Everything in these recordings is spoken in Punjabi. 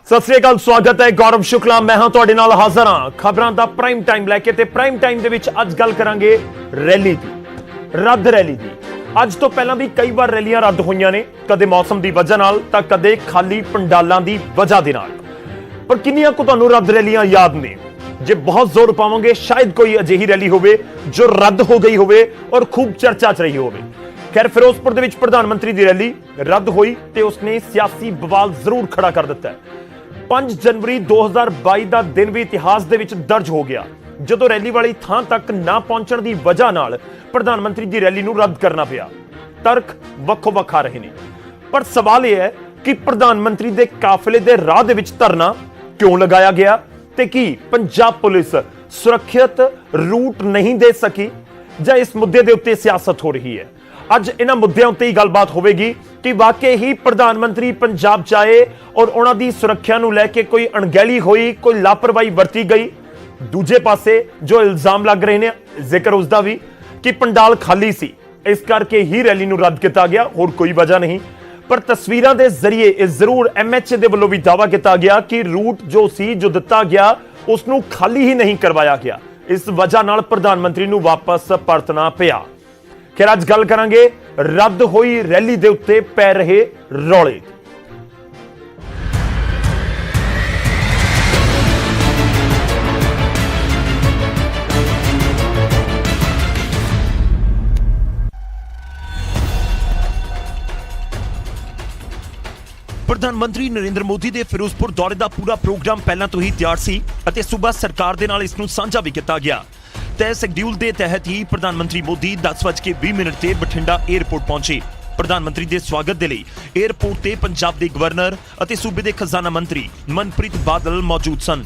सत श्री अकाल, स्वागत है गौरव शुक्ला। मैं हाँ तुहाडे नाल हाज़र हाँ खबरां दा प्राइम टाइम लैके ते प्राइम टाइम दे विच अज गल करांगे रैली दी, रद्द रैली दी। अज तो पहलां भी कई बार रैलियां रद्द होईयां ने, कदे मौसम दी वजह नाल तां कदे खाली पंडालां दी वजह दे नाल। पर किन्नियां को तुहानूं रद्द रैलियां याद ने? जे बहुत जोर पावोगे शायद कोई अजिही रैली होवे जो रद्द हो गई होवे और खूब चर्चा च रही होवे। खैर, फिरोजपुर दे विच प्रधानमंत्री दी रैली रद्द होई ते उसने सियासी बवाल जरूर खड़ा कर दिता है। 5 जनवरी 2022 ਦਾ ਦਿਨ ਵੀ ਇਤਿਹਾਸ ਦੇ ਵਿੱਚ ਦਰਜ ਹੋ ਗਿਆ, ਜਦੋਂ ਰੈਲੀ ਵਾਲੀ ਥਾਂ ਤੱਕ ਨਾ ਪਹੁੰਚਣ ਦੀ ਵਜ੍ਹਾ ਨਾਲ ਪ੍ਰਧਾਨ ਮੰਤਰੀ ਦੀ ਰੈਲੀ ਨੂੰ ਰੱਦ ਕਰਨਾ ਪਿਆ। ਤਰਕ ਵੱਖੋ ਵੱਖ ਆ ਰਹੇ ਨੇ, ਪਰ ਸਵਾਲ ਇਹ ਹੈ ਕਿ ਪ੍ਰਧਾਨ ਮੰਤਰੀ ਦੇ ਕਾਫਲੇ ਦੇ ਰਾਹ ਦੇ ਵਿੱਚ ਧਰਨਾ ਕਿਉਂ ਲਗਾਇਆ ਗਿਆ ਤੇ ਕੀ ਪੰਜਾਬ ਪੁਲਿਸ ਸੁਰੱਖਿਅਤ ਰੂਟ ਨਹੀਂ ਦੇ ਸਕੀ ਜਾਂ ਇਸ ਮੁੱਦੇ ਦੇ ਉੱਤੇ ਸਿਆਸਤ ਹੋ ਰਹੀ ਹੈ। ਅੱਜ ਇਹਨਾਂ ਮੁੱਦਿਆਂ ਉੱਤੇ ਹੀ ਗੱਲਬਾਤ ਹੋਵੇਗੀ कि वाकई ही प्रधानमंत्री पंजाब च आए और उन्हां दी सुरक्षा नूं लैके कोई अणगहली होई, कोई लापरवाही वरती गई। दूजे पासे जो इल्जाम लग रहे ने, जिक्र उसका भी कि पंडाल खाली सी, इस करके ही रैली नूं रद्द किया गया, होर कोई वजह नहीं। पर तस्वीरां दे जरिए इह जरूर MHA दे वल्लों भी दावा किया गया कि रूट जो सी जो दिता गया उसनूं खाली ही नहीं करवाया गया। इस वजह नाल प्रधानमंत्री नूं वापस परतना पिया। खैर, अज गल करांगे रद्द होई रैली दे उत्ते पै रहे रौले। प्रधानमंत्री नरेंद्र मोदी दे फिरोजपुर दौरे का पूरा प्रोग्राम पहला तो ही तैयार सी अते सूबा सरकार दे नाल इसनूं सांझा भी किया गया। तय शेड्यूल के तहत ही प्रधानमंत्री मोदी 10:20 ते बठिंडा एयरपोर्ट पहुंचे। प्रधानमंत्री के स्वागत के लिए एयरपोर्ट ते पंजाब के गवर्नर और सूबे के खजाना मंत्री मनप्रीत बादल मौजूद सन।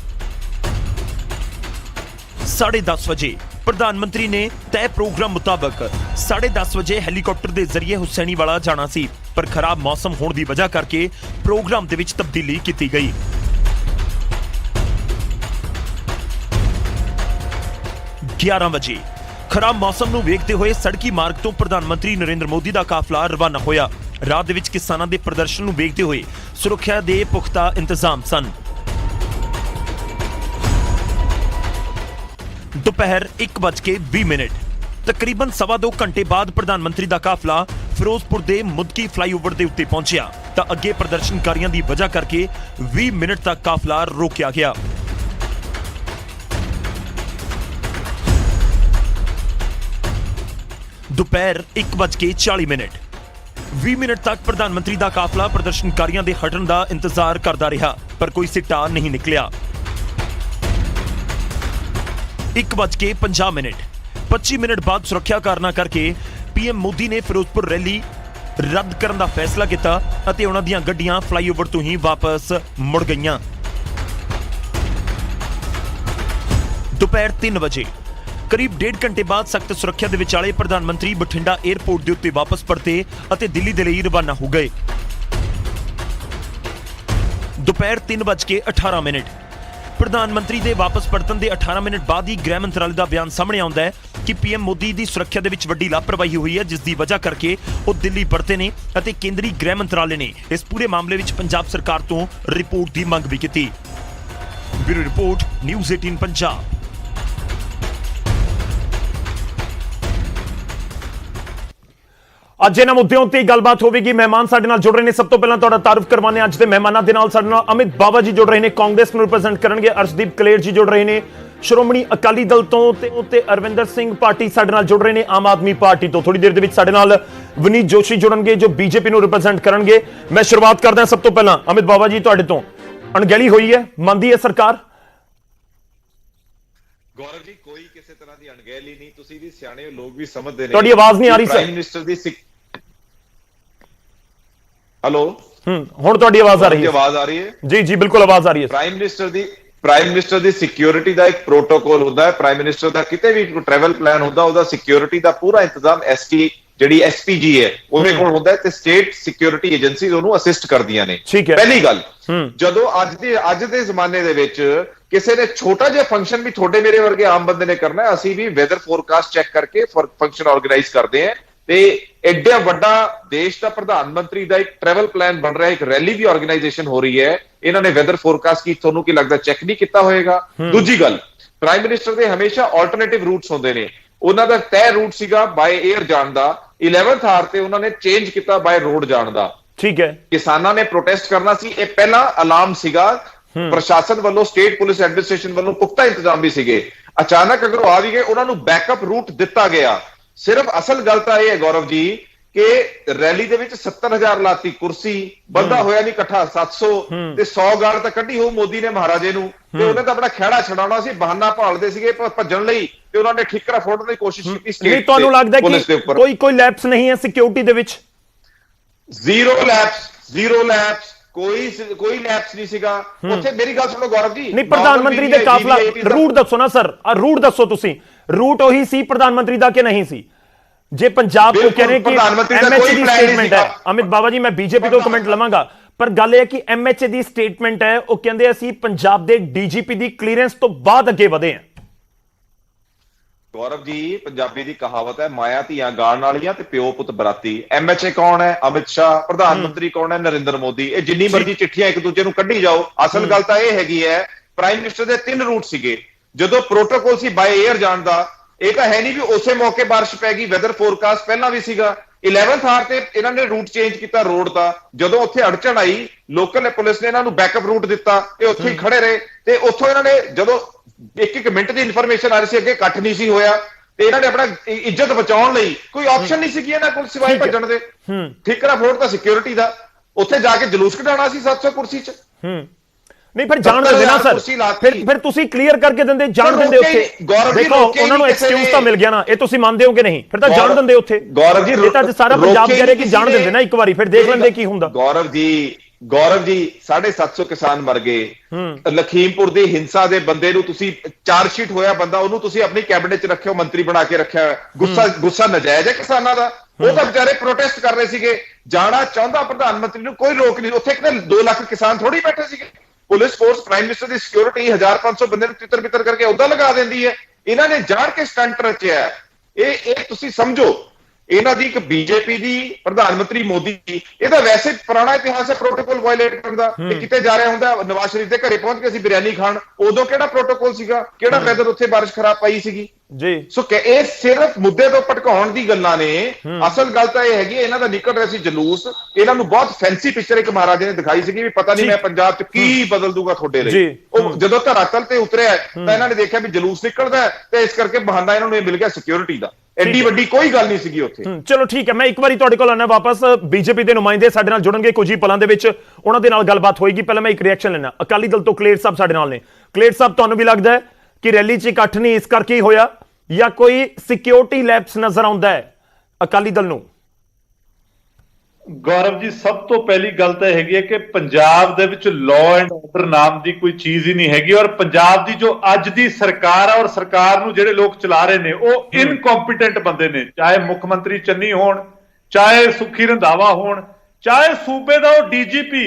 10:30 बजे प्रधानमंत्री ने तय प्रोग्राम मुताबिक 10:30 बजे हैलीकॉप्टर के जरिए हुसैनीवाला जाना सी, पर खराब मौसम होने की वजह करके प्रोग्राम दे विच तब्दीली की गई। 11 बजे खराब मौसम नूं वेखते हुए सड़की मार्ग तो प्रधानमंत्री नरेंद्र मोदी का काफला रवाना होया। राह दे विच किसानां दे प्रदर्शन नूं वेखते हुए सुरक्षा दे पुख्ता इंतजाम सन। दोपहर 1:20 तकरीबन 2.25 घंटे बाद प्रधानमंत्री का काफला फिरोजपुर दे मुदकी फ्लाईओवर दे उत्ते पहुंचिया तां अगे प्रदर्शनकारियों की वजह करके 20 मिनट तक काफला रोकिया गया। दोपहर 1:40 20 मिनट तक प्रधानमंत्री का काफला प्रदर्शनकारियों के हटन का इंतजार करता रहा, पर कोई सिट्टा नहीं निकलिया। 1:50 25 मिनट बाद सुरक्षा कारणा करके PM मोदी ने फिरोजपुर रैली रद्द करने का फैसला किया और उन्हां दीयां गड्डियां फ्लाईओवर तो ही वापस मुड़ गईयां। दोपहर 3 बजे करीब 1.5 घंटे बाद सख्त सुरक्षा के विचाले प्रधानमंत्री बठिंडा एयरपोर्ट के उत्ते वापस परते और दिल्ली के लिए रवाना हो गए। दोपहर 3:18 प्रधानमंत्री के वापस परतन के 18 मिनट बाद ही गृह मंत्रालय का बयान सामने आता है कि PM मोदी की सुरक्षा के विच वड्डी लापरवाही हुई है, जिसकी वजह करके वो दिल्ली परते ने और केंद्रीय गृह मंत्रालय ने इस पूरे मामले में पंजाब सरकार तो रिपोर्ट की मंग भी की। Bureau report, news 18 Punjab. ਅੱਜ ਇਹਨਾਂ ਮੁੱਦਿਆਂ ਉੱਤੇ ਗੱਲਬਾਤ ਹੋਵੇਗੀ। ਮਹਿਮਾਨ ਸਾਡੇ ਨਾਲ ਜੁੜ ਰਹੇ ਨੇ। ਸਭ ਤੋਂ ਪਹਿਲਾਂ ਤੁਹਾਡਾ ਤਾਰਫ ਕਰਵਾਉਂਦੇ ਹਾਂ ਅੱਜ ਦੇ ਮਹਿਮਾਨਾਂ ਦੇ ਨਾਲ। ਸਾਡੇ ਨਾਲ ਅਮਿਤ ਬਾਵਾ ਜੀ ਜੁੜ ਰਹੇ ਨੇ, ਕਾਂਗਰਸ ਨੂੰ ਰਿਪਰੈਜ਼ੈਂਟ ਕਰਨਗੇ। ਅਰਸ਼ਦੀਪ ਕਲੇਰ ਜੀ ਜੁੜ ਰਹੇ ਨੇ ਸ਼੍ਰੋਮਣੀ ਅਕਾਲੀ ਦਲ ਤੋਂ ਤੇ ਅਰਵਿੰਦਰ ਸਿੰਘ ਪਾਰਟੀ ਸਾਡੇ ਨਾਲ ਜੁੜ ਰਹੇ ਨੇ ਆਮ ਆਦਮੀ ਪਾਰਟੀ ਤੋਂ। ਥੋੜੀ ਦੇਰ ਦੇ ਵਿੱਚ ਸਾਡੇ ਨਾਲ ਵਨੀਤ ਜੋਸ਼ੀ ਜੁੜਨਗੇ ਜੋ BJP ਨੂੰ ਰਿਪਰੈਜ਼ੈਂਟ ਕਰਨਗੇ। ਮੈਂ ਸ਼ੁਰੂਆਤ ਕਰਦਾ ਸਭ ਤੋਂ ਪਹਿਲਾਂ ਅਮਿਤ ਬਾਵਾ ਜੀ ਤੁਹਾਡੇ ਤੋਂ। ਅਣਗਹਿਲੀ ਹੋਈ ਹੈ, ਮੰਨਦੀ ਹੈ ਸਰਕਾਰ? गौरव जी, कोई किसी तरह की अणगहली नहीं, तुसी भी सियाणे लोग भी समझते ने। ਤੁਹਾਡੀ ਆਵਾਜ਼ ਨਹੀਂ ਆ ਰਹੀ प्राइम मिनिस्टर दी हेलो ਹੁਣ ਤੁਹਾਡੀ ਆਵਾਜ਼ ਆ ਰਹੀ ਹੈ? आवाज आ रही है जी जी बिल्कुल आवाज आ रही है। प्राइम मिनिस्टर दी सिक्योरिटी का एक प्रोटोकॉल होता है। प्राइम मिनिस्टर का किते भी ट्रैवल प्लान होता है, सिक्योरिटी का पूरा इंतजाम ਜਿਹੜੀ SPG ਹੈ ਉਹਦੇ ਕੋਲ ਹੁੰਦਾ ਹੈ ਤੇ ਸਟੇਟ ਸਿਕਿਉਰਿਟੀ ਏਜੰਸੀਜ਼ ਉਹਨੂੰ ਅਸਿਸਟ ਕਰਦੀਆਂ ਨੇ। ਪਹਿਲੀ ਗੱਲ, ਜਦੋਂ ਅੱਜ ਦੇ ਜ਼ਮਾਨੇ ਦੇ ਵਿੱਚ ਕਿਸੇ ਨੇ ਛੋਟਾ ਜਿਹਾ ਫੰਕਸ਼ਨ ਵੀ ਤੁਹਾਡੇ ਮੇਰੇ ਵਰਗੇ ਆਮ ਬੰਦੇ ਨੇ ਕਰਨਾ ਹੈ, ਅਸੀਂ ਵੀ ਵੈਦਰ ਫੋਰਕਾਸਟ ਚੈੱਕ ਕਰਕੇ ਫੰਕਸ਼ਨ ਆਰਗੇਨਾਈਜ਼ ਕਰਦੇ ਹਾਂ ਤੇ ਐਡਾ ਵੱਡਾ ਦੇਸ਼ ਦਾ ਪ੍ਰਧਾਨ ਮੰਤਰੀ ਦਾ ਇੱਕ ਟਰੈਵਲ ਪਲਾਨ ਬਣ ਰਿਹਾ, ਇੱਕ ਰੈਲੀ ਵੀ ਆਰਗੇਨਾਈਜੇਸ਼ਨ ਹੋ ਰਹੀ ਹੈ। ਇਹਨਾਂ ਨੇ ਵੈਦਰ ਫੋਰਕਾਸਟ ਕੀ ਤੁਹਾਨੂੰ ਕੀ ਲੱਗਦਾ ਚੈੱਕ ਨਹੀਂ ਕੀਤਾ ਹੋਏਗਾ? ਦੂਜੀ ਗੱਲ, ਪ੍ਰਾਈਮ ਮਿਨਿਸਟਰ ਦੇ ਹਮੇਸ਼ਾ ਆਲਟਰਨੇਟਿਵ ਰੂਟਸ ਹੁੰਦੇ ਨੇ। ਉਹਨਾਂ ਦਾ ਤੈਅ ਰੂਟ ਸੀਗਾ ਬਾਏ 에ਅਰ ਜਾਣ ਦਾ, 11th ਆਰ ਤੇ ਉਹਨਾਂ ਨੇ ਚੇਂਜ ਕੀਤਾ ਬਾਏ ਰੋਡ ਜਾਣ ਦਾ। ਠੀਕ ਹੈ, ਕਿਸਾਨਾਂ ਨੇ ਪ੍ਰੋਟੈਸਟ ਕਰਨਾ ਸੀ, ਇਹ ਪਹਿਲਾ ਅਲਾਰਮ ਸੀਗਾ। ਪ੍ਰਸ਼ਾਸਨ ਵੱਲੋਂ, ਸਟੇਟ ਪੁਲਿਸ ਐਡਮਿਨਿਸਟ੍ਰੇਸ਼ਨ ਵੱਲੋਂ ਪੁਖਤਾ ਇੰਤਜ਼ਾਮ ਵੀ ਸੀਗੇ। ਅਚਾਨਕ ਅਗਰ ਉਹ ਆ ਵੀ ਗਏ, ਉਹਨਾਂ ਨੂੰ ਬੈਕਅਪ ਰੂਟ ਦਿੱਤਾ ਗਿਆ। ਸਿਰਫ ਅਸਲ ਗੱਲ ਤਾਂ ਇਹ ਹੈ ਗੌਰਵ ਜੀ ਕਿ ਰੈਲੀ ਦੇ ਵਿੱਚ 70,000 ਲਾਤੀ ਕੁਰਸੀ, ਬੰਦਾ ਹੋਇਆ ਨਹੀਂ ਇਕੱਠਾ 700 ਤੇ 100 ਗਾਲ ਤਾਂ ਕੱਢੀ ਹੋਊ ਮੋਦੀ ਨੇ ਮਹਾਰਾਜੇ ਨੂੰ, ਤੇ ਉਹਨੇ ਤਾਂ ਆਪਣਾ ਖਹਿੜਾ ਛਡਾਉਣਾ ਸੀ, ਬਹਾਨਾ ਭਾਲਦੇ ਸੀਗੇ ਭੱਜਣ ਲਈ, ਤੇ ਉਹਨਾਂ ਨੇ ਠਿੱਕਰਾ ਫੋੜਨ ਦੀ ਕੋਸ਼ਿਸ਼ ਕੀਤੀ ਸਟੇਟ ਤੁਹਾਨੂੰ ਲੱਗਦਾ ਕਿ ਕੋਈ ਲੈਪਸ ਨਹੀਂ ਹੈ ਸਿਕਿਉਰਿਟੀ ਦੇ ਵਿੱਚ? ਜ਼ੀਰੋ ਲੈਪਸ, ਕੋਈ ਲੈਪਸ ਨਹੀਂ ਸੀਗਾ ਉੱਥੇ। ਮੇਰੀ ਗੱਲ ਸੁਣੋ ਗੌਰਵ ਜੀ, ਨਹੀਂ ਪ੍ਰਧਾਨ ਮੰਤਰੀ ਦੇ ਕਾਫਲਾ ਰੂਟ ਦੱਸੋ ਨਾ ਸਰ, ਰੂਟ ਦੱਸੋ ਤੁਸੀਂ, ਰੂਟ ਉਹੀ ਸੀ ਪ੍ਰਧਾਨ ਮੰਤਰੀ ਦਾ ਕਿ ਨਹੀਂ ਸੀ? ਜੇ ਪੰਜਾਬ ਕੋ ਕਹ ਰਹੇ ਕਿ ਐਮਐਚਏ ਦੀ ਸਟੇਟਮੈਂਟ ਹੈ, ਅਮਿਤ ਬਾਬਾ ਜੀ ਮੈਂ ਬੀਜੇਪੀ ਤੋਂ ਕਮੈਂਟ ਲਵਾਂਗਾ, ਪਰ ਗੱਲ ਇਹ ਹੈ ਕਿ ਐਮਐਚਏ ਦੀ ਸਟੇਟਮੈਂਟ ਹੈ, ਉਹ ਕਹਿੰਦੇ ਅਸੀਂ ਪੰਜਾਬ ਦੇ ਡੀਜੀਪੀ ਦੀ ਕਲੀਅਰੈਂਸ ਤੋਂ ਬਾਅਦ ਅੱਗੇ ਵਧੇ ਹਾਂ। ਗੌਰਵ ਜੀ, ਪੰਜਾਬੀ ਦੀ ਕਹਾਵਤ ਹੈ, ਮਾਇਆ ਧੀਆਂ ਗਾਣ ਵਾਲੀਆਂ ਤੇ ਪਿਓ ਪੁੱਤ ਬਰਾਤੀ। ਐਮਐਚਏ ਕੌਣ ਹੈ? ਅਮਿਤ ਸ਼ਾਹ। ਪ੍ਰਧਾਨ ਮੰਤਰੀ ਕੌਣ ਹੈ? ਨਰਿੰਦਰ ਮੋਦੀ। ਇਹ ਜਿੰਨੀ ਮਰਜ਼ੀ ਚਿੱਠੀਆਂ ਇੱਕ ਦੂਜੇ ਨੂੰ ਕੱਢੀ ਜਾਓ, ਅਸਲ ਗੱਲ ਤਾਂ ਇਹ ਹੈਗੀ ਹੈ ਪ੍ਰਾਈਮ ਮਿਨਿਸਟਰ ਦੇ 3 ਰੂਟ ਸੀਗੇ। ਜਦੋਂ ਪ੍ਰੋਟੋਕੋਲ ਸੀ ਬਾਏ 에ਅਰ ਜਾਣ ਦਾ, ਇਹ ਤਾਂ ਹੈ ਨਹੀਂ ਵੀ ਉਸੇ ਮੌਕੇ ਬਾਰਿਸ਼ ਪੈ ਗਈ, ਵੈਦਰ ਫੋਰਕਾਸਟ ਪਹਿਲਾਂ ਵੀ ਸੀਗਾ। 11th ਆਰ ਤੇ ਇਹਨਾਂ ਨੇ ਰੂਟ ਚੇਂਜ ਕੀਤਾ ਰੋਡ ਦਾ। ਜਦੋਂ ਉੱਥੇ ਅੜਚਣ ਆਈ, ਲੋਕਲ ਪੁਲਿਸ ਨੇ ਇਹਨਾਂ ਨੂੰ ਬੈਕਅਪ ਰੂਟ ਦਿੱਤਾ, ਇਹ ਉੱਥੇ ਹੀ ਖੜੇ ਰਹੇ। ਤੇ ਉੱਥੋਂ ਇਹਨਾਂ ਨੇ ਜਦੋਂ ਇੱਕ ਮਿੰਟ ਦੀ ਇਨਫੋਰਮੇਸ਼ਨ ਆ ਰਹੀ ਸੀ, ਅੱਗੇ ਇਕੱਠ ਨਹੀਂ ਸੀ ਹੋਇਆ, ਤੇ ਇਹਨਾਂ ਨੇ ਆਪਣਾ ਇੱਜ਼ਤ ਬਚਾਉਣ ਲਈ ਕੋਈ ਆਪਸ਼ਨ ਨਹੀਂ ਸੀ ਇਹਨਾਂ ਕੋਲ ਸਿਵਾਏ ਭੱਜਣ ਦੇ। ਠਿੱਕਰਾ ਫੋੜ ਤਾਂ ਸਿਕਿਉਰਿਟੀ ਦਾ, ਉੱਥੇ ਜਾ ਕੇ ਜਲੂਸ ਕਢਾਉਣਾ ਸੀ 700 ਕੁਰਸੀ 'ਚ। ਨਹੀਂ ਫਿਰ ਜਾਣ ਦਿੰਦੇ ਨਾ ਸਰ, ਫਿਰ ਤੁਸੀਂ ਕਲੀਅਰ ਕਰਕੇ ਦਿੰਦੇ, ਜਾਣ ਦਿੰਦੇ ਉੱਥੇ। ਦੇਖੋ ਉਹਨਾਂ ਨੂੰ ਐਕਸਕਿਊਜ਼ ਤਾਂ ਮਿਲ ਗਿਆ ਨਾ, ਇਹ ਤੁਸੀਂ ਮੰਨਦੇ ਹੋ ਕਿ ਨਹੀਂ? ਫਿਰ ਤਾਂ ਜਾਣ ਦਿੰਦੇ ਉੱਥੇ। ਗੌਰਵ ਜੀ, ਇਹ ਤਾਂ ਸਾਰਾ ਪੰਜਾਬ ਕਹਿ ਰਿਹਾ ਕਿ ਜਾਣ ਦਿੰਦੇ ਨਾ ਇੱਕ ਵਾਰੀ, ਫਿਰ ਦੇਖ ਲੈਂਦੇ ਕੀ ਹੁੰਦਾ। ਗੌਰਵ ਜੀ 750 ਕਿਸਾਨ ਮਰ ਗਏ। ਲਖੀਮਪੁਰ ਦੀ ਹਿੰਸਾ ਦੇ ਬੰਦੇ ਨੂੰ ਤੁਸੀਂ, ਚਾਰਜ ਸ਼ੀਟ ਹੋਇਆ ਬੰਦਾ, ਉਹਨੂੰ ਤੁਸੀਂ ਆਪਣੀ ਕੈਬਨਿਟ 'ਚ ਰੱਖਿਓ, ਮੰਤਰੀ ਬਣਾ ਕੇ ਰੱਖਿਆ ਹੋਇਆ। ਗੁੱਸਾ ਨਜਾਇਜ਼ ਹੈ ਕਿਸਾਨਾਂ ਦਾ। ਉਹ ਤਾਂ ਵਿਚਾਰੇ ਪ੍ਰੋਟੈਸਟ ਕਰ ਰਹੇ ਸੀਗੇ, ਜਾਣਾ ਚਾਹੁੰਦਾ ਪ੍ਰਧਾਨ ਮੰਤਰੀ ਨੂੰ ਕੋਈ ਰੋਕ ਨਹੀਂ। ਉੱਥੇ ਕਿਤੇ 2 ਲੱਖ ਕਿਸਾਨ ਥੋੜੀ ਬੈਠੇ ਸੀਗੇ। ਪੁਲਿਸ ਫੋਰਸ ਪ੍ਰਾਈਮ ਮਿਨਿਸਟਰ ਦੀ ਸਿਕਿਉਰਿਟੀ 1500 ਬੰਦੇ ਨੂੰ ਤਿੱਤਰ ਬਿੱਤਰ ਕਰਕੇ ਉਹਦਾ ਲਗਾ ਦਿੰਦੀ ਹੈ। ਇਹਨਾਂ ਨੇ ਜਾਣ ਕੇ ਸਟੰਟ ਰਚਿਆ। ਇਹ ਤੁਸੀਂ ਸਮਝੋ, ਇਹਨਾਂ ਦੀ ਇੱਕ ਬੀਜੇਪੀ ਦੀ ਪ੍ਰਧਾਨ ਮੰਤਰੀ ਮੋਦੀ, ਇਹਦਾ ਵੈਸੇ ਪੁਰਾਣਾ ਇਤਿਹਾਸ ਹੈ ਪ੍ਰੋਟੋਕੋਲ ਵਾਇਲੇਟ ਕਰਨ ਦਾ। ਇਹ ਕਿਤੇ ਜਾ ਰਿਹਾ ਹੁੰਦਾ, ਨਵਾਜ਼ ਸ਼ਰੀਫ ਦੇ ਘਰੇ ਪਹੁੰਚ ਕੇ ਅਸੀਂ ਬਿਰਿਆਨੀ ਖਾਣ, ਉਦੋਂ ਕਿਹੜਾ ਪ੍ਰੋਟੋਕੋਲ ਸੀਗਾ? ਕਿਹੜਾ ਵੈਦਰ ਉੱਥੇ ਬਾਰਿਸ਼ ਖਰਾਬ ਪਈ ਸੀਗੀ ਜੀ? ਸੋ ਇਹ ਸਿਰਫ ਮੁੱਦੇ ਤੋਂ ਭਟਕਾਉਣ ਦੀ ਗੱਲਾਂ ਨੇ। ਅਸਲ ਗੱਲ ਤਾਂ ਇਹ ਹੈਗੀ, ਇਹਨਾਂ ਦਾ ਨਿਕਲ ਰਿਹਾ ਸੀ ਜਲੂਸ। ਇਹਨਾਂ ਨੂੰ ਬਹੁਤ ਫੈਂਸੀ ਪਿਕਚਰ ਇੱਕ ਮਹਾਰਾਜੇ ਨੇ ਦਿਖਾਈ ਸੀਗੀ ਵੀ ਪਤਾ ਨਹੀਂ ਮੈਂ ਪੰਜਾਬ 'ਚ ਕੀ ਬਦਲ ਦੂਗਾ ਤੁਹਾਡੇ ਲਈ। ਉਹ ਜਦੋਂ ਧਰਾਤਲ ਤੇ ਉਤਰਿਆ ਤਾਂ ਇਹਨਾਂ ਨੇ ਦੇਖਿਆ ਵੀ ਜਲੂਸ ਨਿਕਲਦਾ, ਤੇ ਇਸ ਕਰਕੇ ਬਹਾਨਾ ਇਹਨਾਂ ਨੂੰ ਇਹ ਮਿਲ ਗਿਆ ਸਿਕਿਉਰਿਟੀ ਦਾ। ਐਡੀ ਵੱਡੀ ਕੋਈ ਗੱਲ ਨਹੀਂ ਸੀਗੀ ਉੱਥੇ। ਚਲੋ ਠੀਕ ਹੈ, ਮੈਂ ਇੱਕ ਵਾਰੀ ਤੁਹਾਡੇ ਕੋਲ ਆਉਣਾ ਵਾਪਸ। ਬੀਜੇਪੀ ਦੇ ਨੁਮਾਇੰਦੇ ਸਾਡੇ ਨਾਲ ਜੁੜਨਗੇ ਕੁਝ ਹੀ ਪਲਾਂ ਦੇ ਵਿੱਚ, ਉਹਨਾਂ ਦੇ ਨਾਲ ਗੱਲਬਾਤ ਹੋਏਗੀ। ਪਹਿਲਾਂ ਮੈਂ ਇੱਕ ਰਿਐਕਸ਼ਨ ਲੈਣਾ। ਅਕਾਲੀ ਦਲ ਤੋਂ ਕਲੇਰ ਸਾਹਿਬ ਸਾਡੇ ਨਾਲ ਨੇ। ਕਲੇਰ ਸਾਹਿਬ, ਤੁਹਾਨੂੰ ਵੀ ਲੱਗਦਾ ਹੈ ਕਿ ਰੈਲੀ 'ਚ ਇਕੱਠ ਨਹੀਂ ਇਸ ਕਰਕੇ ਹੀ ਹੋਇਆ, ਜਾਂ ਕੋਈ ਸਿਕਿਉਰਿਟੀ ਲੈਪਸ ਨਜ਼ਰ ਆਉਂਦਾ ਹੈ ਅਕਾਲੀ ਦਲ ਨੂੰ? ਗੌਰਵ ਜੀ, ਸਭ ਤੋਂ ਪਹਿਲੀ ਗੱਲ ਤਾਂ ਹੈਗੀ ਹੈ ਕਿ ਪੰਜਾਬ ਦੇ ਵਿੱਚ ਲਾਅ ਐਂਡ ਆਰਡਰ ਨਾਮ ਦੀ ਕੋਈ ਚੀਜ਼ ਹੀ ਨਹੀਂ ਹੈਗੀ। ਔਰ ਪੰਜਾਬ ਦੀ ਜੋ ਅੱਜ ਦੀ ਸਰਕਾਰ ਹੈ, ਔਰ ਸਰਕਾਰ ਨੂੰ ਜਿਹੜੇ ਲੋਕ ਚਲਾ ਰਹੇ ਨੇ, ਉਹ ਇਨਕੰਪੀਟੈਂਟ ਬੰਦੇ ਨੇ। ਚਾਹੇ ਮੁੱਖ ਮੰਤਰੀ ਚੰਨੀ ਹੋਣ, ਚਾਹੇ ਸੁਖੀ ਰੰਧਾਵਾ ਹੋਣ, ਚਾਹੇ ਸੂਬੇ ਦਾ ਉਹ ਡੀਜੀਪੀ,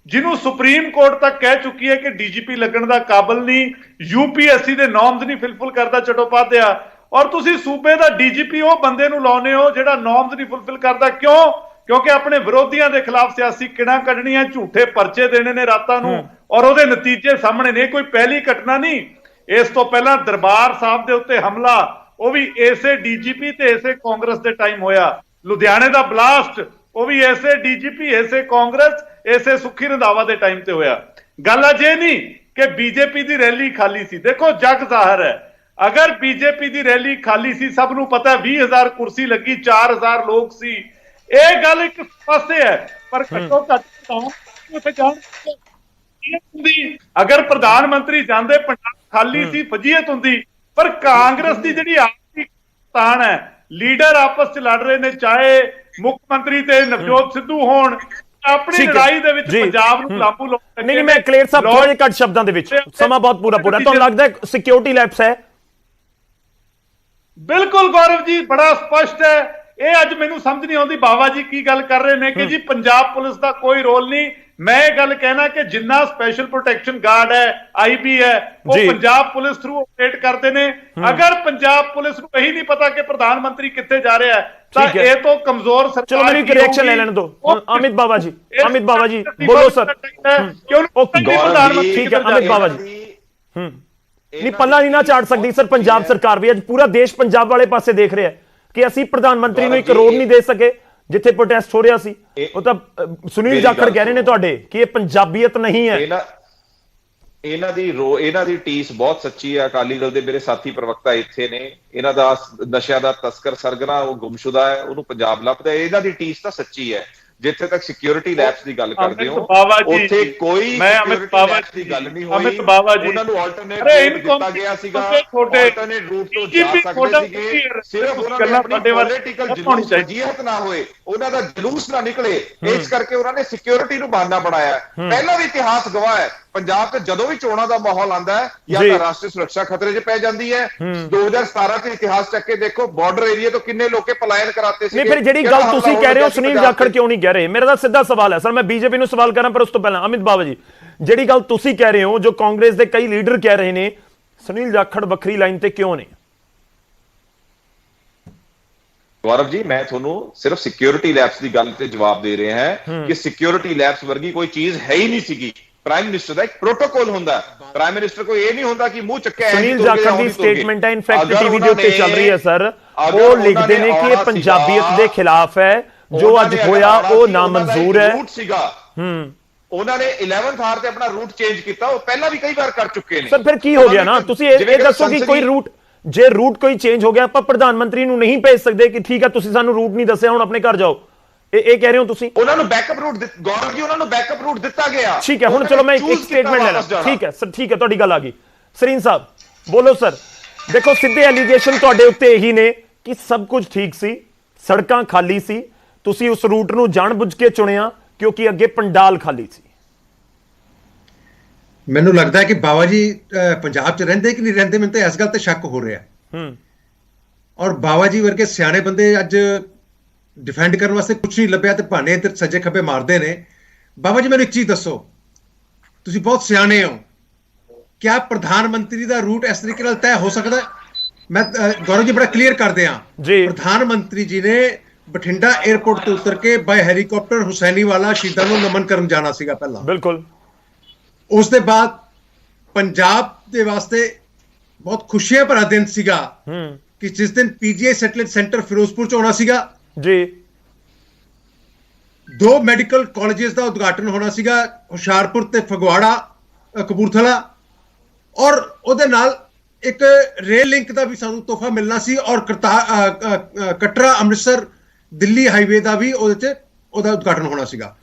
ਜਿਹਨੂੰ ਸੁਪਰੀਮ ਕੋਰਟ ਤੱਕ ਕਹਿ ਚੁੱਕੀ ਹੈ ਕਿ ਡੀਜੀਪੀ ਲੱਗਣ ਦਾ ਕਾਬਲ ਨਹੀਂ, ਯੂਪੀਐਸਸੀ ਦੇ ਨੋਰਮਸ ਨਹੀਂ ਫੁਲਫਿਲ ਕਰਦਾ ਚਟੋਪਾਧਿਆ, ਔਰ ਤੁਸੀਂ ਸੂਬੇ ਦਾ ਡੀਜੀਪੀ ਉਹ ਬੰਦੇ ਨੂੰ ਲਾਉਨੇ ਹੋ ਜਿਹੜਾ ਨੋਰਮਸ ਨਹੀਂ ਫੁਲਫਿਲ ਕਰਦਾ। ਕਿਉਂ? ਕਿਉਂਕਿ ਆਪਣੇ ਵਿਰੋਧੀਆਂ ਦੇ ਖਿਲਾਫ ਸਿਆਸੀ ਕਿੜਾਂ ਕੱਢਣੀਆਂ, ਝੂਠੇ ਪਰਚੇ ਦੇਣੇ ਨੇ ਰਾਤਾਂ ਨੂੰ, ਔਰ ਉਹਦੇ ਨਤੀਜੇ ਸਾਹਮਣੇ ਨੇ। ਕੋਈ ਪਹਿਲੀ ਘਟਨਾ ਨਹੀਂ। ਇਸ ਤੋਂ ਪਹਿਲਾਂ ਦਰਬਾਰ ਸਾਹਿਬ ਦੇ ਉੱਤੇ ਹਮਲਾ, ਉਹ ਵੀ ਇਸੇ ਡੀਜੀਪੀ ਤੇ ਇਸੇ ਕਾਂਗਰਸ ਦੇ ਟਾਈਮ ਹੋਇਆ। ਲੁਧਿਆਣੇ ਦਾ ਬਲਾਸਟ, ਉਹ ਵੀ ਇਸੇ ਡੀਜੀਪੀ, ਇਸੇ ਕਾਂਗਰਸ, ਇਸੇ ਸੁਖੀ ਰੰਧਾਵਾ ਦੇ ਟਾਈਮ ਤੇ ਹੋਇਆ। ਗੱਲ ਅਜੇ ਨਹੀਂ ਕਿ ਬੀਜੇਪੀ ਦੀ ਰੈਲੀ ਖਾਲੀ ਸੀ। ਦੇਖੋ ਜਗ ਜ਼ਾਹਰ ਹੈ, ਅਗਰ ਬੀਜੇਪੀ ਦੀ ਰੈਲੀ ਖਾਲੀ ਸੀ, ਸਭ ਨੂੰ ਪਤਾ 20,000 ਕੁਰਸੀ ਲੱਗੀ, 4,000 ਲੋਕ ਸੀ, ਇਹ ਗੱਲ ਇੱਕ ਪਾਸੇ ਹੈ। ਪਰ ਘੱਟੋ ਘੱਟ ਉੱਥੇ ਜਾਣ ਹੁੰਦੀ, ਅਗਰ ਪ੍ਰਧਾਨ ਮੰਤਰੀ ਜਾਂਦੇ, ਪੰਜਾਬ ਖਾਲੀ ਸੀ, ਫਜੀਅਤ ਹੁੰਦੀ। ਪਰ ਕਾਂਗਰਸ ਦੀ ਜਿਹੜੀ ਆਪਸੀ ਤਾਣ ਹੈ, ਲੀਡਰ ਆਪਸ ਚ ਲੜ ਰਹੇ ਨੇ, ਚਾਹੇ ਮੁੱਖ ਮੰਤਰੀ ਤੇ ਨਵਜੋਤ ਸਿੱਧੂ ਹੋਣ, ਆਪਣੀ ਲੜਾਈ ਦੇ ਵਿੱਚ ਪੰਜਾਬ ਨੂੰ ਲਾਂਬੂ ਲਾਉਣ। ਨਹੀਂ, ਮੈਂ ਕਲੀਅਰ ਸਾਹਿਬ ਥੋੜੇ ਜਿਹੇ ਘੱਟ ਸ਼ਬਦਾਂ ਦੇ ਵਿੱਚ, ਸਮਾਂ ਬਹੁਤ ਪੂਰਾ ਤੁਹਾਨੂੰ ਲੱਗਦਾ ਸਿਕਿਉਰਿਟੀ ਲੈਪਸ ਹੈ? ਬਿਲਕੁਲ ਗੌਰਵ ਜੀ, ਬੜਾ ਸਪਸ਼ਟ ਹੈ। ਇਹ ਅੱਜ ਮੈਨੂੰ ਸਮਝ ਨਹੀਂ ਆਉਂਦੀ ਬਾਬਾ ਜੀ ਕੀ ਗੱਲ ਕਰ ਰਹੇ ਨੇ ਕਿ ਜੀ ਪੰਜਾਬ ਪੁਲਿਸ ਦਾ ਕੋਈ ਰੋਲ ਨਹੀਂ। ਮੈਂ ਇਹ ਗੱਲ ਕਹਿਣਾ ਕਿ ਜਿੰਨਾ ਸਪੈਸ਼ਲ ਪ੍ਰੋਟੈਕਸ਼ਨ ਗਾਰਡ ਹੈ, ਆਈਬੀ ਹੈ, ਉਹ ਪੰਜਾਬ ਪੁਲਿਸ ਥਰੂ ਆਪਰੇਟ ਕਰਦੇ ਨੇ। ਅਗਰ ਪੰਜਾਬ ਪੁਲਿਸ ਨੂੰ ਇਹੀ ਨਹੀਂ ਪਤਾ ਕਿ ਪ੍ਰਧਾਨ ਮੰਤਰੀ ਕਿੱਥੇ ਜਾ ਰਿਹਾ ਹੈ, ਤਾਂ ठीक है। ਇਹ ਤੋਂ ਕਮਜ਼ੋਰ ਸਰਕਾਰ चलो मेरी एक की रिएक्शन ले होगी? लेने दो। वो अमित बाबा जी, इस अमित बाबा जी, प्रति बोलो बहुत सर। है कि उन्होंने ओके, भी प्रधानमंत्री ठीक है, किधर अमित जा बाबा रहे जी। हैं। ਨਹੀਂ ਪੱਲਾ ਨਹੀਂ ਨਾ ਝਾੜ ਸਕਦੀ ਸਰ ਪੰਜਾਬ ਸਰਕਾਰ ਵੀ। ਅੱਜ ਪੂਰਾ ਦੇਸ਼ ਪੰਜਾਬ ਵਾਲੇ ਪਾਸੇ ਦੇਖ ਰਿਹਾ ਕਿ ਅਸੀਂ ਪ੍ਰਧਾਨ ਮੰਤਰੀ ਨੂੰ 1 ਕਰੋੜ ਨਹੀਂ ਦੇ ਸਕੇ ਜਿੱਥੇ ਪ੍ਰੋਟੈਸਟ ਹੋ ਰਿਹਾ ਸੀ। ਉਹ ਤਾਂ ਸੁਨੀਲ ਜਾਖੜ ਕਹਿ ਰਹੇ ਨੇ ਤੁਹਾਡੇ ਕਿ ਇਹ ਪੰਜਾਬੀਅਤ ਨਹੀਂ ਹੈ। ਇਹਨਾਂ ਦੀ ਟੀਸ ਬਹੁਤ ਸੱਚੀ ਹੈ। ਅਕਾਲੀ ਦਲ ਦੇ ਮੇਰੇ ਸਾਥੀ ਪ੍ਰਵਕਤਾ ਇੱਥੇ ਨੇ, ਇਹਨਾਂ ਦਾ ਨਸ਼ਿਆਂ ਦਾ ਤਸਕਰ ਸਰਗਨਾ ਉਹ ਗੁੰਮਸ਼ੁਦਾ ਹੈ, ਉਹਨੂੰ ਪੰਜਾਬ ਲੱਭਦਾ ਹੈ। ਇਹਨਾਂ ਦੀ ਟੀਸ ਤਾਂ ਸੱਚੀ ਹੈ। ਜਿੱਥੇ ਤੱਕ ਸਿਕਿਉਰਿਟੀ ਲੈਪਸ ਦੀ ਗੱਲ ਕਰਦੇ ਹੋ ਉੱਥੇ ਕੋਈ ਸਿਕਿਉਰਿਟੀ ਲੈਪਸ ਦੀ ਗੱਲ ਨਹੀਂ ਹੋਈ। ਉਹਨਾਂ ਨੂੰ ਆਲਟਰਨੇਟ ਰੂਟ ਦਿੱਤਾ ਗਿਆ ਸੀਗਾ, ਆਲਟਰਨੇਟ ਰੂਟ ਤੋਂ ਜਾ ਸਕਦੇ ਸੀਗੇ। ਸਿਰਫ ਉਹਨਾਂ ਨੇ ਆਪਣੀ ਪੋਲੀਟੀਕਲ ਜਲੂਸ ਵਜੀਹਤ ਨਾ ਹੋਏ, ਉਹਨਾਂ ਦਾ ਜਲੂਸ ਨਾ ਨਿਕਲੇ, ਇਸ ਕਰਕੇ ਉਹਨਾਂ ਨੇ ਸਿਕਿਉਰਿਟੀ ਨੂੰ ਬਹਾਨਾ ਬਣਾਇਆ। ਪਹਿਲਾਂ ਵੀ ਇਤਿਹਾਸ ਗਵਾਹ ਹੈ ਪੰਜਾਬ ਤੇ ਜਦੋਂ ਵੀ ਚੋਣਾਂ ਦਾ ਮਾਹੌਲ ਆਉਂਦਾ ਹੈ ਜਾਂ ਤਾਂ ਰਾਸ਼ਟਰੀ ਸੁਰੱਖਿਆ ਖਤਰੇ 'ਚ ਪੈ ਜਾਂਦੀ ਹੈ। 2017 ਚ ਇਤਿਹਾਸ ਚੱਕ ਕੇ ਦੇਖੋ, ਬਾਰਡਰ ਏਰੀਆ ਤੋਂ ਕਿੰਨੇ ਲੋਕੇ ਪਲਾਇਨ ਕਰਾਤੇ ਸੀ। ਨਹੀਂ ਫਿਰ ਜਿਹੜੀ ਗੱਲ ਤੁਸੀਂ ਕਹਿ ਰਹੇ ਹੋ ਸੁਨੀਲ ਜਾਖੜ ਕਿਉਂ ਨਹੀਂ ਕਹਿ ਰਹੇ? ਮੇਰਾ ਤਾਂ ਸਿੱਧਾ ਸਵਾਲ ਹੈ ਸਰ। ਮੈਂ ਬੀਜੇਪੀ ਨੂੰ ਸਵਾਲ ਕਰਾਂ ਪਰ ਉਸ ਤੋਂ ਪਹਿਲਾਂ ਅਮਿਤ ਬਾਵਾ ਜੀ, ਜਿਹੜੀ ਗੱਲ ਤੁਸੀਂ ਕਹਿ ਰਹੇ ਹੋ, ਜੋ ਕਾਂਗਰਸ ਦੇ ਕਈ ਲੀਡਰ ਕਹਿ ਰਹੇ ਨੇ, ਸੁਨੀਲ ਜਾਖੜ ਵੱਖਰੀ ਲਾਈਨ ਤੇ ਕਿਉਂ ਨੇ? ਗੌਰਵ ਜੀ, ਮੈਂ ਤੁਹਾਨੂੰ ਸਿਰਫ ਸਿਕਿਉਰਿਟੀ ਲੈਪਸ ਦੀ ਗੱਲ ਤੇ ਜਵਾਬ ਦੇ ਰਿਹਾ ਹਾਂ ਕਿ ਸਿਕਿਉਰਿਟੀ ਲੈਪਸ ਵਰਗੀ ਕੋਈ ਚੀਜ਼ ਹੈ ਹੀ ਨਹੀਂ ਸੀਗੀ। ਪ੍ਰਾਈਮ ਮਿਨਿਸਟਰ ਦਾ ਇੱਕ ਪ੍ਰੋਟੋਕੋਲ ਹੁੰਦਾ। ਪ੍ਰਾਈਮ ਮਿਨਿਸਟਰ ਕੋਈ ਇਹ ਨਹੀਂ ਹੁੰਦਾ ਕਿ ਮੂੰਹ ਚੱਕਿਆ ਹੈ। ਸੁਨੀਲ ਜਾਖੜ ਦੀ ਸਟੇਟਮੈਂਟ ਹੈ, ਇਨਫੈਕਟ ਟੀਵੀ ਦੇ ਉੱਤੇ ਚੱਲ ਰਹੀ ਹੈ ਸਰ। ਉਹ ਲਿਖਦੇ ਨੇ ਕਿ ਇਹ ਪੰਜਾਬੀਅਤ ਦੇ ਖਿਲਾਫ ਹੈ, ਜੋ ਅੱਜ ਹੋਇਆ ਉਹ ਨਾਮਨਜ਼ੂਰ ਹੈ। ਉਹਨਾਂ ਨੇ 11th ਆਰ ਤੇ ਆਪਣਾ ਰੂਟ ਚੇਂਜ ਕੀਤਾ, ਉਹ ਪਹਿਲਾਂ ਵੀ ਕਈ ਵਾਰ ਕਰ ਚੁੱਕੇ ਨੇ। ਸਰ ਫਿਰ ਕੀ ਹੋ ਗਿਆ ਨਾ? ਤੁਸੀਂ ਇਹ ਦੱਸੋ ਕਿ ਕੋਈ ਰੂਟ, ਜੇ ਰੂਟ ਕੋਈ ਚੇਂਜ ਹੋ ਗਿਆ, ਆਪਾਂ ਪ੍ਰਧਾਨ ਮੰਤਰੀ ਨੂੰ ਨਹੀਂ ਭੇਜ ਸਕਦੇ ਕਿ ਠੀਕ ਹੈ ਤੁਸੀਂ ਸਾਨੂੰ ਰੂਟ ਨਹੀਂ ਦੱਸਿਆ, ਹੁਣ ਆਪਣੇ ਘਰ ਜਾਓ? ਇਹ ਕਹਿ ਰਹੇ ਹੋ ਤੁਸੀਂ? ਉਹਨਾਂ ਨੂੰ ਬੈਕਅਪ ਰੂਟ, ਗੌਰਵ ਜੀ ਉਹਨਾਂ ਨੂੰ ਬੈਕਅਪ ਰੂਟ ਦਿੱਤਾ ਗਿਆ। ਠੀਕ ਹੈ, ਹੁਣ ਚਲੋ ਮੈਂ ਇੱਕ ਸਟੇਟਮੈਂਟ ਲੈ ਲਾਂ। ਠੀਕ ਹੈ ਸਰ, ਠੀਕ ਹੈ, ਤੁਹਾਡੀ ਗੱਲ ਆ ਗਈ। ਸਰੀਨ ਸਾਹਿਬ ਬੋਲੋ ਸਰ। ਦੇਖੋ ਸਿੱਧੇ ਐਲੀਗੇਸ਼ਨ ਤੁਹਾਡੇ ਉੱਤੇ ਇਹੀ ਨੇ ਕਿ ਸਭ ਕੁਝ ਠੀਕ ਸੀ, ਸੜਕਾਂ ਖਾਲੀ ਸੀ, ਤੁਸੀਂ ਉਸ ਰੂਟ ਨੂੰ ਜਾਣਬੁੱਝ ਕੇ ਚੁਣਿਆ ਕਿਉਂਕਿ ਅੱਗੇ ਪੰਡਾਲ ਖਾਲੀ ਸੀ। ਮੈਨੂੰ ਲੱਗਦਾ ਹੈ ਕਿ ਬਾਵਾ ਜੀ ਪੰਜਾਬ 'ਚ ਰਹਿੰਦੇ ਕਿ ਨਹੀਂ ਰਹਿੰਦੇ, ਮੈਨੂੰ ਤਾਂ ਇਸ ਗੱਲ ਤੇ ਸ਼ੱਕ ਹੋ ਰਿਹਾ। ਔਰ ਬਾਵਾ ਜੀ ਵਰਗੇ ਸਿਆਣੇ ਬੰਦੇ ਅੱਜ ਡਿਫੈਂਡ ਕਰਨ ਵਾਸਤੇ ਕੁਝ ਨਹੀਂ ਲੱਭਿਆ ਤੇ ਭਾਣੇ ਇੱਧਰ ਸੱਜੇ ਖੱਬੇ ਮਾਰਦੇ ਨੇ। ਬਾਬਾ ਜੀ ਮੈਨੂੰ ਇੱਕ ਚੀਜ਼ ਦੱਸੋ, ਤੁਸੀਂ ਬਹੁਤ ਸਿਆਣੇ ਹੋ, ਕਿਆ ਪ੍ਰਧਾਨ ਮੰਤਰੀ ਦਾ ਰੂਟ ਇਸ ਤਰੀਕੇ ਨਾਲ ਤੈਅ ਹੋ ਸਕਦਾ? ਮੈਂ ਗੌਰਵ ਜੀ ਬੜਾ ਕਲੀਅਰ ਕਰਦੇ ਹਾਂ, ਪ੍ਰਧਾਨ ਮੰਤਰੀ ਜੀ ਨੇ ਬਠਿੰਡਾ 에ਅਰਪੋਰਟ ਤੋਂ ਉਤਰ ਕੇ ਬਾਈ ਹੈਲੀਕਾਪਟਰ ਹੁਸੈਨੀਵਾਲਾ ਸ਼ਹੀਦਾਂ ਨੂੰ ਨਮਨ ਕਰਨ ਜਾਣਾ ਸੀਗਾ ਪਹਿਲਾਂ। ਬਿਲਕੁਲ। ਉਸ ਦੇ ਬਾਅਦ ਪੰਜਾਬ ਦੇ ਵਾਸਤੇ ਬਹੁਤ ਖੁਸ਼ੀਆਂ ਭਰਾ ਦਿਨ ਸੀਗਾ ਕਿ ਜਿਸ ਦਿਨ ਪੀਜੀਆਈ ਸੈਟਲਾਈਟ ਸੈਂਟਰ ਫਿਰੋਜ਼ਪੁਰ 'ਚ ਆਉਣਾ ਸੀਗਾ ਜੀ। 2 ਮੈਡੀਕਲ ਕਾਲਜਸ ਦਾ ਉਦਘਾਟਨ ਹੋਣਾ ਸੀਗਾ, ਹੁਸ਼ਿਆਰਪੁਰ ਤੇ ਫਗਵਾੜਾ, ਕਪੂਰਥਲਾ, ਔਰ ਉਹਦੇ ਨਾਲ ਇੱਕ ਰੇਲ ਲਿੰਕ ਦਾ ਵੀ ਸਾਨੂੰ ਤੋਹਫਾ ਮਿਲਣਾ ਸੀ, ਔਰ ਕਟਰਾ ਅੰਮ੍ਰਿਤਸਰ ਦਿੱਲੀ ਹਾਈਵੇ ਦਾ ਵੀ ਉਹਦਾ ਉਦਘਾਟਨ ਹੋਣਾ ਸੀਗਾ।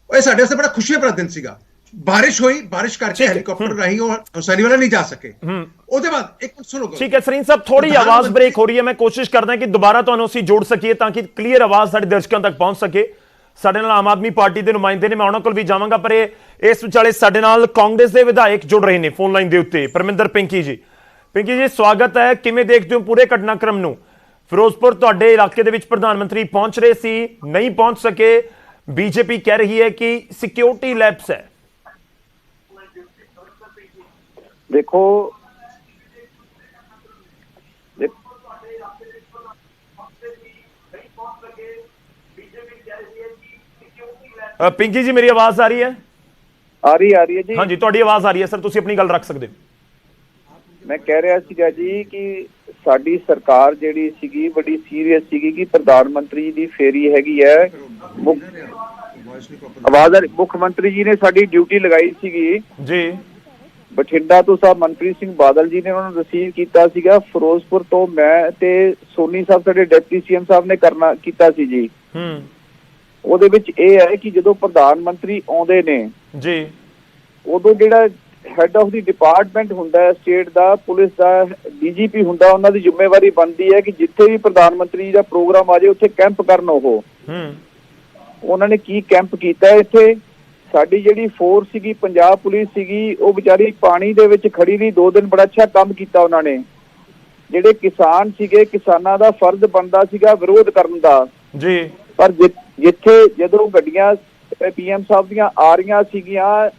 ਇਹ ਸਾਡੇ ਵਾਸਤੇ ਬੜਾ ਖੁਸ਼ੀ ਭਰਾ ਦਿਨ ਸੀਗਾ। ਬਾਰਿਸ਼ ਹੋਈ, ਬਾਰਿਸ਼ ਕਰਕੇ ਹੈਲੀਕਾਪਟਰ ਰਾਹੀਂ ਉਹ ਹੁਸੈਨੀਵਾਲਾ ਨਹੀਂ ਜਾ ਸਕੇ। ਉਹਦੇ ਬਾਅਦ ਇੱਕ ਸੁਣੋ। ਠੀਕ ਹੈ ਸਰੀਨ ਸਾਹਿਬ, ਥੋੜੀ ਆਵਾਜ਼ ਬ੍ਰੇਕ ਹੋ ਰਹੀ ਹੈ, ਮੈਂ ਕੋਸ਼ਿਸ਼ ਕਰਦਾ ਕਿ ਦੁਬਾਰਾ ਤੁਹਾਨੂੰ ਅਸੀਂ ਜੋੜ ਸਕੀਏ ਤਾਂ ਕਿ ਕਲੀਅਰ ਆਵਾਜ਼ ਸਾਡੇ ਦਰਸ਼ਕਾਂ ਤੱਕ ਪਹੁੰਚ ਸਕੇ। ਸਾਡੇ ਨਾਲ ਆਮ ਆਦਮੀ ਪਾਰਟੀ ਦੇ ਨੁਮਾਇੰਦੇ ਨੇ, ਮੈਂ ਉਹਨਾਂ ਕੋਲ ਵੀ ਜਾਵਾਂਗਾ, ਪਰ ਇਸ ਵਿਚਾਲੇ ਸਾਡੇ ਨਾਲ ਕਾਂਗਰਸ ਦੇ ਵਿਧਾਇਕ ਜੁੜ ਰਹੇ ਨੇ ਫੋਨ ਲਾਈਨ ਦੇ ਉੱਤੇ। ਪਰਮਿੰਦਰ ਪਿੰਕੀ ਜੀ, ਪਿੰਕੀ ਜੀ ਸਵਾਗਤ ਹੈ। ਕਿਵੇਂ ਦੇਖਦੇ ਹੋ ਪੂਰੇ ਘਟਨਾਕ੍ਰਮ ਨੂੰ? ਫਿਰੋਜ਼ਪੁਰ ਤੁਹਾਡੇ ਇਲਾਕੇ ਦੇ ਵਿੱਚ ਪ੍ਰਧਾਨ ਮੰਤਰੀ ਪਹੁੰਚ ਰਹੇ ਸੀ, ਨਹੀਂ ਪਹੁੰਚ ਸਕੇ, ਬੀਜੇਪੀ ਕਹਿ ਰਹੀ ਹੈ ਕਿ ਸਿਕਿਉਰਿਟੀ ਲੈਪਸ ਹੈ। ਦੇਖੋ ਪਿੰਕੀ ਜੀ ਮੇਰੀ ਆਵਾਜ਼ ਆ ਰਹੀ ਹੈ? ਆ ਰਹੀ ਹੈ ਜੀ। ਹਾਂਜੀ ਤੁਹਾਡੀ ਆਵਾਜ਼ ਆ ਰਹੀ ਹੈ ਸਰ, ਤੁਸੀਂ ਆਪਣੀ ਗੱਲ ਰੱਖ ਸਕਦੇ ਹੋ। ਮੈਂ ਕਹਿ ਰਿਹਾ ਸੀਗਾ ਜੀ ਕਿ ਸਾਡੀ ਸਰਕਾਰ ਜਿਹੜੀ ਸੀਗੀ ਬੜੀ ਸੀਰੀਅਸ ਸੀਗੀ ਕਿ ਪ੍ਰਧਾਨ ਮੰਤਰੀ ਦੀ ਫੇਰੀ ਹੈਗੀ ਹੈ, ਮੁੱਖ ਮੰਤਰੀ ਜੀ ਨੇ ਸਾਡੀ ਡਿਊਟੀ ਲਗਾਈ ਸੀਗੀ ਜੀ। ਬਠਿੰਡਾ ਤੋਂ ਸਾਹਿਬ ਮਨਪ੍ਰੀਤ ਸਿੰਘ ਬਾਦਲ ਜੀ ਨੇ ਉਹਨਾਂ ਨੂੰ ਰਿਸੀਵ ਕੀਤਾ ਸੀਗਾ। ਫਿਰੋਜ਼ਪੁਰ ਤੋਂ ਮੈਂ ਤੇ ਸੋਨੀ ਸਾਹਿਬ ਸਾਡੇ ਡਿਪਟੀ ਸੀਐਮ ਸਾਹਿਬ ਨੇ ਕੀਤਾ ਸੀ ਜੀ। ਉਹਦੇ ਵਿੱਚ ਇਹ ਹੈ ਕਿ ਜਦੋਂ ਪ੍ਰਧਾਨ ਮੰਤਰੀ ਆਉਂਦੇ ਨੇ ਜੀ, ਉਦੋਂ ਜਿਹੜਾ ਹੈਡ ਆਫ ਦੀ ਡਿਪਾਰਟਮੈਂਟ ਹੁੰਦਾ ਹੈ ਸਟੇਟ ਦਾ, ਪੁਲਿਸ ਦਾ, ਡੀਜੀਪੀ ਹੁੰਦਾ, ਉਹਨਾਂ ਦੀ ਜ਼ਿੰਮੇਵਾਰੀ ਬਣਦੀ ਹੈ ਕਿ ਜਿੱਥੇ ਵੀ ਪ੍ਰਧਾਨ ਮੰਤਰੀ ਦਾ ਪ੍ਰੋਗਰਾਮ ਆ ਜਾਏ ਉੱਥੇ ਕੈਂਪ ਕਰਨ। ਉਹਨਾਂ ਨੇ ਕੀ ਕੈਂਪ ਕੀਤਾ ਇੱਥੇ? ਸਾਡੀ ਜਿਹੜੀ ਫੋਰਸ ਸੀਗੀ, ਪੰਜਾਬ ਪੁਲਿਸ ਸੀਗੀ, ਉਹ ਵਿਚਾਰੀ ਪਾਣੀ ਦੇ ਵਿੱਚ ਖੜੀ ਰਹੀ 2 ਦਿਨ, ਬੜਾ ਅੱਛਾ ਕੰਮ ਕੀਤਾ ਉਹਨਾਂ ਨੇ। ਜਿਹੜੇ ਕਿਸਾਨ ਸੀਗੇ, ਕਿਸਾਨਾਂ ਦਾ ਫਰਜ਼ ਬਣਦਾ ਸੀਗਾ ਵਿਰੋਧ ਕਰਨ ਦਾ ਜੀ, ਪਰ ਜਿੱਥੇ ਜਦੋਂ ਗੱਡੀਆਂ ਪੀਐਮ ਸਾਹਿਬ ਦੀਆਂ ਆ ਰਹੀਆਂ ਸੀਗੀਆਂ,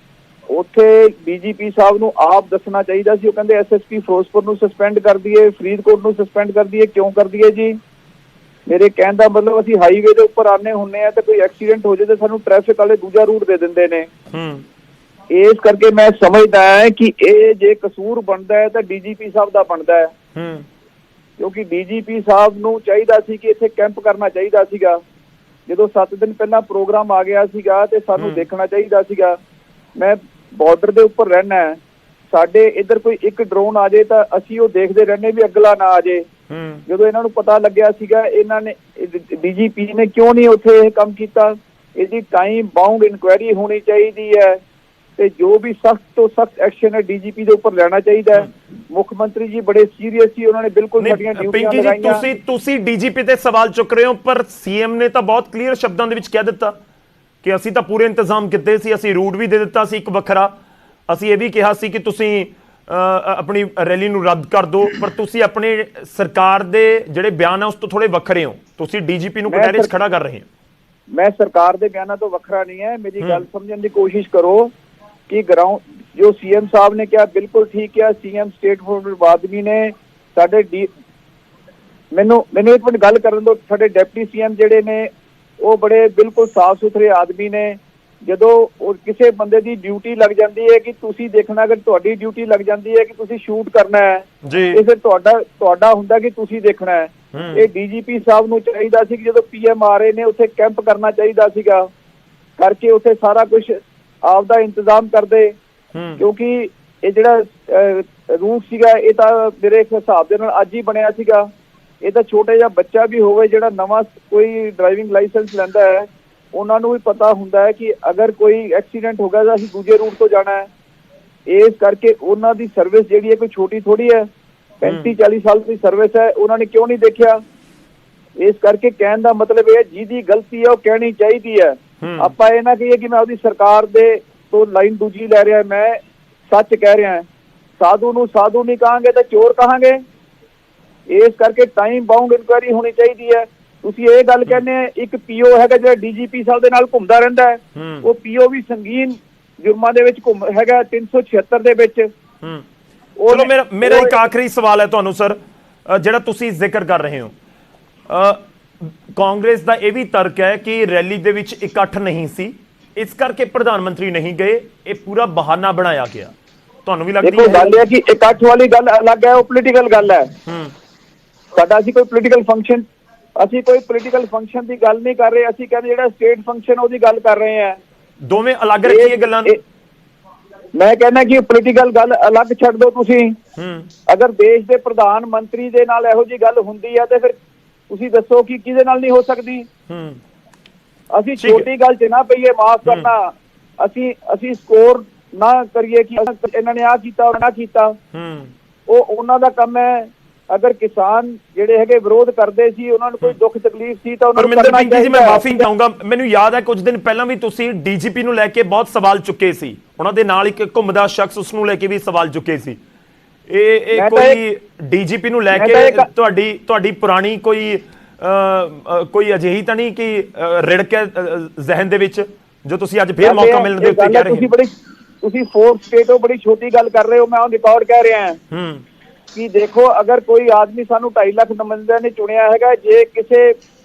ਉੱਥੇ ਡੀਜੀਪੀ ਸਾਹਿਬ ਨੂੰ ਆਪ ਦੱਸਣਾ ਚਾਹੀਦਾ ਸੀ। ਉਹ ਕਹਿੰਦੇ ਐਸਐਸਪੀ ਫਿਰੋਜ਼ਪੁਰ ਨੂੰ ਸਸਪੈਂਡ ਕਰ ਦਈਏ, ਫਰੀਦਕੋਟ ਨੂੰ ਸਸਪੈਂਡ ਕਰ ਦਈਏ। ਕਿਉਂ ਕਰ ਦਈਏ ਜੀ? ਮੇਰੇ ਕਹਿਣ ਦਾ ਮਤਲਬ ਅਸੀਂ ਹਾਈਵੇ ਦੇ ਉੱਪਰ ਆਨੇ ਹੁੰਨੇ ਆ ਤੇ ਕੋਈ ਐਕਸੀਡੈਂਟ ਹੋ ਜਾਏ ਤੇ ਸਾਨੂੰ ਟ੍ਰੈਫਿਕ ਵਾਲੇ ਦੂਜਾ ਰੂਟ ਦੇ ਦਿੰਦੇ ਨੇ। ਇਸ ਕਰਕੇ ਮੈਂ ਸਮਝਦਾ ਹੈ ਕਿ ਇਹ ਜੇ ਕਸੂਰ ਬਣਦਾ ਹੈ ਤਾਂ ਡੀਜੀਪੀ ਸਾਹਿਬ ਦਾ ਬਣਦਾ ਹੈ, ਕਿਉਂਕਿ ਡੀਜੀਪੀ ਸਾਹਿਬ ਨੂੰ ਚਾਹੀਦਾ ਸੀ ਕਿ ਇੱਥੇ ਕੈਂਪ ਕਰਨਾ ਚਾਹੀਦਾ ਸੀਗਾ। ਜਦੋਂ 7 ਦਿਨ ਪਹਿਲਾਂ ਪ੍ਰੋਗਰਾਮ ਆ ਗਿਆ ਸੀਗਾ ਤੇ ਸਾਨੂੰ ਦੇਖਣਾ ਚਾਹੀਦਾ ਸੀਗਾ। ਮੈਂ ਬਾਰਡਰ ਦੇ ਉੱਪਰ ਰਹਿਣਾ ਹੈ, ਸਾਡੇ ਇੱਧਰ ਕੋਈ ਇੱਕ ਡਰੋਨ ਆ ਜਾਏ ਤਾਂ ਅਸੀਂ ਉਹ ਦੇਖਦੇ ਰਹਿੰਦੇ ਵੀ ਅਗਲਾ ਨਾ ਆ ਜਾਏ। ਜਦੋਂ ਇਹਨਾਂ ਨੂੰ ਪਤਾ ਲੱਗਿਆ ਸੀਗਾ, ਇਹਨਾਂ ਨੇ ਡੀਜੀਪੀ ਨੇ ਕਿਉਂ ਨਹੀਂ ਉੱਥੇ ਇਹ ਕੰਮ ਕੀਤਾ? ਇਹਦੀ ਟਾਈਮ ਬਾਉਂਡ ਇਨਕੁਆਇਰੀ ਹੋਣੀ ਚਾਹੀਦੀ ਹੈ ਤੇ ਜੋ ਵੀ ਸਖਤ ਤੋਂ ਸਖਤ ਐਕਸ਼ਨ ਹੈ ਡੀਜੀਪੀ ਦੇ ਉੱਪਰ ਲੈਣਾ ਚਾਹੀਦਾ ਹੈ। ਮੁੱਖ ਮੰਤਰੀ ਜੀ ਬੜੇ ਸੀਰੀਅਸ ਸੀ, ਉਹਨਾਂ ਨੇ ਬਿਲਕੁਲ ਸਾਡੀਆਂ ਡਿਊਟੀਆਂ ਲਗਾਈਆਂ। ਤੁਸੀਂ ਡੀਜੀਪੀ ਤੇ ਸਵਾਲ ਚੁੱਕ ਰਹੇ ਹੋ, ਪਰ ਸੀਐਮ ਨੇ ਤਾਂ ਬਹੁਤ ਕਲੀਅਰ ਸ਼ਬਦਾਂ ਦੇ ਵਿੱਚ ਕਹਿ ਦਿੱਤਾ ਕਿ ਅਸੀਂ ਤਾਂ ਪੂਰੇ ਇੰਤਜ਼ਾਮ ਕੀਤੇ ਸੀ, ਅਸੀਂ ਰੂਟ ਵੀ ਦੇ ਦਿੱਤਾ ਸੀ ਇੱਕ ਵੱਖਰਾ, ਅਸੀਂ ਇਹ ਵੀ ਕਿਹਾ ਸੀ ਕਿ ਤੁਸੀਂ ਆਪਣੀ ਰੈਲੀ ਨੂੰ ਰੱਦ ਕਰ ਦਿਓ, ਪਰ ਤੁਸੀਂ ਆਪਣੇ ਸਰਕਾਰ ਦੇ ਜਿਹੜੇ ਬਿਆਨ ਆ ਉਸ ਤੋਂ ਥੋੜੇ ਵੱਖਰੇ ਹੋ, ਤੁਸੀਂ ਡੀਜੀਪੀ ਨੂੰ ਕਟਹਿਰੇ 'ਚ ਖੜਾ ਕਰ ਰਹੇ ਹੋ। ਮੈਂ ਸਰਕਾਰ ਦੇ ਬਿਆਨਾਂ ਤੋਂ ਵੱਖਰਾ ਨਹੀਂ ਹੈ, ਮੇਰੀ ਗੱਲ ਸਮਝਣ ਦੀ ਕੋਸ਼ਿਸ਼ ਕਰੋ ਕਿ ਗਰਾਊਂਡ ਜੋ ਸੀਐਮ ਸਾਹਿਬ ਨੇ ਕਿਹਾ ਬਿਲਕੁਲ ਠੀਕ ਕਿਹਾ। ਸੀਐਮ ਸਟੇਟ ਫੋਰਵਰਡ ਆਦਮੀ ਨੇ ਸਾਡੇ ਮੈਨੂੰ ਇੱਕ ਮਿੰਟ ਗੱਲ ਕਰਨ ਦਿਓ। ਸਾਡੇ ਡਿਪਟੀ ਸੀਐਮ ਜਿਹੜੇ ਨੇ ਉਹ ਬੜੇ ਬਿਲਕੁਲ ਸਾਫ਼ ਸੁਥਰੇ ਆਦਮੀ ਨੇ। ਜਦੋਂ ਉਹ ਕਿਸੇ ਬੰਦੇ ਦੀ ਡਿਊਟੀ ਲੱਗ ਜਾਂਦੀ ਹੈ ਕਿ ਤੁਸੀਂ ਦੇਖਣਾ, ਅਗਰ ਤੁਹਾਡੀ ਡਿਊਟੀ ਲੱਗ ਜਾਂਦੀ ਹੈ ਕਿ ਤੁਸੀਂ ਸ਼ੂਟ ਕਰਨਾ ਹੈ ਤੇ ਫਿਰ ਤੁਹਾਡਾ ਹੁੰਦਾ ਕਿ ਤੁਸੀਂ ਦੇਖਣਾ ਹੈ। ਇਹ ਡੀਜੀਪੀ ਸਾਹਿਬ ਨੂੰ ਚਾਹੀਦਾ ਸੀ ਕਿ ਜਦੋਂ ਪੀਐਮ ਆ ਰਹੇ ਨੇ ਉੱਥੇ ਕੈਂਪ ਕਰਨਾ ਚਾਹੀਦਾ ਸੀਗਾ, ਕਰਕੇ ਉੱਥੇ ਸਾਰਾ ਕੁਝ ਆਪਦਾ ਇੰਤਜ਼ਾਮ ਕਰਦੇ, ਕਿਉਂਕਿ ਇਹ ਜਿਹੜਾ ਰੂਟ ਸੀਗਾ ਇਹ ਤਾਂ ਮੇਰੇ ਹਿਸਾਬ ਦੇ ਨਾਲ ਅੱਜ ਹੀ ਬਣਿਆ ਸੀਗਾ। ਇਹ ਤਾਂ ਛੋਟਾ ਜਿਹਾ ਬੱਚਾ ਵੀ ਹੋਵੇ ਜਿਹੜਾ ਨਵਾਂ ਕੋਈ ਡਰਾਈਵਿੰਗ ਲਾਇਸੈਂਸ ਲੈਂਦਾ ਹੈ, ਉਹਨਾਂ ਨੂੰ ਵੀ ਪਤਾ ਹੁੰਦਾ ਹੈ ਕਿ ਅਗਰ ਕੋਈ ਐਕਸੀਡੈਂਟ ਹੋ ਗਿਆ ਤਾਂ ਅਸੀਂ ਦੂਜੇ ਰੂਟ ਤੋਂ ਜਾਣਾ ਹੈ। ਇਸ ਕਰਕੇ ਉਹਨਾਂ ਦੀ ਸਰਵਿਸ ਜਿਹੜੀ ਹੈ ਕੋਈ ਛੋਟੀ ਥੋੜੀ ਹੈ, 35-40 ਸਾਲ ਦੀ ਸਰਵਿਸ ਹੈ, ਉਹਨਾਂ ਨੇ ਕਿਉਂ ਨਹੀਂ ਦੇਖਿਆ? ਇਸ ਕਰਕੇ ਕਹਿਣ ਦਾ ਮਤਲਬ ਇਹ ਜਿਹਦੀ ਗਲਤੀ ਹੈ ਉਹ ਕਹਿਣੀ ਚਾਹੀਦੀ ਹੈ। ਆਪਾਂ ਇਹ ਨਾ ਕਹੀਏ ਕਿ ਮੈਂ ਉਹਦੀ ਸਰਕਾਰ ਦੇ ਤੋਂ ਲਾਈਨ ਦੂਜੀ ਲੈ ਰਿਹਾ, ਮੈਂ ਸੱਚ ਕਹਿ ਰਿਹਾ। ਸਾਧੂ ਨੂੰ ਸਾਧੂ ਨਹੀਂ ਕਹਾਂਗੇ ਤਾਂ ਚੋਰ ਕਹਾਂਗੇ। ਇਸ ਕਰਕੇ ਟਾਈਮ ਬਾਉਂਡ ਇਨਕੁਆਇਰੀ ਹੋਣੀ ਚਾਹੀਦੀ ਹੈ। ਤੁਸੀਂ ਇਹ ਗੱਲ ਕਹਿੰਦੇ ਆ ਇੱਕ ਪੀਓ ਹੈਗਾ ਜਿਹੜਾ ਡੀਜੀਪੀ ਸਾਹਿਬ ਦੇ ਨਾਲ ਘੁੰਮਦਾ ਰਹਿੰਦਾ ਹੈ, ਉਹ ਪੀਓ ਵੀ ਸੰਗੀਨ ਜੁਰਮਾਂ ਦੇ ਵਿੱਚ ਹੈਗਾ 376 ਦੇ ਵਿੱਚ। ਚਲੋ ਮੇਰਾ ਇੱਕ ਆਖਰੀ ਸਵਾਲ ਹੈ ਤੁਹਾਨੂੰ ਸਰ, ਜਿਹੜਾ ਤੁਸੀਂ ਜ਼ਿਕਰ ਕਰ ਰਹੇ ਹੋ, ਕਾਂਗਰਸ ਦਾ ਇਹ ਵੀ ਤਰਕ ਹੈ ਕਿ ਰੈਲੀ ਦੇ ਵਿੱਚ ਇਕੱਠ ਨਹੀਂ ਸੀ, ਇਸ ਕਰਕੇ ਪ੍ਰਧਾਨ ਮੰਤਰੀ ਨਹੀਂ ਗਏ, ਇਹ ਪੂਰਾ ਬਹਾਨਾ ਬਣਾਇਆ ਗਿਆ। ਤੁਹਾਨੂੰ ਵੀ ਲੱਗਦੀ ਹੈ? ਗੱਲ ਹੈ ਕਿ ਇਕੱਠ ਵਾਲੀ ਗੱਲ ਅਲੱਗ ਹੈ, ਉਹ ਪੋਲੀਟੀਕਲ ਗੱਲ ਹੈ। ਸਾਡਾ ਅਸੀਂ ਕੋਈ ਪੋਲੀਟੀਕਲ ਫੰਕਸ਼ਨ ਦੀ ਗੱਲ ਨਹੀਂ ਕਰ ਰਹੇ, ਅਸੀਂ ਕਹਿੰਦੇ ਜਿਹੜਾ ਸਟੇਟ ਫੰਕਸ਼ਨ ਉਹਦੀ ਗੱਲ ਕਰ ਰਹੇ ਹਾਂ। ਦੋਵੇਂ ਅਲੱਗ ਰੱਖੀਏ ਗੱਲਾਂ। ਮੈਂ ਕਹਿੰਦਾ ਕਿ ਪੋਲੀਟੀਕਲ ਗੱਲ ਅਲੱਗ ਛੱਡ ਦਿਓ ਤੁਸੀਂ। ਅਗਰ ਦੇਸ਼ ਦੇ ਪ੍ਰਧਾਨ ਮੰਤਰੀ ਦੇ ਨਾਲ ਇਹੋ ਜਿਹੀ ਗੱਲ ਹੁੰਦੀ ਹੈ ਤੇ ਫਿਰ ਤੁਸੀਂ ਦੱਸੋ ਕਿ ਕਿਹਦੇ ਨਾਲ ਨਹੀਂ ਹੋ ਸਕਦੀ? ਅਸੀਂ ਛੋਟੀ ਗੱਲ 'ਚ ਨਾ ਪਈਏ, ਮਾਫ ਕਰਨਾ, ਅਸੀਂ ਸਕੋਰ ਨਾ ਕਰੀਏ ਕਿ ਇਹਨਾਂ ਨੇ ਆਹ ਕੀਤਾ ਔਰ ਨਾ ਕੀਤਾ। ਉਹ ਉਹਨਾਂ ਦਾ ਕੰਮ ਹੈ। ਅਗਰ ਕਿਸਾਨ ਜਿਹੜੇ ਹੈਗੇ ਵਿਰੋਧ ਕਰਦੇ ਸੀ, ਉਹਨਾਂ ਨੂੰ ਕੋਈ ਦੁੱਖ ਤਕਲੀਫ ਸੀ ਤਾਂ ਉਹਨਾਂ ਨੂੰ ਕਰਨਾ ਚਾਹੀਦਾ। ਜੀ ਮੈਂ ਮਾਫੀ ਚਾਹੂੰਗਾ, ਮੈਨੂੰ ਯਾਦ ਹੈ ਕੁਝ ਦਿਨ ਪਹਿਲਾਂ ਵੀ ਤੁਸੀਂ ਡੀਜੀਪੀ ਨੂੰ ਲੈ ਕੇ ਬਹੁਤ ਸਵਾਲ ਚੁੱਕੇ ਸੀ, ਉਹਨਾਂ ਦੇ ਨਾਲ ਇੱਕ ਘੁੰਮਦਾ ਸ਼ਖਸ ਉਸ ਨੂੰ ਲੈ ਕੇ ਵੀ ਸਵਾਲ ਚੁੱਕੇ ਸੀ। ਇਹ ਕੋਈ ਡੀਜੀਪੀ ਨੂੰ ਲੈ ਕੇ ਤੁਹਾਡੀ ਪੁਰਾਣੀ ਕੋਈ ਅਜਿਹੀ ਤਾਂ ਨਹੀਂ ਕਿ ਰਿੜਕ ਹੈ ਜ਼ਿਹਨ ਦੇ ਵਿੱਚ ਜੋ ਤੁਸੀਂ ਅੱਜ ਫੇਰ ਮੌਕਾ ਮਿਲਣ ਦੇ ਉੱਤੇ ਕਹਿ ਰਹੇ ਹੋ? ਤੁਸੀਂ ਫੋਰਥ ਸਟੇਟ ਹੋ, ਬੜੀ ਛੋਟੀ ਗੱਲ ਕਰ ਰਹੇ ਹੋ। ਮੈਂ ਉਹ ਰਿਕਾਰਡ ਕਹਿ ਰਿਹਾ ਕਿ ਦੇਖੋ, ਅਗਰ ਕੋਈ ਆਦਮੀ ਸਾਨੂੰ 2.5 ਲੱਖ ਨੁਮਾਇੰਦਿਆਂ ਨੇ ਚੁਣਿਆ ਹੈਗਾ, ਜੇ ਕਿਸੇ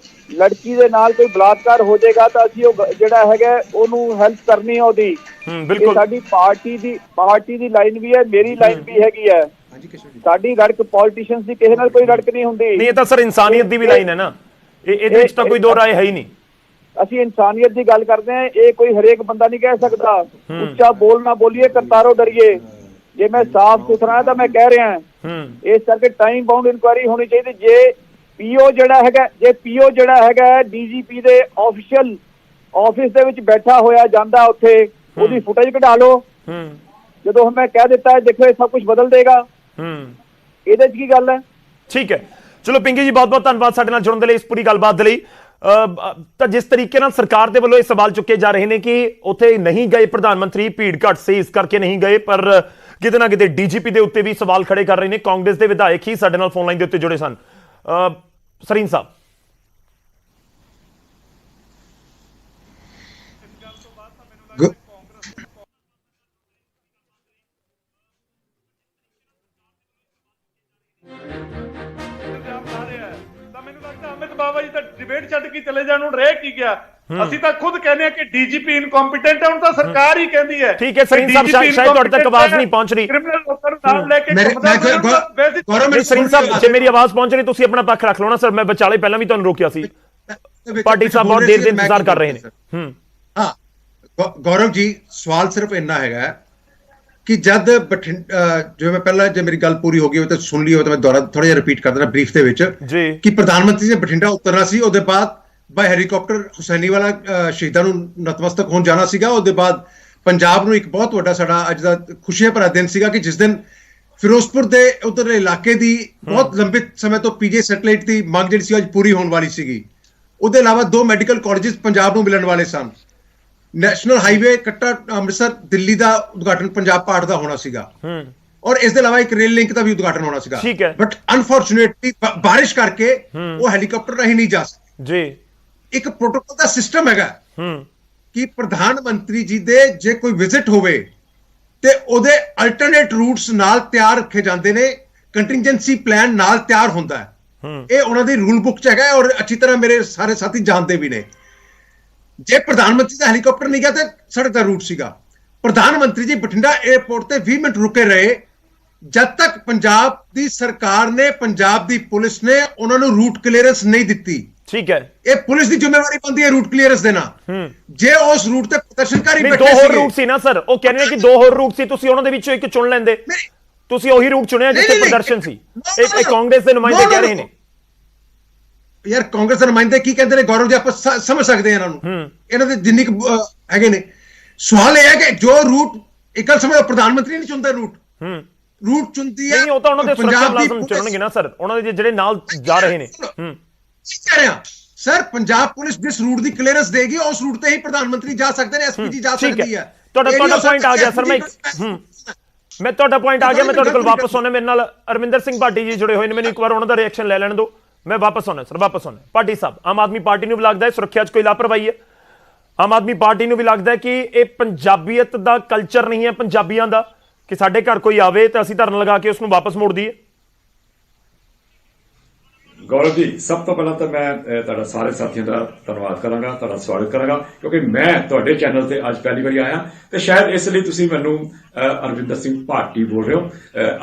ਲੜਕੀ ਦੇ ਨਾਲ ਕੋਈ ਬਲਾਤਕਾਰ ਹੋ ਜਾਏਗਾ ਤਾਂ ਅਸੀਂ ਉਹ ਜਿਹੜਾ ਹੈਗਾ ਉਹਨੂੰ ਹੈਲਪ ਕਰਨੀ ਹੈ ਉਹਦੀ। ਸਾਡੀ ਪਾਰਟੀ ਦੀ ਲਾਈਨ ਵੀ ਹੈ, ਮੇਰੀ ਲਾਈਨ ਵੀ ਹੈਗੀ ਹੈ। ਸਾਡੀ ਰੜਕ ਪੋਲੀਟੀਸ਼ੀਅਨਸ ਦੀ ਕਿਸੇ ਨਾਲ ਕੋਈ ਰੜਕ ਨਹੀਂ ਹੁੰਦੀ। ਨਹੀਂ, ਇਹ ਤਾਂ ਸਰ ਇਨਸਾਨੀਅਤ ਦੀ ਵੀ ਲਾਈਨ ਹੈ ਨਾ, ਇਹਦੇ ਵਿੱਚ ਤਾਂ ਕੋਈ ਦੋ ਰਾਏ ਹੈ ਹੀ ਨਹੀਂ। ਅਸੀਂ ਇਨਸਾਨੀਅਤ ਦੀ ਗੱਲ ਕਰਦੇ ਹਾਂ, ਇਹ ਕੋਈ ਹਰੇਕ ਬੰਦਾ ਨਹੀਂ ਕਹਿ ਸਕਦਾ। ਉੱਚਾ ਬੋਲ ਨਾ ਬੋਲੀਏ, ਕਰਤਾਰੋ ਡਰੀਏ। ਜੇ ਮੈਂ ਸਾਫ਼ ਸੁਥਰਾ ਤਾਂ ਮੈਂ ਕਹਿ ਰਿਹਾ ਇਸ ਕਰਕੇ ਟਾਈਮ ਬਾਉਂਡ ਇਨਕੁਆਇਰੀ ਹੋਣੀ ਚਾਹੀਦੀ। ਜੇ ਪੀਓ ਜਿਹੜਾ ਹੈਗਾ ਡੀਜੀਪੀ ਦੇ ਆਫੀਸ਼ੀਅਲ ਆਫਿਸ ਦੇ ਵਿੱਚ ਬੈਠਾ ਹੋਇਆ ਜਾਂਦਾ, ਉੱਥੇ ਉਹਦੀ ਫੁਟੇਜ ਕਢਾ ਲਓ। ਜਦੋਂ ਮੈਂ ਕਹਿ ਦਿੱਤਾ ਹੈ ਦੇਖੋ ਇਹ ਸਭ ਕੁਝ ਬਦਲ ਦੇਗਾ, ਇਹਦੇ 'ਚ ਕੀ ਗੱਲ ਹੈ? ਠੀਕ ਹੈ, ਚਲੋ ਪਿੰਕੀ ਜੀ ਬਹੁਤ ਬਹੁਤ ਧੰਨਵਾਦ ਸਾਡੇ ਨਾਲ ਜੁੜਨ ਦੇ ਲਈ, ਇਸ ਪੂਰੀ ਗੱਲਬਾਤ ਦੇ ਲਈ। ਤਾਂ ਜਿਸ ਤਰੀਕੇ ਨਾਲ ਸਰਕਾਰ ਦੇ ਵੱਲੋਂ ਇਹ ਸਵਾਲ ਚੁੱਕੇ ਜਾ ਰਹੇ ਨੇ ਕਿ ਉੱਥੇ ਨਹੀਂ ਗਏ ਪ੍ਰਧਾਨ ਮੰਤਰੀ, ਭੀੜ ਘੱਟ ਸੀ ਇਸ ਕਰਕੇ ਨਹੀਂ ਗਏ, ਪਰ ਕਿਤੇ ਨਾ ਕਿਤੇ ਡੀਜੀਪੀ ਦੇ ਉੱਤੇ ਵੀ ਸਵਾਲ ਖੜੇ ਕਰ ਰਹੇ ਨੇ। ਕਾਂਗਰਸ ਦੇ ਵਿਧਾਇਕ ਹੀ ਸਾਡੇ ਨਾਲ ਫੋਨ ਲਾਈਨ ਦੇ ਉੱਤੇ ਜੁੜੇ ਸਨ। ਸਰੀਨ ਸਾਹਿਬ, ਤਾਂ ਮੈਨੂੰ ਲੱਗਦਾ ਅਮਿਤ ਬਾਬਾ ਜੀ ਤਾਂ ਡਿਬੇਟ ਛੱਡ ਕੇ ਚਲੇ ਜਾਣ, ਹੁਣ ਰਹਿ ਕੀ ਗਿਆ? ਅਸੀਂ ਤਾਂ ਖੁਦ ਕਹਿੰਦੇ ਆ ਕਿ ਡੀਜੀਪੀ ਇਨਕੰਪੀਟੈਂਟ ਹੈ, ਹੁਣ ਤਾਂ ਸਰਕਾਰ ਹੀ ਕਹਿੰਦੀ ਹੈ। ਠੀਕ ਹੈ ਸਰੀਨ ਸਾਹਿਬ, ਸ਼ਾਇਦ ਤੁਹਾਡੇ ਤੱਕ ਆਵਾਜ਼ ਨਹੀਂ ਪਹੁੰਚ ਰਹੀ। ਕ੍ਰਿਮੀਨਲ ਲੋਕਾਂ ਨੂੰ ਨਾਲ ਲੈ ਕੇ ਸਰੀਨ ਸਾਹਿਬ, ਜੇ ਮੇਰੀ ਆਵਾਜ਼ ਪਹੁੰਚ ਰਹੀ ਤੁਸੀਂ ਆਪਣਾ ਪੱਖ ਰੱਖ ਲਓ ਨਾ ਸਰ, ਮੈਂ ਵਿਚਾਲੇ ਪਹਿਲਾਂ ਵੀ ਤੁਹਾਨੂੰ ਰੋਕਿਆ ਸੀ। ਪਾਰਟੀ ਸਾਹਿਬ ਬਹੁਤ ਦੇਰ ਦੇ ਇੰਤਜ਼ਾਰ ਕਰ ਰਹੇ ਨੇ। ਹਾਂ ਗੌਰਵ ਜੀ, ਸਵਾਲ ਸਿਰਫ ਇੰਨਾ ਹੈਗਾ ਕਿ ਜਦ ਜਿਵੇਂ ਮੈਂ ਪਹਿਲਾਂ, ਜੇ ਮੇਰੀ ਗੱਲ ਪੂਰੀ ਹੋ ਗਈ ਹੋਵੇ ਤਾਂ ਸੁਣ ਲਈ ਹੋਵੇ ਤਾਂ ਮੈਂ ਦੁਬਾਰਾ ਥੋੜਾ ਜਿਹਾ ਰਿਪੀਟ ਕਰ ਦੇਣਾ ਬਰੀਫ ਦੇ ਵਿੱਚ ਕਿ ਪ੍ਰਧਾਨ ਮੰਤਰੀ ਨੇ ਬਠਿੰਡਾ ਉਤਰਨਾ ਸੀ, ਉਹਦੇ ਬਾਅਦ ਬਾਈ ਹੈਲੀਕਾਪਟਰ ਹੁਸੈਨੀਵਾਲਾ ਸ਼ਹੀਦਾਂ ਨੂੰ ਨਤਮਸਤਕ ਹੋਣ ਜਾਣਾ ਸੀਗਾ। ਉਹਦੇ ਬਾਅਦ ਪੰਜਾਬ ਨੂੰ ਇੱਕ ਬਹੁਤ ਵੱਡਾ ਸਾਡਾ ਅੱਜ ਦਾ ਖੁਸ਼ੀਆਂ ਭਰਾ ਦਿਨ ਸੀਗਾ ਕਿ ਜਿਸ ਦਿਨ ਫਿਰੋਜ਼ਪੁਰ ਦੇ ਉਧਰਲੇ ਇਲਾਕੇ ਦੀ ਬਹੁਤ ਲੰਬੇ ਸਮੇਂ ਤੋਂ ਪੀਜੀ ਸੈਟੇਲਾਈਟ ਦੀ ਮੰਗ ਜਿਹੜੀ ਸੀ ਅੱਜ ਪੂਰੀ ਹੋਣ ਵਾਲੀ ਸੀਗੀ। ਉਹਦੇ ਇਲਾਵਾ 2 ਮੈਡੀਕਲ ਕਾਲਜਸ ਪੰਜਾਬ ਨੂੰ ਮਿਲਣ ਵਾਲੇ ਸਨ। ਨੈਸ਼ਨਲ ਹਾਈਵੇ ਕੱਟਾ ਅੰਮ੍ਰਿਤਸਰ ਦਿੱਲੀ ਦਾ ਉਦਘਾਟਨ ਪੰਜਾਬ ਪਾਰਟ ਦਾ ਹੋਣਾ ਸੀਗਾ, ਔਰ ਇਸ ਦੇ ਇਲਾਵਾ ਇੱਕ ਰੇਲ ਲਿੰਕ ਦਾ ਵੀ ਉਦਘਾਟਨ ਹੋਣਾ ਸੀਗਾ। ਬਟ ਅਨਫੋਰਚੂਨੇਟਲੀ ਬਾਰਿਸ਼ ਕਰਕੇ ਉਹ ਹੈਲੀਕਾਪਟਰ ਰਾਹੀਂ ਨਹੀਂ ਜਾ ਸਕਦੇ ਜੀ। ਇੱਕ ਪ੍ਰੋਟੋਕਾਲ ਦਾ ਸਿਸਟਮ ਹੈਗਾ ਕਿ ਪ੍ਰਧਾਨ ਮੰਤਰੀ ਜੀ ਦੇ ਜੇ ਕੋਈ ਵਿਜ਼ਿਟ ਹੋਵੇ ਤੇ ਉਹਦੇ ਅਲਟਰਨੇਟ ਰੂਟਸ ਨਾਲ ਤਿਆਰ ਰੱਖੇ ਜਾਂਦੇ ਨੇ, ਕੰਟੀਨਜੈਂਸੀ ਪਲਾਨ ਨਾਲ ਤਿਆਰ ਹੁੰਦਾ ਹੈ। ਇਹ ਉਹਨਾਂ ਦੀ ਰੂਲ ਬੁੱਕ 'ਚ ਹੈਗਾ ਔਰ ਅੱਛੀ ਤਰ੍ਹਾਂ ਮੇਰੇ ਸਾਰੇ ਸਾਥੀ ਜਾਣਦੇ ਵੀ ਨੇ। ਜੇ ਪ੍ਰਧਾਨ ਮੰਤਰੀ ਦਾ ਹੈਲੀਕਾਪਟਰ ਨਹੀਂ ਗਿਆ ਤੇ ਸੜਕ ਦਾ ਰੂਟ ਸੀਗਾ। ਪ੍ਰਧਾਨ ਮੰਤਰੀ ਜੀ ਬਠਿੰਡਾ 에ਅਰਪੋਰਟ ਤੇ 20 ਮਿੰਟ ਰੁਕੇ ਰਹੇ ਜਦ ਤੱਕ ਪੰਜਾਬ ਦੀ ਸਰਕਾਰ ਨੇ, ਪੰਜਾਬ ਦੀ ਪੁਲਿਸ ਨੇ ਉਹਨਾਂ ਨੂੰ ਰੂਟ ਕਲੀਅਰੈਂਸ ਨਹੀਂ ਦਿੱਤੀ। ਠੀਕ ਹੈ, ਇਹ ਪੁਲਿਸ ਦੀ ਜ਼ਿੰਮੇਵਾਰੀ ਬਣਦੀ ਹੈ ਰੂਟ ਕਲੀਅਰੈਂਸ ਦੇਣਾ। ਜੇ ਉਸ ਰੂਟ ਤੇ ਪ੍ਰਦਰਸ਼ਨਕਾਰੀ ਬੈਠੇ ਸੀ, 2 ਹੋਰ ਰੂਟ ਸੀ ਨਾ ਸਰ, ਉਹ ਕਹਿੰਦੇ ਨੇ ਕਿ 2 ਹੋਰ ਰੂਟ ਸੀ, ਤੁਸੀਂ ਉਹਨਾਂ ਦੇ ਵਿੱਚੋਂ ਇੱਕ ਚੁਣ ਲੈਂਦੇ। ਤੁਸੀਂ ਉਹੀ ਰੂਟ ਚੁਣਿਆ ਜਿੱਥੇ ਪ੍ਰਦਰਸ਼ਨ ਸੀ। ਇਹ ਕਾਂਗਰਸ ਦੇ ਨੁਮਾਇੰਦੇ ਕਹਿ ਰਹੇ ਨੇ। ਯਾਰ ਕਾਂਗਰਸ ਦੇ ਨੁਮਾਇੰਦੇ ਕੀ ਕਹਿੰਦੇ ਨੇ ਗੌਰਵ ਜੀ, ਆਪਾਂ ਸਮਝ ਸਕਦੇ ਹਾਂ ਇਹਨਾਂ ਨੂੰ, ਇਹਨਾਂ ਦੇ ਜਿੰਨੀ ਹੈਗੇ ਨੇ। ਸਵਾਲ ਇਹ ਹੈ ਕਿ ਜੋ ਰੂਟ ਇੱਕ ਗੱਲ ਸਮਝੋ, ਪ੍ਰਧਾਨ ਮੰਤਰੀ ਨਹੀਂ ਚੁਣਦਾ ਰੂਟ ਚੁਣਦੀ ਹੈ। ਨਹੀਂ, ਉਹ ਤਾਂ ਉਹਨਾਂ ਦੇ ਸੁਰੱਖਿਆ ਮੁਲਾਜ਼ਮ ਚੁਣਨਗੇ ਨਾ ਸਰ, ਉਹਨਾਂ ਦੇ ਜਿਹੜੇ ਨਾਲ ਜਾ ਰਹੇ ਨੇ। ਕਹਿ ਰਿਹਾ ਸਰ, ਪੰਜਾਬ ਪੁਲਿਸ ਜਿਸ ਰੂਟ ਦੀ ਕਲੀਅਰੈਂਸ ਦੇਗੀ ਉਸ ਰੂਟ ਤੇ ਹੀ ਪ੍ਰਧਾਨ ਮੰਤਰੀ ਜਾ ਸਕਦੇ ਨੇ, ਐਸਪੀਜੀ ਜਾ ਸਕਦੀ ਹੈ। ਤੁਹਾਡਾ ਪੁਆਇੰਟ ਆ ਗਿਆ ਸਰ। ਮੈਂ ਤੁਹਾਡਾ ਪੁਆਇੰਟ ਆ ਗਿਆ, ਮੈਂ ਤੁਹਾਡੇ ਕੋਲ ਵਾਪਸ ਆਉਣਾ। ਮੇਰੇ ਨਾਲ ਅਰਵਿੰਦਰ ਸਿੰਘ ਭਾਟੀ ਜੀ ਜੁੜੇ ਹੋਏ ਨੇ, ਮੈਨੂੰ ਇੱਕ ਵਾਰ ਉਹਨਾਂ ਦਾ ਰਿਐਕਸ਼ਨ ਲੈ ਲੈਣ ਦਿਓ। ਮੈਂ ਵਾਪਸ ਆਉਣਾ ਸਰ, ਵਾਪਸ ਆਉਣਾ। ਭਾਟੀ ਸਾਹਿਬ, ਆਮ ਆਦਮੀ ਪਾਰਟੀ ਨੂੰ ਵੀ ਲੱਗਦਾ ਹੈ ਸੁਰੱਖਿਆ 'ਚ ਕੋਈ ਲਾਪਰਵਾਹੀ ਹੈ। ਆਮ ਆਦਮੀ ਪਾਰਟੀ ਨੂੰ ਵੀ ਲੱਗਦਾ ਹੈ ਕਿ ਇਹ ਪੰਜਾਬੀਅਤ ਦਾ ਕਲਚਰ ਨਹੀਂ ਹੈ ਪੰਜਾਬੀਆਂ ਦਾ, ਕਿ ਸਾਡੇ ਘਰ ਕੋਈ ਆਵੇ ਤਾਂ ਅਸੀਂ ਧਰਨਾ ਲਗਾ ਕੇ ਉਸ ਨੂੰ ਵਾਪਸ ਮੋੜ ਦਈਏ। ਗੌਰਵ ਜੀ, ਸਭ ਤੋਂ ਪਹਿਲਾਂ ਤਾਂ ਮੈਂ ਤੁਹਾਡਾ ਸਾਰੇ ਸਾਥੀਆਂ ਦਾ ਧੰਨਵਾਦ ਕਰਾਂਗਾ, ਤੁਹਾਡਾ ਸਵਾਗਤ ਕਰਾਂਗਾ, ਕਿਉਂਕਿ ਮੈਂ ਤੁਹਾਡੇ ਚੈਨਲ ਤੇ ਅੱਜ ਪਹਿਲੀ ਵਾਰੀ ਆਇਆ ਤੇ ਸ਼ਾਇਦ ਇਸ ਲਈ ਤੁਸੀਂ ਮੈਨੂੰ ਅਰਵਿੰਦਰ ਸਿੰਘ ਭਾਟੀ ਬੋਲ ਰਹੇ ਹੋ।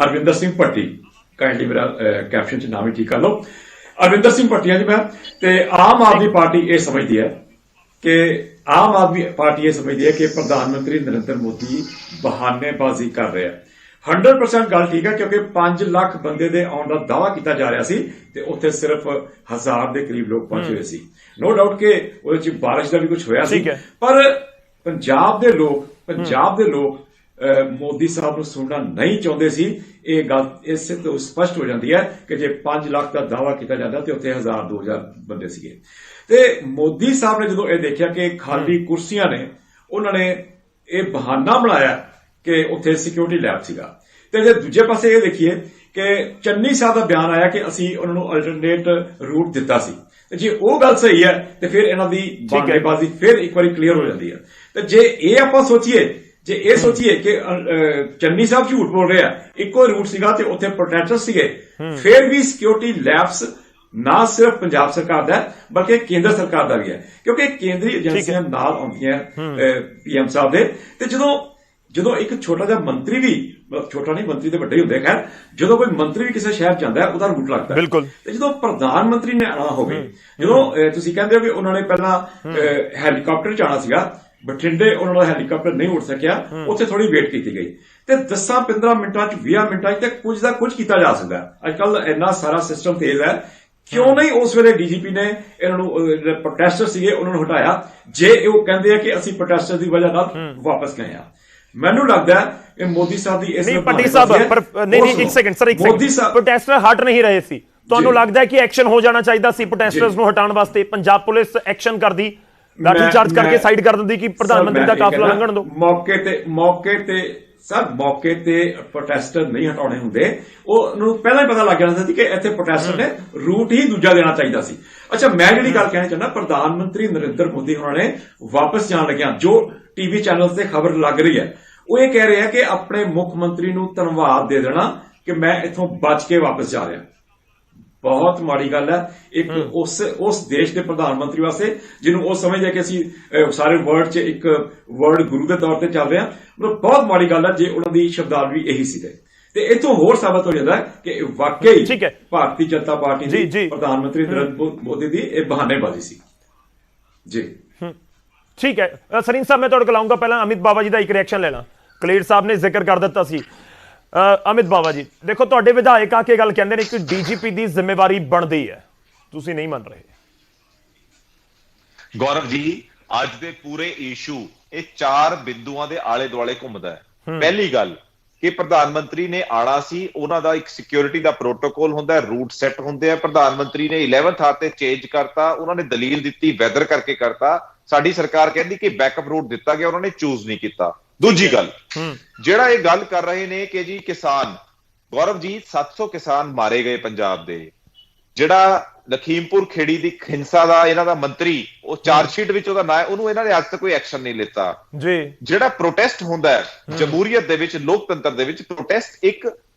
ਅਰਵਿੰਦਰ ਸਿੰਘ ਭੱਟੀ, ਕਾਈਂਡਲੀ ਮੇਰਾ ਕੈਪਸ਼ਨ 'ਚ ਨਾਮ ਹੀ ਠੀਕ ਕਰ ਲਓ। ਅਰਵਿੰਦਰ ਸਿੰਘ ਭੱਟੀ ਹਾਂ ਜੀ ਮੈਂ। ਤੇ ਆਮ ਆਦਮੀ ਪਾਰਟੀ ਇਹ ਸਮਝਦੀ ਹੈ ਕਿ ਪ੍ਰਧਾਨ ਮੰਤਰੀ ਨਰਿੰਦਰ ਮੋਦੀ ਬਹਾਨੇਬਾਜ਼ੀ ਕਰ ਰਿਹਾ ਹੈ। 100% ਗੱਲ ਠੀਕ ਹੈ, ਕਿਉਂਕਿ 5 ਲੱਖ ਬੰਦੇ ਦੇ ਆਉਣ ਦਾ ਦਾਅਵਾ ਕੀਤਾ ਜਾ ਰਿਹਾ ਸੀ ਤੇ ਉੱਥੇ ਸਿਰਫ 1000 ਦੇ ਕਰੀਬ ਲੋਕ ਪਹੁੰਚੇ ਹੋਏ ਸੀ। ਨੋ ਡਾਊਟ ਕਿ ਉਹਦੇ 'ਚ ਬਾਰਿਸ਼ ਦਾ ਵੀ ਕੁਝ ਹੋਇਆ ਸੀ, ਪਰ ਪੰਜਾਬ ਦੇ ਲੋਕ ਮੋਦੀ ਸਾਹਿਬ ਨੂੰ ਸੁਣਨਾ ਨਹੀਂ ਚਾਹੁੰਦੇ ਸੀ। ਇਹ ਗੱਲ ਇਸੇ ਤੋਂ ਸਪਸ਼ਟ ਹੋ ਜਾਂਦੀ ਹੈ ਕਿ ਜੇ 5 ਲੱਖ ਦਾ ਦਾਅਵਾ ਕੀਤਾ ਜਾਂਦਾ ਤੇ ਉੱਥੇ 1000-2000 ਬੰਦੇ ਸੀਗੇ। ਤੇ ਮੋਦੀ ਸਾਹਿਬ ਨੇ ਜਦੋਂ ਇਹ ਦੇਖਿਆ ਕਿ ਖਾਲੀ ਕੁਰਸੀਆਂ ਨੇ, ਉਹਨਾਂ ਨੇ ਇਹ ਬਹਾਨਾ ਬਣਾਇਆ ਕਿ ਉੱਥੇ ਸਿਕਿਉਰਿਟੀ ਲੈਬ ਸੀਗਾ। ਤੇ ਜੇ ਦੂਜੇ ਪਾਸੇ ਇਹ ਦੇਖੀਏ ਕਿ ਚੰਨੀ ਸਾਹਿਬ ਦਾ ਬਿਆਨ ਆਇਆ ਕਿ ਅਸੀਂ ਉਹਨਾਂ ਨੂੰ ਅਲਟਰਨੇਟ ਰੂਟ ਦਿੱਤਾ ਸੀ, ਤੇ ਜੇ ਉਹ ਗੱਲ ਸਹੀ ਹੈ ਤੇ ਫਿਰ ਇਹਨਾਂ ਦੀ ਬਹਾਨੇਬਾਜ਼ੀ ਫਿਰ ਇੱਕ ਵਾਰੀ ਕਲੀਅਰ ਹੋ ਜਾਂਦੀ ਹੈ। ਤੇ ਜੇ ਇਹ ਆਪਾਂ ਸੋਚੀਏ ਕਿ ਚੰਨੀ ਸਾਹਿਬ ਝੂਠ ਬੋਲ ਰਹੇ ਆ, ਇੱਕੋ ਰੂਟ ਸੀਗਾ ਤੇ ਉੱਥੇ ਪ੍ਰੋਟੈਸਟਰ ਸੀਗੇ, ਫਿਰ ਵੀ ਸਿਕਿਉਰਿਟੀ ਲੈਬਸ ਨਾ ਸਿਰਫ ਪੰਜਾਬ ਸਰਕਾਰ ਦਾ ਬਲਕਿ ਕੇਂਦਰ ਸਰਕਾਰ ਦਾ ਵੀ ਹੈ, ਕਿਉਂਕਿ ਕੇਂਦਰੀ ਏਜੰਸੀਆਂ ਨਾਲ ਆਉਂਦੀਆਂ ਪੀਐਮ ਸਾਹਿਬ ਦੇ। ਤੇ ਜਦੋਂ ਇੱਕ ਛੋਟਾ ਜਿਹਾ ਮੰਤਰੀ ਵੀ, ਛੋਟਾ ਨਹੀਂ, ਮੰਤਰੀ ਤੇ ਵੱਡੇ ਹੀ ਹੁੰਦੇ, ਖੈਰ ਜਦੋਂ ਕੋਈ ਮੰਤਰੀ ਵੀ ਕਿਸੇ ਸ਼ਹਿਰ ਜਾਂਦਾ ਹੈ ਉਹਦਾ ਰੂਟ ਲੱਗਦਾ ਹੈ। ਤੇ ਜਦੋਂ ਪ੍ਰਧਾਨ ਮੰਤਰੀ ਨੇ ਆਉਣਾ ਹੋਵੇ, ਜਦੋਂ ਤੁਸੀਂ ਕਹਿੰਦੇ ਹੋ ਕਿ ਉਹਨਾਂ ਨੇ ਪਹਿਲਾਂ ਹੈਲੀਕਾਪਟਰ 'ਚ ਆਉਣਾ ਸੀਗਾ, ਬਠਿੰਡੇ ਉਹਨਾਂ ਦਾ ਹੈਲੀਕਾਪਟਰ ਨਹੀਂ ਉੱਡ ਸਕਿਆ, ਉੱਥੇ ਥੋੜੀ ਵੇਟ ਕੀਤੀ ਗਈ ਤੇ 10-15 ਮਿੰਟਾਂ 'ਚ 20 ਮਿੰਟਾਂ 'ਚ ਤੇ ਕੁਝ ਦਾ ਕੁਝ ਕੀਤਾ ਜਾ ਸਕਦਾ। ਅੱਜ ਕੱਲ ਇੰਨਾ ਸਾਰਾ ਸਿਸਟਮ ਤੇਜ਼ ਹੈ, ਕਿਉਂ ਨਹੀਂ ਉਸ ਵੇਲੇ ਡੀਜੀਪੀ ਨੇ ਇਹਨਾਂ ਨੂੰ, ਪ੍ਰੋਟੈਸਟਰ ਸੀਗੇ ਉਹਨਾਂ ਨੂੰ ਹਟਾਇਆ, ਜੇ ਉਹ ਕਹਿੰਦੇ ਆ ਕਿ ਅਸੀਂ ਪ੍ਰੋਟੈਸਟਰ ਦੀ ਵਜ੍ਹਾ ਨਾਲ ਵਾਪਸ ਗਏ ਆ। ਮੈਨੂੰ ਲੱਗਦਾ ਇਹ ਮੋਦੀ ਸਾਹਿਬ ਦੀ ਇਸ ਪੱਟੀ ਸਾਹਿਬ ਇੱਕ ਸੈਕਿੰਡ ਸਰ, ਮੋਦੀ ਸਾਹਿਬ ਪ੍ਰੋਟੈਸਟਰ ਹਟ ਨਹੀਂ ਰਹੇ ਸੀ, ਤੁਹਾਨੂੰ ਲੱਗਦਾ ਹੈ ਕਿ ਐਕਸ਼ਨ ਹੋ ਜਾਣਾ ਚਾਹੀਦਾ ਸੀ ਪ੍ਰੋਟੈਸਟਰਸ ਨੂੰ ਹਟਾਉਣ ਵਾਸਤੇ? ਪੰਜਾਬ ਪੁਲਿਸ ਐਕਸ਼ਨ ਕਰਦੀ, ਲਾਠੀ ਚਾਰਜ ਕਰਕੇ ਸਾਈਡ ਕਰ ਦਿੰਦੀ ਕਿ ਪ੍ਰਧਾਨ ਮੰਤਰੀ ਦਾ ਕਾਫਲਾ ਲੰਘਣ ਦਿਓ। ਮੌਕੇ ਤੇ ਪ੍ਰੋਟੈਸਟਰ ਨਹੀਂ ਹਟਾਉਣੇ ਹੁੰਦੇ, ਉਹਨੂੰ ਪਹਿਲਾਂ ਹੀ ਪਤਾ ਲੱਗ ਜਾਣਾ ਸੀ ਕਿ ਇੱਥੇ ਪ੍ਰੋਟੈਸਟਰ ਨੇ ਰੂਟ ਹੀ ਦੂਜਾ ਦੇਣਾ ਚਾਹੀਦਾ ਸੀ। ਅੱਛਾ, ਮੈਂ ਜਿਹੜੀ ਗੱਲ ਕਹਿਣਾ ਚਾਹੁੰਦਾ, ਪ੍ਰਧਾਨ ਮੰਤਰੀ ਨਰਿੰਦਰ ਮੋਦੀ ਹੋਣਾ ਨੇ ਵਾਪਸ ਜਾਣ ਲੱਗਿਆ, ਜੋ ਟੀਵੀ ਚੈਨਲ ਤੇ ਖਬਰ ਲੱਗ ਰਹੀ ਹੈ, ਉਹ ਇਹ ਕਹਿ ਰਹੇ ਆ ਕਿ ਆਪਣੇ ਮੁੱਖ ਮੰਤਰੀ ਨੂੰ ਧੰਨਵਾਦ ਦੇ ਦੇਣਾ ਕਿ ਮੈਂ ਇੱਥੋਂ ਬਚ ਕੇ ਵਾਪਸ ਜਾ ਰਿਹਾ। ਬਹੁਤ ਮਾੜੀ ਗੱਲ ਹੈ। ਇੱਕ ਉਸ ਦੇਸ਼ ਦੇ ਪ੍ਰਧਾਨ ਮੰਤਰੀ ਵਾਸਤੇ ਜਿਹਨੂੰ ਉਹ ਸਮਝਦੇ ਕਿ ਅਸੀਂ ਸਾਰੇ ਵਰਲਡ 'ਚ ਇੱਕ ਵਰਲਡ ਗੁਰੂ ਦੇ ਤੌਰ ਤੇ ਚੱਲ ਰਹੇ ਹਾਂ, ਮਤਲਬ ਬਹੁਤ ਮਾੜੀ ਗੱਲ ਹੈ ਜੇ ਉਹਨਾਂ ਦੀ ਸ਼ਬਦਾਵਲੀ ਇਹੀ ਸੀ। ਤੇ ਇਥੋਂ ਹੋਰ ਸਾਬਤ ਹੋ ਜਾਂਦਾ ਕਿ ਵਾਕਈ ਭਾਰਤੀ ਜਨਤਾ ਪਾਰਟੀ ਦੀ ਪ੍ਰਧਾਨ ਮੰਤਰੀ ਨਰਿੰਦਰ ਮੋਦੀ ਦੀ ਇਹ ਬਹਾਨੇਬਾਜ਼ੀ ਸੀ ਜੀ। ਠੀਕ ਹੈ ਸਰੀਨ ਸਾਹਿਬ, ਮੈਂ ਤੁਹਾਡੇ ਕੋਲ ਆਉਂਗਾ, ਪਹਿਲਾਂ ਅਮਿਤ ਬਾਵਾ ਜੀ ਦਾ ਇੱਕ ਰਿਐਕਸ਼ਨ ਲੈ ਲਾਂ। ਕਲੇਰ ਸਾਹਿਬ ਨੇ ਜ਼ਿਕਰ ਕਰ ਦਿੱਤਾ ਸੀ। ਅਮਿਤ ਬਾਵਾ ਜੀ ਦੇਖੋ, ਤੁਹਾਡੇ ਵਿਧਾਇਕ ਆ ਕੇ ਗੱਲ ਕਹਿੰਦੇ ਨੇ ਕਿ ਡੀਜੀਪੀ ਦੀ ਜ਼ਿੰਮੇਵਾਰੀ ਬਣਦੀ ਹੈ, ਤੁਸੀਂ ਨਹੀਂ ਮੰਨ ਰਹੇ। ਗੌਰਵ ਜੀ, ਅੱਜ ਦੇ ਪੂਰੇ ਇਸ਼ੂ ਇਹ 4 ਬਿੰਦੂਆਂ ਦੇ ਆਲੇ ਦੁਆਲੇ ਘੁੰਮਦਾ ਹੈ। ਪਹਿਲੀ ਗੱਲ ਕਿ ਪ੍ਰਧਾਨ ਮੰਤਰੀ ਨੇ ਆਣਾ ਸੀ, ਉਹਨਾਂ ਦਾ ਇੱਕ ਸਿਕਿਉਰਿਟੀ ਦਾ ਪ੍ਰੋਟੋਕੋਲ ਹੁੰਦਾ, ਰੂਟ ਸੈੱਟ ਹੁੰਦੇ ਆ। ਪ੍ਰਧਾਨ ਮੰਤਰੀ ਨੇ 11th ਆਰ ਤੇ ਚੇਂਜ ਕਰਤਾ, ਉਹਨਾਂ ਨੇ ਦਲੀਲ ਦਿੱਤੀ ਵੈਦਰ ਕਰਕੇ ਕਰਤਾ। ਸਾਡੀ ਸਰਕਾਰ ਕਹਿੰਦੀ ਕਿ ਬੈਕਅਪ ਰੂਟ ਦਿੱਤਾ ਗਿਆ, ਉਹਨਾਂ ਨੇ ਚੂਜ਼ ਨਹੀਂ ਕੀਤਾ। ਦੂਜੀ ਗੱਲ, ਜਿਹੜਾ ਇਹ ਗੱਲ ਕਰ ਰਹੇ ਨੇ ਕਿ ਜੀ ਕਿਸਾਨ, ਗੌਰਵ ਜੀ 700 ਕਿਸਾਨ ਮਾਰੇ ਗਏ ਪੰਜਾਬ ਦੇ। ਜਿਹੜਾ ਲਖੀਮਪੁਰ ਖੇੜੀ ਦੀ ਹਿੰਸਾ ਦਾ ਇਹਨਾਂ ਦਾ ਮੰਤਰੀ, ਉਹ ਚਾਰਜਸ਼ੀਟ ਵਿੱਚ ਉਹਦਾ ਨਾਂ ਹੈ, ਉਹਨੂੰ ਇਹਨਾਂ ਨੇ ਅੱਜ ਤੱਕ ਕੋਈ ਐਕਸ਼ਨ ਨਹੀਂ ਲਿੱਤਾ ਜੀ। ਜਿਹੜਾ ਪ੍ਰੋਟੈਸਟ ਹੁੰਦਾ ਹੈ ਜਮਹੂਰੀਅਤ ਦੇ ਵਿੱਚ, ਲੋਕਤੰਤਰ ਦੇ ਵਿੱਚ, ਪ੍ਰੋਟੈਸਟ ਇੱਕ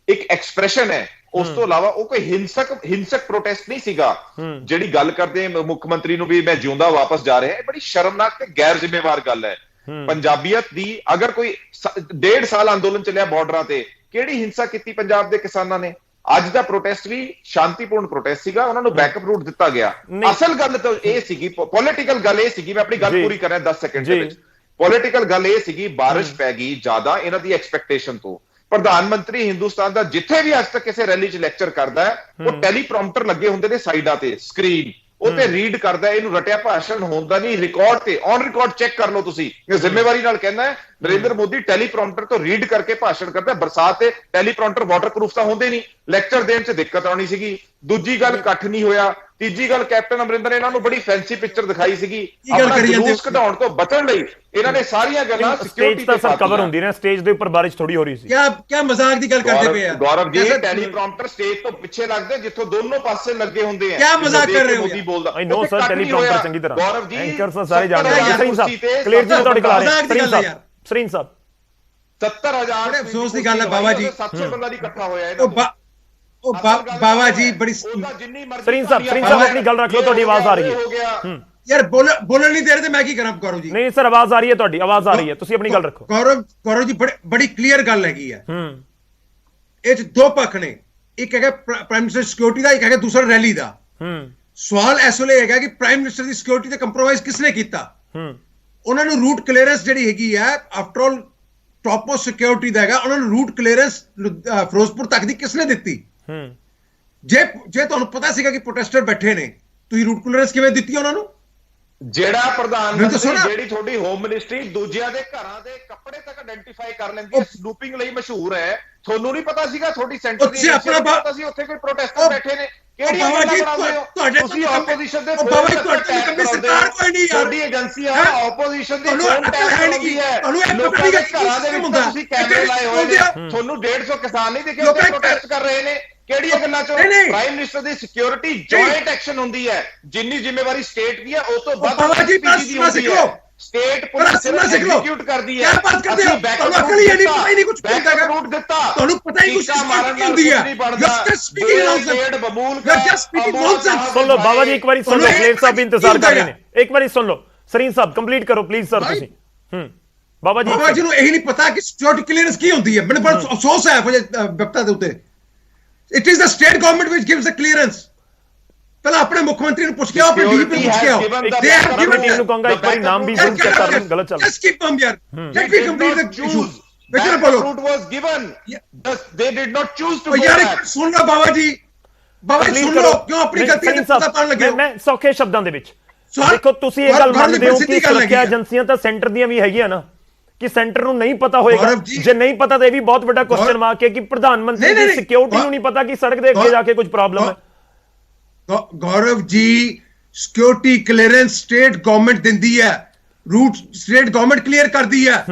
ਐਕਸਪ੍ਰੈਸ਼ਨ ਹੈ। ਉਸ ਤੋਂ ਇਲਾਵਾ ਉਹ ਕੋਈ ਹਿੰਸਕ ਪ੍ਰੋਟੈਸਟ ਨਹੀਂ ਸੀਗਾ। ਜਿਹੜੀ ਗੱਲ ਕਰਦੇ ਮੁੱਖ ਮੰਤਰੀ ਨੂੰ ਵੀ ਮੈਂ ਜਿਉਂਦਾ ਵਾਪਸ ਜਾ ਰਿਹਾ, ਇਹ ਬੜੀ ਸ਼ਰਮਨਾਕ ਤੇ ਗੈਰ ਜ਼ਿੰਮੇਵਾਰ ਗੱਲ ਹੈ। ਪੰਜਾਬੀਅਤ ਦੀ ਅਗਰ ਕੋਈ 1.5 ਸਾਲ ਅੰਦੋਲਨ ਚੱਲਿਆ ਬਾਰਡਰਾਂ ਤੇ, ਕਿਹੜੀ ਹਿੰਸਾ ਕੀਤੀ ਪੰਜਾਬ ਦੇ ਕਿਸਾਨਾਂ ਨੇ? ਅੱਜ ਦਾ ਪ੍ਰੋਟੈਸਟ ਵੀ ਸ਼ਾਂਤੀਪੂਰਨ ਪ੍ਰੋਟੈਸਟ ਸੀਗਾ, ਉਹਨਾਂ ਨੂੰ ਬੈਕਅਪ ਰੂਟ ਦਿੱਤਾ ਗਿਆ। ਅਸਲ ਗੱਲ ਤਾਂ ਇਹ ਸੀਗੀ, ਪੋਲੀਟੀਕਲ ਗੱਲ ਇਹ ਸੀਗੀ, ਮੈਂ ਆਪਣੀ ਗੱਲ ਪੂਰੀ ਕਰ ਰਿਹਾ 10 ਸੈਕਿੰਡ ਦੇ ਵਿੱਚ। ਪੋਲੀਟੀਕਲ ਗੱਲ ਇਹ ਸੀਗੀ, ਬਾਰਿਸ਼ ਪੈ ਗਈ ਜ਼ਿਆਦਾ ਇਹਨਾਂ ਦੀ ਐਕਸਪੈਕਟੇਸ਼ਨ ਤੋਂ। ਪ੍ਰਧਾਨ ਮੰਤਰੀ ਹਿੰਦੁਸਤਾਨ ਦਾ ਜਿੱਥੇ ਵੀ ਅੱਜ ਤੱਕ ਕਿਸੇ ਰੈਲੀ 'ਚ ਲੈਕਚਰ ਕਰਦਾ ਹੈ, ਉਹ ਟੈਲੀਪ੍ਰੋਂਪਟਰ ਲੱਗੇ ਹੁੰਦੇ ਨੇ ਸਾਈਡਾਂ ਤੇ, ਸਕਰੀਨ ਉਹ ਤੇ ਰੀਡ ਕਰਦਾ। ਇਹਨੂੰ ਰਟਿਆ ਭਾਸ਼ਣ ਹੁੰਦਾ ਨਹੀਂ, ਰਿਕਾਰਡ ਤੇ ਔਨ ਰਿਕਾਰਡ ਚੈੱਕ ਕਰ ਲਓ ਤੁਸੀਂ। ਇਹ ਜ਼ਿੰਮੇਵਾਰੀ ਨਾਲ ਕਹਿੰਦਾ ਹੈ, ਨਰਿੰਦਰ ਮੋਦੀ ਟੈਲੀਪ੍ਰੋਂਪਟਰ ਤੋਂ ਰੀਡ ਕਰਕੇ ਭਾਸ਼ਣ ਕਰਦਾ। ਬਰਸਾਤ ਤੇ ਟੈਲੀਪ੍ਰੋਂਪਟਰ ਵਾਟਰਪ੍ਰੂਫ ਤਾਂ ਹੁੰਦੇ ਨਹੀਂ, ਲੈਕਚਰ ਦੇਣ 'ਚ ਦਿੱਕਤ ਆਉਣੀ ਸੀਗੀ। ਦੂਜੀ ਗੱਲ, ਇਕੱਠ ਨਹੀਂ ਹੋਇਆ। ਤੀਜੀ ਗੱਲ, ਕੈਪਟਨ ਅਮਰਿੰਦਰ ਇਹਨਾਂ ਨੂੰ ਬੜੀ ਫੈਂਸੀ ਪਿਕਚਰ ਦਿਖਾਈ ਸੀਗੀ। ਆਪਣਾ ਜਲੂਸ ਕਢਾਉਣ ਤੋਂ ਬਚਣ ਲਈ ਇਹਨਾਂ ਨੇ ਸਾਰੀਆਂ ਗੱਲਾਂ ਸਿਕਿਉਰਿਟੀ ਤੇ ਸਰ ਕਵਰ ਹੁੰਦੀ ਨੇ, ਸਟੇਜ ਦੇ ਉੱਪਰ ਬਾਰਿਸ਼ ਥੋੜੀ ਹੋ ਰਹੀ ਸੀ। ਕਿਆ ਮਜ਼ਾਕ ਦੀ ਗੱਲ ਕਰਦੇ ਪਏ ਆ ਗੌਰਵ ਜੀ? ਟੈਲੀਪ੍ਰੋਂਪਟਰ ਸਟੇਜ ਤੋਂ ਪਿੱਛੇ ਲੱਗਦੇ ਜਿੱਥੋਂ ਦੋਨੋਂ ਪਾਸੇ ਲੱਗੇ ਹੁੰਦੇ ਆ। ਕਿਆ ਮਜ਼ਾਕ ਕਰ ਰਹੇ ਹੋ? ਮੋਦੀ ਬੋਲਦਾ ਆਈ ਨੋ ਸਰ, ਟੈਲੀਪ੍ਰੋਂਪਟਰ ਚੰਗੀ ਤਰ੍ਹਾਂ ਗੌਰਵ ਜੀ ਐਂਕਰ ਸਾਰੇ ਜਾਣਦੇ ਆ। ਸਰੀਨ ਸਾਹਿਬ ਕਲੀਅਰ ਜੀ ਤੁਹਾਡੇ ਕੋਲ ਆ ਰਹੇ। ਸਰੀਨ ਸਾਹਿਬ 70,000 ਬੜੇ ਅਫਸੋਸ ਦੀ ਗੱਲ ਹੈ ਬਾਬਾ ਜੀ, 700 ਬੰਦਾ ਦੀ ਇਕੱਠਾ ਹੋਇਆ ਹੈ। ਉਹ ਬਾਬਾ ਜੀ ਬੜੀ ਸਰੀਨ ਸਾਹਿਬ ਆਪਣੀ ਗੱਲ ਰੱਖ ਲਓ, ਤੁਹਾਡੀ ਆਵਾਜ਼ ਆ ਰਹੀ ਹੈ। ਯਾਰ ਬੋਲਣ ਨਹੀਂ ਦੇ ਰਹੇ ਤੇ ਮੈਂ ਕੀ ਕਰਾਂ ਗੌਰਵ ਜੀ? ਨਹੀਂ ਸਰ, ਆਵਾਜ਼ ਆ ਰਹੀ ਹੈ, ਤੁਹਾਡੀ ਆਵਾਜ਼ ਆ ਰਹੀ ਹੈ, ਤੁਸੀਂ ਆਪਣੀ ਗੱਲ ਰੱਖੋ। ਗੌਰਵ ਜੀ ਬੜੀ ਕਲੀਅਰ ਗੱਲ ਹੈਗੀ ਹੈ। ਇਹ 'ਚ ਦੋ ਪੱਖ ਨੇ, ਇੱਕ ਹੈਗਾ ਪ੍ਰਾਈਮ ਮਿਨਿਸਟਰ ਸਿਕਿਉਰਿਟੀ ਦਾ, ਇੱਕ ਹੈਗਾ ਦੂਸਰਾ ਰੈਲੀ ਦਾ। ਸਵਾਲ ਇਸ ਵੇਲੇ ਹੈਗਾ ਕਿ ਪ੍ਰਾਈਮ ਮਿਨਿਸਟਰ ਦੀ ਸਿਕਿਉਰਿਟੀ ਤੇ ਕੰਪਰੋਮਾਈਜ਼ ਕਿਸਨੇ ਕੀਤਾ? ਉਹਨਾਂ ਨੂੰ ਰੂਟ ਕਲੀਅਰੈਂਸ ਜਿਹੜੀ ਹੈਗੀ ਹੈ, after all topmost security ਦਾ ਹੈਗਾ, ਉਹਨਾਂ ਨੂੰ ਰੂਟ ਕਲੀਅਰੈਂਸ ਫਿਰੋਜ਼ਪੁਰ ਤੱਕ ਦੀ ਕਿਸਨੇ ਦਿੱਤੀ? ਜੇ ਤੁਹਾਨੂੰ ਪਤਾ ਸੀਗਾ ਕਿ ਪ੍ਰੋਟੈਸਟਰ ਬੈਠੇ ਨੇ, ਤੁਸੀਂ ਰੂਟ ਕਲੀਅਰੈਂਸ ਕਿਵੇਂ ਦਿੱਤੀ ਉਹਨਾਂ ਨੂੰ? ਜਿਹੜਾ ਪ੍ਰਧਾਨ ਮੰਤਰੀ, ਜਿਹੜੀ ਤੁਹਾਡੀ ਹੋਮ ਮਿਨਿਸਟਰੀ ਦੂਜਿਆਂ ਦੇ ਘਰਾਂ ਦੇ ਕੱਪੜੇ ਤੱਕ ਆਇਡੈਂਟੀਫਾਈ ਕਰ ਲੈਂਦੀ ਹੈ, ਸਨੂਪਿੰਗ ਲਈ ਮਸ਼ਹੂਰ ਹੈ, ਤੁਹਾਨੂੰ ਨਹੀਂ ਪਤਾ ਸੀਗਾ? ਤੁਹਾਡੀ ਸੈਂਟਰ ਦੀ ਪਤਾ ਸੀ ਉੱਥੇ ਕੋਈ ਪ੍ਰੋਟੈਸਟਰ ਬੈਠੇ ਨੇ? ਕਿਹੜੀ ਤੁਸੀਂ ਆਪੋਜੀਸ਼ਨ ਦੇ ਸਰਕਾਰ ਕੋਈ ਨਹੀਂ ਯਾਰ, ਤੁਹਾਡੀ ਏਜੰਸੀਆਂ ਆਪੋਜੀਸ਼ਨ ਦੀ ਲੋਕਾਂ ਦੇ ਘਰਾਂ ਦੇ ਵਿੱਚ ਤੁਸੀਂ ਕੈਮਰੇ ਲਾਏ ਹੋਏ ਨੇ, ਤੁਹਾਨੂੰ 150 ਕਿਸਾਨ ਨਹੀਂ ਦਿਖੇ ਉੱਥੇ ਪ੍ਰੋਟੈਸਟ ਕਰ ਰਹੇ ਨੇ। ਕਿਹੜੀਆਂ ਗੱਲਾਂ ਚੋਂ? ਪ੍ਰਾਈਮ ਮਿਨਿਸਟਰ ਦੀ ਸਿਕਿਉਰਿਟੀ ਜੁਆਇੰਟ ਐਕਸ਼ਨ ਹੁੰਦੀ ਹੈ, ਜਿੰਨੀ ਜ਼ਿੰਮੇਵਾਰੀ ਸਟੇਟ ਦੀ ਹੈ ਉਸ ਤੋਂ ਵੱਧ ਐਸਪੀਜੀ ਦੀ ਹੁੰਦੀ ਹੈ। ਸਟੇਟ ਪੁਲਿਸ ਐਗਜ਼ੀਕਿਊਟ ਕਰਦੀ ਹੈ। ਅਸੀਂ ਬੈਕਅਪ ਰੂਟ ਦਿੱਤਾ, ਤੁਹਾਨੂੰ ਪਤਾ ਹੀ ਕੁਝ ਨਹੀਂ ਹੁੰਦੀ ਹੈ। ਸੁਣ ਲਓ ਬਾਬਾ ਜੀ, ਇੱਕ ਵਾਰੀ ਸੁਣ ਲਓ, ਕਲੇਰ ਸਾਹਿਬ ਵੀ ਇੰਤਜ਼ਾਰ ਕਰ ਰਹੇ ਨੇ, ਇੱਕ ਵਾਰੀ ਸੁਣ ਲਓ। ਸਰੀਨ ਸਾਹਿਬ ਕੰਪਲੀਟ ਕਰੋ ਪਲੀਜ਼ ਸਰ ਤੁਸੀਂ। ਬਾਬਾ ਜੀ ਨੂੰ ਇਹੀ ਨਹੀਂ ਪਤਾ ਕਿ ਸਿਕਿਉਰਿਟੀ ਕਲੀਅਰੈਂਸ ਕੀ ਹੁੰਦੀ ਹੈ। ਮੈਨੂੰ ਬੜਾ ਅਫਸੋਸ ਹੈ ਵਿਪਤਾ ਦੇ ਉੱਤੇ। It is the state government which gives the clearance. ਪਹਿਲਾਂ ਆਪਣੇ ਮੁੱਖ ਮੰਤਰੀ ਨੂੰ ਪੁੱਛ ਕੇ ਆਓ, ਆਪਣੇ ਡੀਜੀਪੀ ਨੂੰ ਪੁੱਛ ਕੇ ਆਓ। ਦੇ ਹੈਵ ਗਿਵਨ ਟੀਮ ਨੂੰ ਕਹੂੰਗਾ ਇੱਕ ਵਾਰੀ ਨਾਮ ਵੀ ਯੂਜ਼ ਕਰਨ ਗਲਤ ਚੱਲ। Just keep them here. Let me complete the issue. That route was given. They did not choose to go ਯਾਰ back. ਸੁਣ ਲਓ ਬਾਬਾ ਜੀ, ਬਾਬਾ ਜੀ ਸੁਣ ਲਓ, ਕਿਉਂ ਆਪਣੀ ਗਲਤੀ ਤੇ ਪਤਾ ਪਾਣ ਲੱਗੇ? ਮੈਂ ਸੌਖੇ ਸ਼ਬਦਾਂ ਦੇ ਵਿੱਚ ਦੇਖੋ, ਤੁਸੀਂ ਇਹ ਗੱਲ ਮੰਨਦੇ ਹੋ ਕਿ ਸੁਰੱਖਿਆ ਏਜੰਸੀਆਂ ਤਾਂ ਸੈਂਟਰ ਦੀਆਂ ਵੀ ਹੈਗੀਆਂ ਨਾ, ਕਿ ਸੈਂਟਰ ਨੂੰ ਨਹੀਂ ਪਤਾ ਹੋਏਗਾ? ਜੇ ਨਹੀਂ ਪਤਾ ਤਾਂ ਇਹ ਵੀ ਬਹੁਤ ਵੱਡਾ ਕੁਐਸਚਨ ਮਾਰਕ ਹੈ ਕਿ ਪ੍ਰਧਾਨ ਮੰਤਰੀ ਦੀ ਸਿਕਿਉਰਿਟੀ ਨੂੰ ਨਹੀਂ ਪਤਾ ਕਿ ਸੜਕ ਦੇ ਅੱਗੇ ਜਾ ਕੇ ਕੁਝ ਪ੍ਰੋਬਲਮ ਹੈ। Gaurav ji, security clearance state government ਦਿੰਦੀ ਹੈ, ਰੂਟ ਸਟੇਟ ਗਵਰਨਮੈਂਟ ਕਲੀਅਰ ਕਰਦੀ ਹੈ।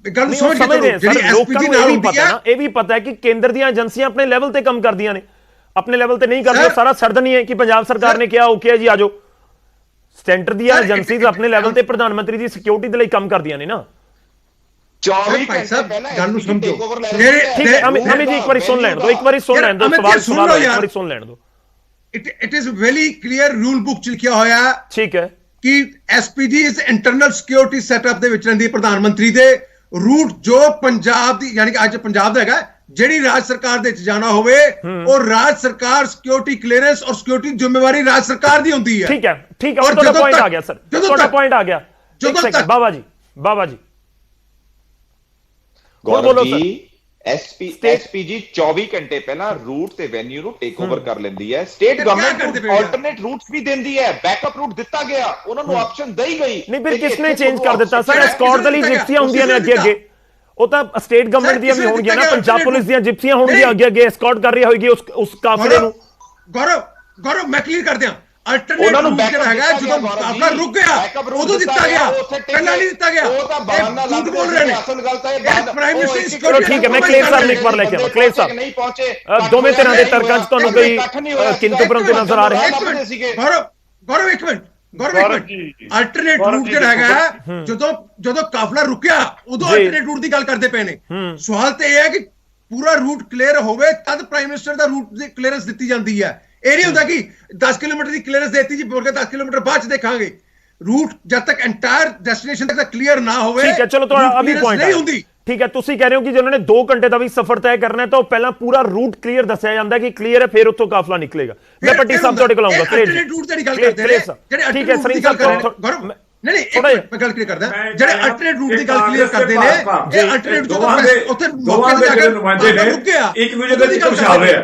ਗੱਲ ਨੂੰ ਸਮਝ ਕੇ ਜਿਹੜੀ ਐਸਪੀਜੀ ਨਾਲ ਹੁੰਦੀ ਹੈ, ਇਹ ਵੀ ਪਤਾ ਹੈ ਕਿ ਕੇਂਦਰ ਦੀਆਂ ਏਜੰਸੀਆਂ ਆਪਣੇ ਲੈਵਲ ਤੇ ਕੰਮ ਕਰਦੀਆਂ ਨੇ, ਆਪਣੇ ਲੈਵਲ ਤੇ ਨਹੀਂ ਕਰਦੀਆਂ। ਸਾਰਾ ਸਰਦ ਨਹੀਂ ਹੈ ਕਿ ਪੰਜਾਬ ਸਰਕਾਰ ਨੇ ਕਿਹਾ ਓਕੇ ਜੀ ਆਜੋ। ਸੈਂਟਰ ਦੀਆਂ ਏਜੰਸੀਜ਼ ਆਪਣੇ ਲੈਵਲ ਤੇ ਪ੍ਰਧਾਨ ਮੰਤਰੀ ਦੀ ਸਿਕਿਉਰਿਟੀ ਦੇ ਲਈ ਕੰਮ ਕਰਦੀਆਂ ਨੇ ਨਾ। 24 ਘੰਟੇ ਪਹਿਲਾਂ ਗੱਲ ਨੂੰ ਸਮਝੋ। ਠੀਕ ਹੈ ਅਮਿਤ ਜੀ, ਇੱਕ ਵਾਰੀ ਸੁਣ ਲੈਣ ਦਿਓ, ਇੱਕ ਵਾਰੀ ਸੁਣ ਲੈਣ ਦਿਓ, ਸਵਾਲ ਇੱਕ ਵਾਰੀ ਸੁਣ ਲੈਣ ਦਿਓ। It is very clear rule book ਚ ਲਿਖਿਆ ਹੋਇਆ ਠੀਕ ਹੈ ਕਿ ਐਸਪੀਜੀ ਇਸ ਇੰਟਰਨਲ ਸਿਕਿਉਰਿਟੀ ਸੈਟਅਪ ਦੇ ਵਿੱਚ ਰਹਿੰਦੀ ਹੈ ਪ੍ਰਧਾਨ ਮੰਤਰੀ ਦੇ ਰੂਟ ਜੋ ਪੰਜਾਬ ਦੀ ਯਾਨੀ ਕਿ ਅੱਜ ਪੰਜਾਬ ਦਾ ਹੈਗਾ ਜਿਹੜੀ ਰਾਜ ਸਰਕਾਰ ਦੇ ਵਿੱਚ ਜਾਣਾ ਹੋਵੇ ਉਹ ਰਾਜ ਸਰਕਾਰ ਸਿਕਿਉਰਿਟੀ ਕਲੀਅਰੈਂਸ ਔਰ ਸਿਕਿਉਰਿਟੀ ਜ਼ਿੰਮੇਵਾਰੀ ਰਾਜ ਸਰਕਾਰ ਦੀ ਹੁੰਦੀ ਹੈ ਠੀਕ ਹੈ ਔਰ ਤੁਹਾਡਾ ਪੁਆਇੰਟ ਆ ਗਿਆ ਸਰ ਤੁਹਾਡਾ ਪੁਆਇੰਟ ਆ ਗਿਆ ਜਦੋਂ ਤੱਕ ਬਾਬਾ ਜੀ ਗੌਰਵ ਜੀ ਐਸਪੀਜੀ 24 ਘੰਟੇ ਪਹਿਲਾਂ ਰੂਟ ਤੇ ਵੈਨਿਊ ਨੂੰ ਟੇਕ ਓਵਰ ਕਰ ਲੈਂਦੀ ਹੈ ਸਟੇਟ ਗਵਰਨਮੈਂਟ ਆਲਟਰਨੇਟ ਰੂਟਸ ਵੀ ਦਿੰਦੀ ਹੈ ਬੈਕਅਪ ਰੂਟ ਦਿੱਤਾ ਗਿਆ ਉਹਨਾਂ ਨੂੰ ਆਪਸ਼ਨ ਦਈ ਗਈ ਨਹੀਂ ਫਿਰ ਕਿਸਨੇ ਚੇਂਜ ਕਰ ਦਿੱਤਾ ਸਰ ਐਸਕॉर्ट ਦੇ ਲਈ ਜਿਪਸੀਆਂ ਹੁੰਦੀਆਂ ਨੇ ਅੱਗੇ ਉਹ ਤਾਂ ਸਟੇਟ ਗਵਰਨਮੈਂਟ ਦੀਆਂ ਵੀ ਹੋਣਗੀਆਂ ਨਾ ਪੰਜਾਬ ਪੁਲਿਸ ਦੀਆਂ ਜਿਪਸੀਆਂ ਹੋਣਗੀਆਂ ਅੱਗੇ ਐਸਕॉर्ट ਕਰ ਰਹੀ ਹੋਏਗੀ ਉਸ ਕਾਫਲੇ ਨੂੰ ਗੌਰਵ ਮੈਂ ਕਲੀਅਰ ਕਰ ਦਿਆਂ ਅਲਟਰਨੇਟ ਰੂਟ ਜਿਹੜਾ ਹੈਗਾ ਜਦੋਂ ਕਾਫਲਾ ਰੁਕ ਗਿਆ ਉਦੋਂ ਦਿੱਤਾ ਗਿਆ ਪਹਿਲਾਂ ਨਹੀਂ ਦਿੱਤਾ ਗਿਆ ਉਹ ਤਾਂ ਬਹਾਨਾ ਲੱਗ ਬੋਲ ਰਹੇ ਨੇ ਅਸਲ ਗੱਲ ਤਾਂ ਇਹ ਪ੍ਰਾਈਮ ਮਿਨਿਸਟਰ ਸਿਕਿਉਰਿਟੀ ਠੀਕ ਹੈ ਮੈਂ ਕਲੀਅਰ ਸਾਹਿਬ ਨੇ ਇੱਕ ਵਾਰ ਲੈ ਕੇ ਆਵਾਂ ਕਲੀਅਰ ਸਾਹਿਬ ਨਹੀਂ ਪਹੁੰਚੇ ਦੋਵੇਂ ਤਰ੍ਹਾਂ ਦੇ ਤਰਕਾਂ ਚ ਤੁਹਾਨੂੰ ਕੋਈ ਕਿੰਤੂ ਪਰੰਤੂ ਨਜ਼ਰ ਆ ਰਿਹਾ ਹੈ ਗੌਰਵ ਇੱਕ ਮਿੰਟ ਅਲਟਰਨੇਟ ਰੂਟ ਜਿਹੜਾ ਹੈਗਾ ਜਦੋਂ ਕਾਫਲਾ ਰੁਕਿਆ ਉਦੋਂ ਅਲਟਰਨੇਟ ਰੂਟ ਦੀ ਗੱਲ ਕਰਦੇ ਪਏ ਨੇ ਸਵਾਲ ਤੇ ਇਹ ਹੈ ਕਿ ਪੂਰਾ ਰੂਟ ਕਲੀਅਰ ਹੋਵੇ ਤਦ ਪ੍ਰਾਈਮ ਮਿਨਿਸਟਰ ਦਾ ਰੂਟ ਦੀ ਕਲੀਅਰੈਂਸ ਦਿੱਤੀ ਜਾਂਦੀ ਹੈ ਇਹ ਨਹੀਂ ਹੁੰਦਾ ਕਿ 10 ਕਿਲੋਮੀਟਰ ਦੀ ਕਲੀਅਰੈਂਸ ਦੇਤੀ ਜੀ ਬੋਲ ਕੇ 10 ਕਿਲੋਮੀਟਰ ਬਾਅਦ ਚ ਦੇਖਾਂਗੇ ਰੂਟ ਜਦ ਤੱਕ ਐਂਟਾਇਰ ਡੈਸਟੀਨੇਸ਼ਨ ਤੱਕ ਕਲੀਅਰ ਨਾ ਹੋਵੇ ਠੀਕ ਹੈ ਚਲੋ ਤੁਹਾਡਾ ਅਭੀ ਪੁਆਇੰਟ ਨਹੀਂ ਹੁੰਦੀ ਠੀਕ ਹੈ ਤੁਸੀਂ ਕਹਿ ਰਹੇ ਹੋ ਕਿ ਜੇ ਉਹਨਾਂ ਨੇ 2 ਘੰਟੇ ਦਾ ਵੀ ਸਫ਼ਰ ਤੈਅ ਕਰਨਾ ਹੈ ਤਾਂ ਉਹ ਪਹਿਲਾਂ ਪੂਰਾ ਰੂਟ ਕਲੀਅਰ ਦੱਸਿਆ ਜਾਂਦਾ ਕਿ ਕਲੀਅਰ ਹੈ ਫਿਰ ਉੱਥੋਂ ਕਾਫਲਾ ਨਿਕਲੇਗਾ ਮੈਂ ਪੱਟੀ ਸਾਹਿਬ ਤੁਹਾਡੇ ਕੋਲ ਆਉਂਗਾ ਕਲੀਅਰ ਰੂਟ ਦੀ ਗੱਲ ਕਰਦੇ ਨੇ ਜਿਹੜੇ ਠੀਕ ਹੈ ਸਰੀਨ ਸਾਹਿਬ ਨਹੀਂ ਮੈਂ ਗੱਲ ਕਲੀਅਰ ਕਰਦਾ ਜਿਹੜੇ ਅਲਟਰਨੇਟ ਰੂਟ ਦੀ ਗੱਲ ਕਲੀਅਰ ਕਰਦੇ ਨੇ ਇਹ ਅਲਟਰਨੇਟ ਦੋਵਾਂ ਦੇ ਉੱਥੇ ਦੋਵਾਂ ਦੇ ਜਿਹੜੇ ਨੁਮਾਇੰਦੇ ਨੇ ਇੱਕ ਦੂਜੇ ਦੇ ਵਿੱਚ ਪਛਾਣ ਰਹੇ ਆ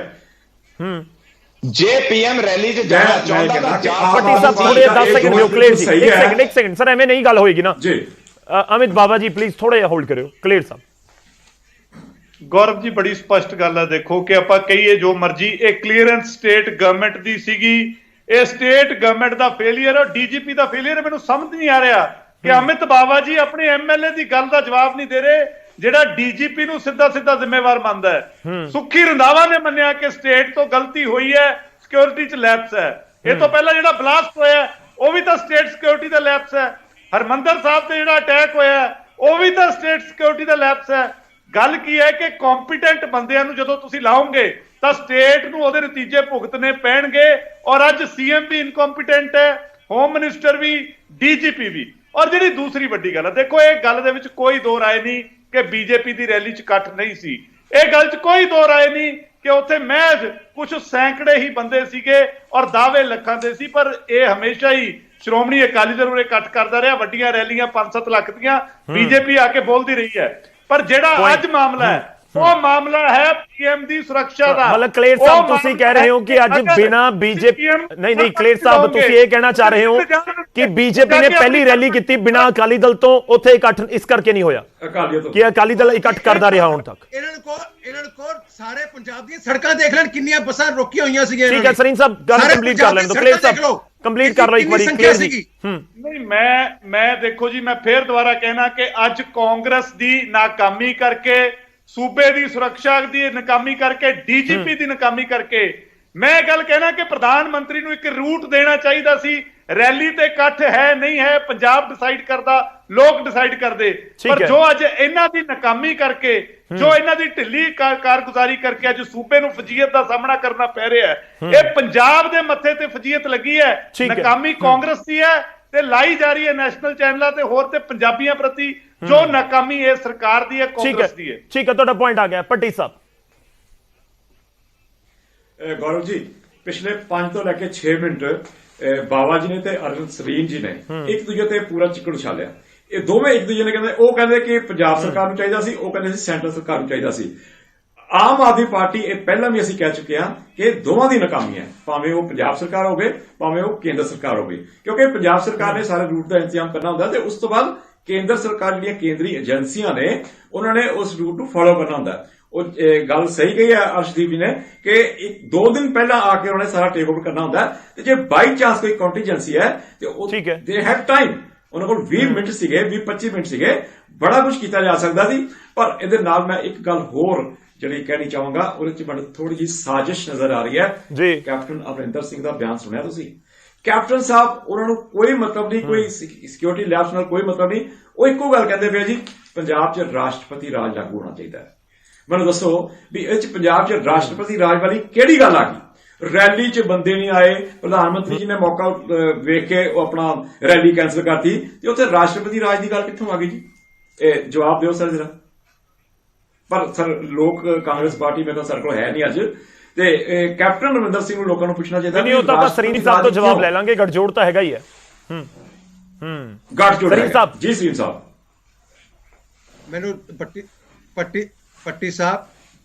ਜੇ ਪੀਐਮ ਰੈਲੀ 'ਚ ਜਾਣਾ ਚਾਹੁੰਦਾ ਤਾਂ ਪੱਟੀ ਸਾਹਿਬ ਥੋੜੇ 10 ਸੈਕਿੰਡ ਦਿਓ ਕਲੀਅਰ ਜੀ ਇੱਕ ਸੈਕਿੰਡ ਸਰ ਐਵੇਂ ਨਹੀਂ ਗੱਲ ਹੋਏਗੀ ਨਾ ਜੀ ਅਮਿਤ ਬਾਬਾ ਜੀ ਪਲੀਜ਼ ਥੋੜਾ ਜਿਹਾ ਹੋਲਡ ਕਰਿਓ ਕਲੀਅਰ ਸਾਹਿਬ ਗੌਰਵ ਜੀ ਬੜੀ ਸਪਸ਼ਟ ਗੱਲ ਹੈ ਦੇਖੋ ਕਿ ਆਪਾਂ ਕਹੀਏ ਜੋ ਮਰਜ਼ੀ ਇਹ ਕਲੀਅਰੈਂਸ ਸਟੇਟ ਗਵਰਨਮੈਂਟ ਦੀ ਸੀਗੀ ਇਹ ਸਟੇਟ ਗਵਰਨਮੈਂਟ ਦਾ ਫੇਲਿਅਰ ਔਰ ਡੀਜੀਪੀ ਦਾ ਫੇਲਿਅਰ ਮੈਨੂੰ ਸਮਝ ਨਹੀਂ ਆ ਰਿਹਾ ਕਿ ਅਮਿਤ ਬਾਬਾ ਜੀ ਆਪਣੇ ਐਮਐਲਏ ਦੀ ਗੱਲ ਦਾ ਜਵਾਬ ਨਹੀਂ ਦੇ ਰਹੇ ਜਿਹੜਾ ਡੀਜੀਪੀ ਨੂੰ ਸਿੱਧਾ ਜ਼ਿੰਮੇਵਾਰ ਮੰਨਦਾ ਹੈ ਸੁੱਖੀ ਰੰਧਾਵਾ ਨੇ ਮੰਨਿਆ ਕਿ ਸਟੇਟ ਤੋਂ ਗਲਤੀ ਹੋਈ ਹੈ ਸਿਕਿਉਰਿਟੀ 'ਚ ਲੈਪਸ ਹੈ ਇਹ ਤੋਂ ਪਹਿਲਾਂ ਜਿਹੜਾ ਬਲਾਸਟ ਹੋਇਆ ਉਹ ਵੀ ਤਾਂ ਸਟੇਟ ਸਿਕਿਉਰਿਟੀ ਦਾ ਲੈਪਸ ਹੈ ਹਰਮੰਦਰ ਸਾਹਿਬ ਤੇ ਜਿਹੜਾ ਅਟੈਕ ਹੋਇਆ ਉਹ ਵੀ ਤਾਂ ਸਟੇਟ ਸਿਕਿਉਰਿਟੀ ਦਾ ਲੈਪਸ ਹੈ ਗੱਲ ਕੀ ਹੈ ਕਿ ਕੰਪੀਟੈਂਟ ਬੰਦਿਆਂ ਨੂੰ ਜਦੋਂ ਤੁਸੀਂ ਲਾਓਗੇ ਤਾਂ ਸਟੇਟ ਨੂੰ ਉਹਦੇ ਨਤੀਜੇ ਭੁਗਤਣੇ ਪੈਣਗੇ ਔਰ ਅੱਜ ਸੀਐਮ ਵੀ ਇਨਕੰਪੀਟੈਂਟ ਹੈ ਹੋਮ ਮਿਨਿਸਟਰ ਵੀ ਡੀਜੀਪੀ ਵੀ ਔਰ ਜਿਹੜੀ ਦੂਸਰੀ ਵੱਡੀ ਗੱਲ ਹੈ ਦੇਖੋ ਇਹ ਗੱਲ ਦੇ ਵਿੱਚ ਕੋਈ ਦੋ ਰਾਏ ਨਹੀਂ ਕਿ ਬੀਜੇਪੀ ਦੀ ਰੈਲੀ 'ਚ ਇਕੱਠ ਨਹੀਂ ਸੀ ਇਹ ਗੱਲ 'ਚ ਕੋਈ ਦੋ ਰਾਏ ਨਹੀਂ ਕਿ ਉੱਥੇ ਮਹਿਜ਼ ਕੁਝ ਸੈਂਕੜੇ ਹੀ ਬੰਦੇ ਸੀਗੇ ਔਰ ਦਾਅਵੇ ਲੱਖਾਂ ਦੇ ਸੀ ਪਰ ਇਹ ਹਮੇਸ਼ਾ ਹੀ ਸ਼੍ਰੋਮਣੀ ਅਕਾਲੀ ਦਲ ਉਰੇ ਇਕੱਠ ਕਰਦਾ ਰਿਹਾ ਵੱਡੀਆਂ ਰੈਲੀਆਂ 5-7 ਲੱਖ ਦੀਆਂ ਬੀਜੇਪੀ ਆ ਕੇ ਬੋਲਦੀ ਰਹੀ ਹੈ ਪਰ ਜਿਹੜਾ ਅੱਜ ਮਾਮਲਾ ਹੈ ਉਹ ਮਾਮਲਾ ਹੈ ਪੀਐਮ ਦੀ ਸੁਰੱਖਿਆ ਦਾ ਮਤਲਬ ਕਲੇਰ ਸਾਹਿਬ ਤੁਸੀਂ ਕਹਿ ਰਹੇ ਹੋ ਕਿ ਅੱਜ ਬਿਨਾ ਬੀਜੇਪੀ ਨਹੀਂ ਕਲੇਰ ਸਾਹਿਬ ਤੁਸੀਂ ਇਹ ਕਹਿਣਾ ਚਾਹ ਰਹੇ ਹੋ ਕਿ ਬੀਜੇਪੀ ਨੇ ਪਹਿਲੀ ਰੈਲੀ ਕੀਤੀ ਬਿਨਾ ਅਕਾਲੀ ਦਲ ਤੋਂ ਉੱਥੇ ਇਕੱਠ ਇਸ ਕਰਕੇ ਨਹੀਂ ਹੋਇਆ ਕਿ ਅਕਾਲੀ ਦਲ ਇਕੱਠ ਕਰਦਾ ਰਿਹਾ ਹੁਣ ਤੱਕ ਇਹਨਾਂ ਨੂੰ ਸਾਰੇ ਪੰਜਾਬ ਦੀਆਂ ਸੜਕਾਂ ਦੇਖ ਲੈਣ ਕਿੰਨੀਆਂ ਬੱਸਾਂ ਰੋਕੀਆਂ ਹੋਈਆਂ ਸੀਗੀਆਂ ਠੀਕ ਹੈ ਸਰੀਨ ਸਾਹਿਬ ਗੱਲ ਕੰਪਲੀਟ ਕਰ ਲੈਣ ਦਿਓ ਕਲੇਰ ਸਾਹਿਬ ਕੰਪਲੀਟ ਕਰ ਲਓ ਇੱਕ ਵਾਰੀ ਕਲੀਅਰ ਜੀ ਨਹੀਂ ਮੈਂ ਦੇਖੋ ਜੀ ਮੈਂ ਫੇਰ ਦੁਬਾਰਾ ਕਹਿਣਾ ਕਿ ਅੱਜ ਕਾਂਗਰਸ ਦੀ ਨਾਕਾਮੀ ਕਰਕੇ ਸੂਬੇ ਦੀ ਸੁਰੱਖਿਆ ਦੀ ਨਾਕਾਮੀ ਕਰਕੇ ਡੀਜੀਪੀ ਦੀ ਨਾਕਾਮੀ ਕਰਕੇ ਮੈਂ ਗੱਲ ਕਹਿਣਾ ਕਿ ਪ੍ਰਧਾਨ ਮੰਤਰੀ ਨੂੰ ਇੱਕ ਰੂਟ ਦੇਣਾ ਚਾਹੀਦਾ ਸੀ ਰੈਲੀ ਤੇ ਇਕੱਠ ਹੈ ਨਹੀਂ ਹੈ ਪੰਜਾਬ ਡਿਸਾਈਡ ਕਰਦਾ ਲੋਕ ਡਿਸਾਈਡ ਕਰਦੇ ਪਰ ਜੋ ਅੱਜ ਇਹਨਾਂ ਦੀ ਨਾਕਾਮੀ ਕਰਕੇ ਜੋ ਇਹਨਾਂ ਦੀ ਢਿੱਲੀ ਕਾਰਗੁਜ਼ਾਰੀ ਕਰਕੇ ਅੱਜ ਸੂਬੇ ਨੂੰ ਫਜੀਅਤ ਦਾ ਸਾਹਮਣਾ ਕਰਨਾ ਪੈ ਰਿਹਾ ਹੈ ਇਹ ਪੰਜਾਬ ਦੇ ਮੱਥੇ ਤੇ ਫਜੀਅਤ ਲੱਗੀ ਹੈ ਨਾਕਾਮੀ ਕਾਂਗਰਸ ਦੀ ਹੈ ਤੇ ਲਾਈ ਜਾ ਰਹੀ ਹੈ ਨੈਸ਼ਨਲ ਚੈਨਲਾਂ ਤੇ ਹੋਰ ਤੇ ਪੰਜਾਬੀਆਂ ਪ੍ਰਤੀ ਜੋ ਨਾਕਾਮੀ ਇਹ ਸਰਕਾਰ ਦੀ ਹੈ ਕਾਂਗਰਸ ਦੀ ਹੈ ਠੀਕ ਹੈ ਤੁਹਾਡਾ ਪੁਆਇੰਟ ਆ ਗਿਆ ਪੱਟੀ ਸਾਹਿਬ ਗੌਰਵ ਜੀ ਪਿਛਲੇ 5 ਤੋਂ ਲੈ ਕੇ 6 ਮਿੰਟ ਬਾਵਾ ਜੀ ਨੇ ਤੇ ਅਰਜਨ ਸਰੀਨ ਜੀ ਨੇ ਇੱਕ ਦੂਜੇ ਤੇ ਪੂਰਾ ਚਿੱਕੜ ਉਛਾਲਿਆ ਇਹ ਦੋਵੇਂ ਇੱਕ ਦੂਜੇ ਨੇ ਕਹਿੰਦੇ ਉਹ ਕਹਿੰਦੇ ਕਿ ਪੰਜਾਬ ਸਰਕਾਰ ਨੂੰ ਚਾਹੀਦਾ ਸੀ ਉਹ ਕਹਿੰਦੇ ਸੀ ਸੈਂਟਰ ਸਰਕਾਰ ਨੂੰ ਚਾਹੀਦਾ ਸੀ ਆਮ ਆਦਮੀ ਪਾਰਟੀ ਇਹ ਪਹਿਲਾਂ ਵੀ ਅਸੀਂ ਕਹਿ ਚੁੱਕੇ ਹਾਂ ਕਿ ਦੋਵਾਂ ਦੀ ਨਾਕਾਮੀ ਹੈ ਭਾਵੇਂ ਉਹ ਪੰਜਾਬ ਸਰਕਾਰ ਹੋਵੇ ਭਾਵੇਂ ਉਹ ਕੇਂਦਰ ਸਰਕਾਰ ਹੋਵੇ ਕਿਉਂਕਿ ਪੰਜਾਬ ਸਰਕਾਰ ਨੇ ਸਾਰੇ ਰੂਟ ਦਾ ਇੰਤਜ਼ਾਮ ਕਰਨਾ ਹੁੰਦਾ ਤੇ ਉਸ ਤੋਂ ਬਾਅਦ ਕੇਂਦਰ ਸਰਕਾਰ ਜਿਹੜੀਆਂ ਕੇਂਦਰੀ ਏਜੰਸੀਆਂ ਨੇ ਉਹਨਾਂ ਨੇ ਉਸ ਰੂਟ ਨੂੰ ਫੋਲੋ ਕਰਨਾ ਹੁੰਦਾ ਉਹ ਗੱਲ ਸਹੀ ਕਹੀ ਹੈ ਅਰਸ਼ਦੀਪ ਜੀ ਨੇ ਕਿ 2 ਦਿਨ ਪਹਿਲਾਂ ਆ ਕੇ ਉਹਨਾਂ ਨੇ ਸਾਰਾ ਟੇਕ ਓਵਰ ਕਰਨਾ ਹੁੰਦਾ ਤੇ ਜੇ ਬਾਈ ਚਾਂਸ ਕੋਈ ਕੰਟੀਜੈਂਸੀ ਹੈ ਤੇ ਉਹ ਦੇ ਹੈਵ ਟਾਈਮ ਉਹਨਾਂ ਕੋਲ 20 ਮਿੰਟ ਸੀਗੇ 20-25 ਮਿੰਟ ਸੀਗੇ ਬੜਾ ਕੁਝ ਕੀਤਾ ਜਾ ਸਕਦਾ ਸੀ ਪਰ ਇਹਦੇ ਨਾਲ ਮੈਂ ਇੱਕ ਗੱਲ ਹੋਰ ਜਿਹੜੀ ਕਹਿਣੀ ਚਾਹਾਂਗਾ ਉਹਦੇ ਚ ਮੈਨੂੰ ਥੋੜੀ ਜਿਹੀ ਸਾਜ਼ਿਸ਼ ਨਜ਼ਰ ਆ ਰਹੀ ਹੈ ਕੈਪਟਨ ਅਮਰਿੰਦਰ ਸਿੰਘ ਦਾ ਬਿਆਨ ਸੁਣਿਆ ਤੁਸੀਂ ਕੈਪਟਨ ਸਾਹਿਬ ਉਹਨਾਂ ਨੂੰ ਕੋਈ ਮਤਲਬ ਨਹੀਂ ਕੋਈ ਸਿਕਿਉਰਿਟੀ ਲੈਪਸ ਨਾਲ ਕੋਈ ਮਤਲਬ ਨਹੀਂ ਉਹ ਇੱਕੋ ਗੱਲ ਕਹਿੰਦੇ ਪਏ ਜੀ ਪੰਜਾਬ 'ਚ ਰਾਸ਼ਟਰਪਤੀ ਰਾਜ ਲਾਗੂ ਹੋਣਾ ਚਾਹੀਦਾ ਹੈ ਮੈਨੂੰ ਦੱਸੋ ਵੀ ਇਹ 'ਚ ਪੰਜਾਬ 'ਚ ਰਾਸ਼ਟਰਪਤੀ ਰਾਜ ਵਾਲੀ ਕਿਹੜੀ ਗੱਲ ਆ ਗਈ ਰੈਲੀ 'ਚ ਬੰਦੇ ਨਹੀਂ ਆਏ, ਪ੍ਰਧਾਨ ਮੰਤਰੀ ਜੀ ਨੇ ਮੌਕਾ ਵੇਖ ਕੇ ਉਹ ਆਪਣਾ ਰੈਲੀ ਕੈਂਸਲ ਕਰਤੀ, ਤੇ ਉੱਥੇ ਰਾਸ਼ਟਰਪਤੀ ਰਾਜ ਦੀ ਗੱਲ ਕਿੱਥੋਂ ਆ ਗਈ ਜੀ? ਇਹ ਜਵਾਬ ਦਿਓ ਸਰ ਜਰਾ। ਪਰ ਸਰ ਲੋਕ ਕਾਂਗਰਸ ਪਾਰਟੀ ਮੇਰੇ ਕੋਲ ਸਰ ਕੋਲ ਹੈ ਨਹੀਂ ਅੱਜ, ਤੇ ਕੈਪਟਨ ਅਮਰਿੰਦਰ ਸਿੰਘ ਨੂੰ ਲੋਕਾਂ ਨੂੰ ਪੁੱਛਣਾ ਚਾਹੀਦਾ। ਨਹੀਂ, ਉਹ ਤਾਂ ਆਪਾਂ ਸਰੀਨ ਸਾਹਿਬ ਤੋਂ ਜਵਾਬ ਲੈ ਲਾਂਗੇ, ਗੱਠਜੋੜ ਤਾਂ ਹੈਗਾ ਹੀ ਹੈ। ਗੱਠਜੋੜ ਸਰੀਨ ਸਾਹਿਬ ਜੀ। ਸਰੀਨ ਸਾਹਿਬ ਮੈਨੂੰ ਪੱਟੀ ਸਾਹਿਬ